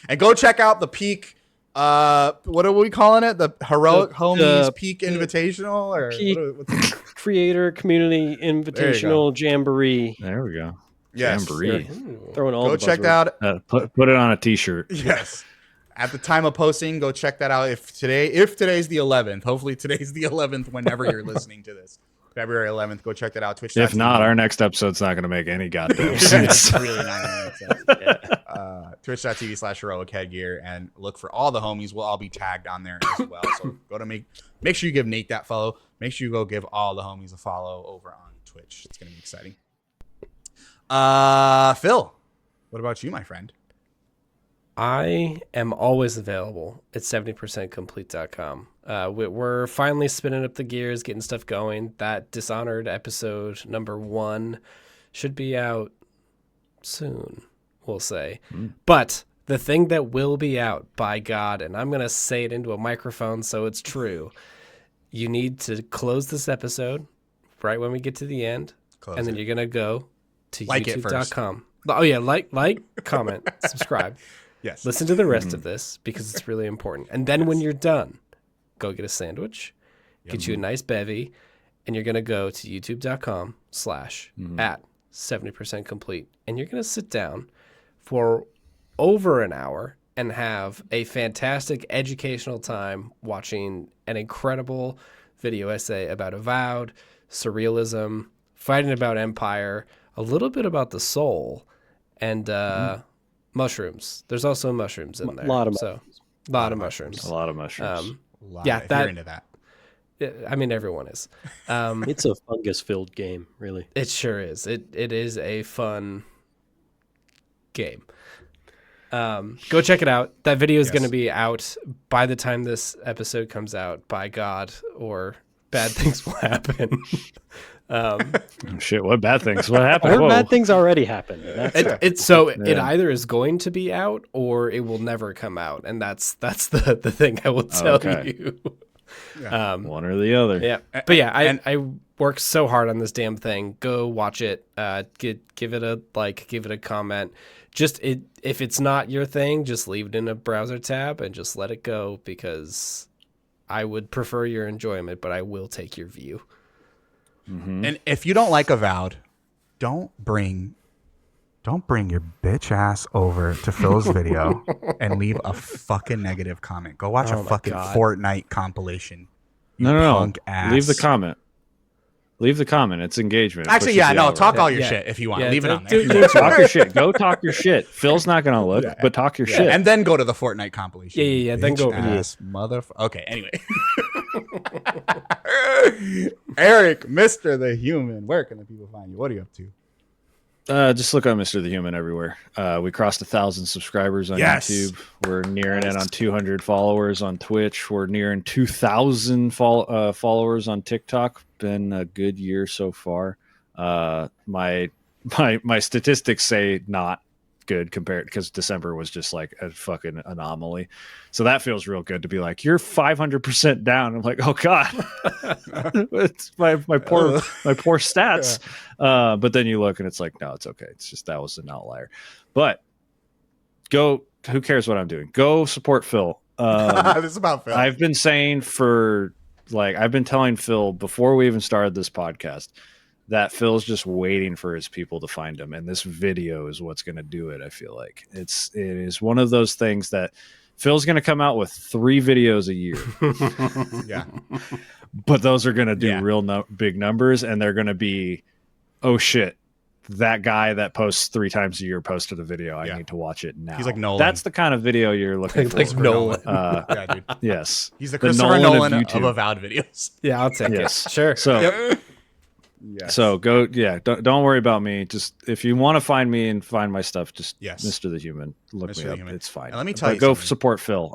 Speaker 2: And go check out the Peak. What are we calling it? The Heroic Homies Peak Invitational, or
Speaker 4: Peak
Speaker 2: what's it?
Speaker 4: Creator Community Invitational Jamboree.
Speaker 1: There we go.
Speaker 2: Yes.
Speaker 1: Jamboree.
Speaker 4: Throwing all
Speaker 2: Go
Speaker 4: the
Speaker 2: check
Speaker 4: buzzwords.
Speaker 2: that.
Speaker 1: Put it on a t-shirt.
Speaker 2: Yes. At the time of posting, go check that out. If today's the 11th, hopefully today's the 11th whenever you're listening to this. February 11th, go check that out. Twitch.
Speaker 1: If not, our next episode's not going to make any goddamn
Speaker 2: it's
Speaker 1: sense.
Speaker 2: really not gonna make sense. Twitch.tv/Heroic Headgear, and look for all the homies. We'll all be tagged on there as well. So go to make sure you give Nate that follow. Make sure you go give all the homies a follow over on Twitch. It's gonna be exciting. Phil, what about you, my friend?
Speaker 3: I am always available at 70%complete.com. We're finally spinning up the gears, getting stuff going. That Dishonored episode number 1 should be out soon, we'll say. But the thing that will be out, by God, and I'm going to say it into a microphone so it's true, you need to close this episode right when we get to the end, and then you're going to go to
Speaker 2: Like it first.
Speaker 3: youtube.com. Oh, yeah, like, comment, subscribe.
Speaker 2: Yes.
Speaker 3: Listen to the rest of this because it's really important. And then when you're done, go get a sandwich, get you a nice bevy, and you're going to go to youtube.com/@70% complete. And you're going to sit down for over an hour and have a fantastic educational time watching an incredible video essay about Avowed, surrealism, fighting about empire, a little bit about the soul, and mushrooms. There's also mushrooms in there.
Speaker 4: A lot of
Speaker 3: mushrooms.
Speaker 1: A lot of mushrooms.
Speaker 3: Yeah,
Speaker 2: if you're into that.
Speaker 3: I mean, everyone is.
Speaker 4: It's a fungus-filled game, really.
Speaker 3: It sure is. It is a fun game. Go check it out. That video is going to be out by the time this episode comes out, by God, or bad things will happen.
Speaker 1: Shit, what bad things? What
Speaker 4: I
Speaker 1: happened?
Speaker 4: heard
Speaker 1: Whoa.
Speaker 4: bad things already happened. That's
Speaker 3: It either is going to be out or it will never come out, and that's the thing I will tell
Speaker 1: Okay.
Speaker 3: you.
Speaker 1: One or the other.
Speaker 3: Yeah, but yeah, I worked so hard on this damn thing. Go watch it. Give it a like. Give it a comment. If it's not your thing, just leave it in a browser tab and just let it go, because I would prefer your enjoyment, but I will take your view.
Speaker 1: Mm-hmm.
Speaker 2: And if you don't like Avowed, don't bring your bitch ass over to Phil's video and leave a fucking negative comment. Go watch a fucking Fortnite compilation. You
Speaker 1: No.
Speaker 2: punk ass.
Speaker 1: Leave the comment. Leave the comment. It's engagement. It
Speaker 2: Actually,
Speaker 1: pushes
Speaker 2: yeah,
Speaker 1: the
Speaker 2: no,
Speaker 1: algorithm.
Speaker 2: talk all your shit if you want. Leave it on there.
Speaker 1: Talk your shit. Go talk your shit. Phil's not gonna look, but talk your shit.
Speaker 2: And then go to the Fortnite compilation.
Speaker 3: Yeah. Then go.
Speaker 2: Ass okay, anyway. Eric, Mr. the Human, where can the people find you? What are you up to?
Speaker 1: Just look up Mr. the Human everywhere. We crossed 1,000 subscribers on YouTube. We're nearing it on 200 followers on Twitch. We're nearing 2,000 followers on TikTok. Been a good year so far. My statistics say not good compared, because December was just like a fucking anomaly. So that feels real good to be like, you're 500% down. I'm like, oh god, it's my poor stats. But then you look and it's like, no, it's okay. It's just, that was an outlier. But who cares what I'm doing? Go support Phil.
Speaker 2: This is about Phil.
Speaker 1: I've been telling Phil before we even started this podcast that Phil's just waiting for his people to find him, and this video is what's going to do it. I feel like it is one of those things that Phil's going to come out with 3 videos a year.
Speaker 2: Yeah,
Speaker 1: but those are going to do big numbers, and they're going to be, oh shit, that guy that posts 3 times a year posted a video. I need to watch it now.
Speaker 2: He's like Nolan.
Speaker 1: That's the kind of video you're looking for.
Speaker 3: Like Nolan.
Speaker 2: Yeah, dude.
Speaker 1: Yes,
Speaker 2: He's the Christopher Nolan of
Speaker 1: YouTube.
Speaker 2: Avowed videos.
Speaker 3: Yeah, I'll take it. Sure.
Speaker 1: So.
Speaker 2: Yes.
Speaker 1: So go, don't worry about me. Just if you want to find me and find my stuff, just Mr. the Human, look
Speaker 2: Mr.
Speaker 1: me
Speaker 2: the
Speaker 1: up.
Speaker 2: Human.
Speaker 1: It's fine.
Speaker 2: And let me tell you
Speaker 1: go
Speaker 2: something.
Speaker 1: support Phil.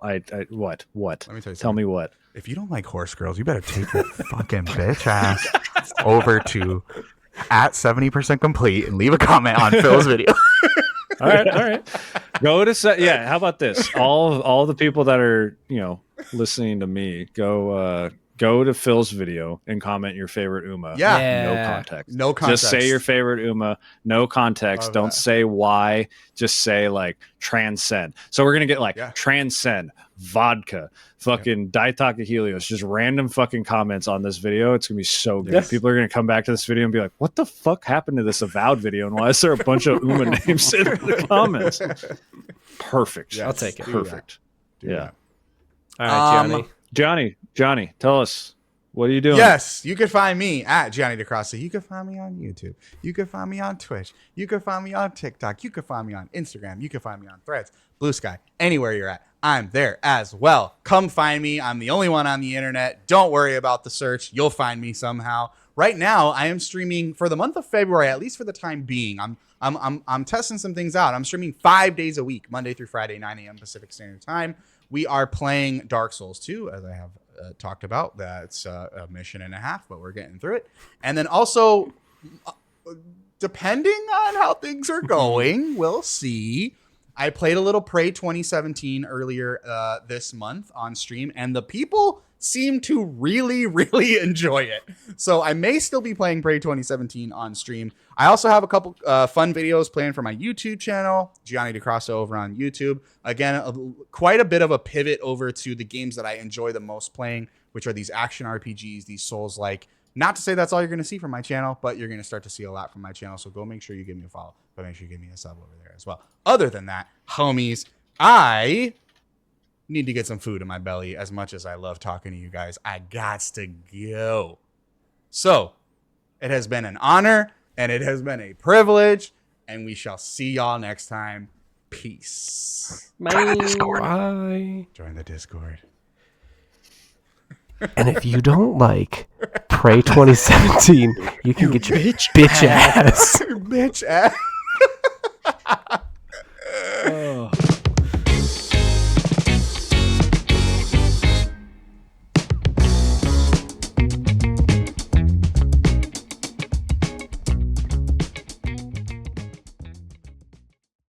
Speaker 1: What?
Speaker 2: Let me tell you
Speaker 1: Tell me what.
Speaker 2: If you don't like horse girls, you better take your fucking bitch ass over to @70% complete and leave a comment on Phil's video.
Speaker 1: All right. Go to how about this? All the people that are listening to me, go to Phil's video and comment your favorite Uma.
Speaker 2: Yeah.
Speaker 1: No context.
Speaker 2: No context.
Speaker 1: Just say your favorite Uma. No context.
Speaker 2: Love
Speaker 1: Don't
Speaker 2: that.
Speaker 1: say why. Just say like transcend. So we're going to get transcend, vodka, fucking Daitaka Helios, just random fucking comments on this video. It's going to be so good.
Speaker 2: Yes.
Speaker 1: People are going to come back to this video and be like, what the fuck happened to this Avowed video? And why is there a bunch of Uma names in the comments? Perfect.
Speaker 2: Yes.
Speaker 3: I'll take it.
Speaker 1: Perfect.
Speaker 2: Do that.
Speaker 3: All right, Johnny.
Speaker 1: Johnny, tell us, what are you doing?
Speaker 2: Yes, you can find me at Gianni DeCrossi. You can find me on YouTube. You can find me on Twitch. You can find me on TikTok. You can find me on Instagram. You can find me on Threads, Blue Sky, anywhere you're at. I'm there as well. Come find me. I'm the only one on the internet. Don't worry about the search. You'll find me somehow. Right now, I am streaming for the month of February, at least for the time being. I'm testing some things out. I'm streaming 5 days a week, Monday through Friday, 9 a.m. Pacific Standard Time. We are playing Dark Souls 2, as I have talked about. That's a mission and a half, but we're getting through it. And then also, depending on how things are going, we'll see. I played a little Prey 2017 earlier this month on stream, and the people seem to really, really enjoy it. So I may still be playing Prey 2017 on stream. I also have a couple fun videos planned for my YouTube channel, Gianni DeCrosso over on YouTube. Again, quite a bit of a pivot over to the games that I enjoy the most playing, which are these action RPGs, these Souls-like. Not to say that's all you're going to see from my channel, but you're going to start to see a lot from my channel. So go make sure you give me a follow, but make sure you give me a sub over there as well. Other than that, homies, I need to get some food in my belly. As much as I love talking to you guys, I gots to go. So it has been an honor and it has been a privilege, and we shall see y'all next time. Peace.
Speaker 4: Bye.
Speaker 3: Bye.
Speaker 2: Join the Discord.
Speaker 3: And if you don't like Prey 2017, you can get your bitch ass.
Speaker 2: Bitch ass.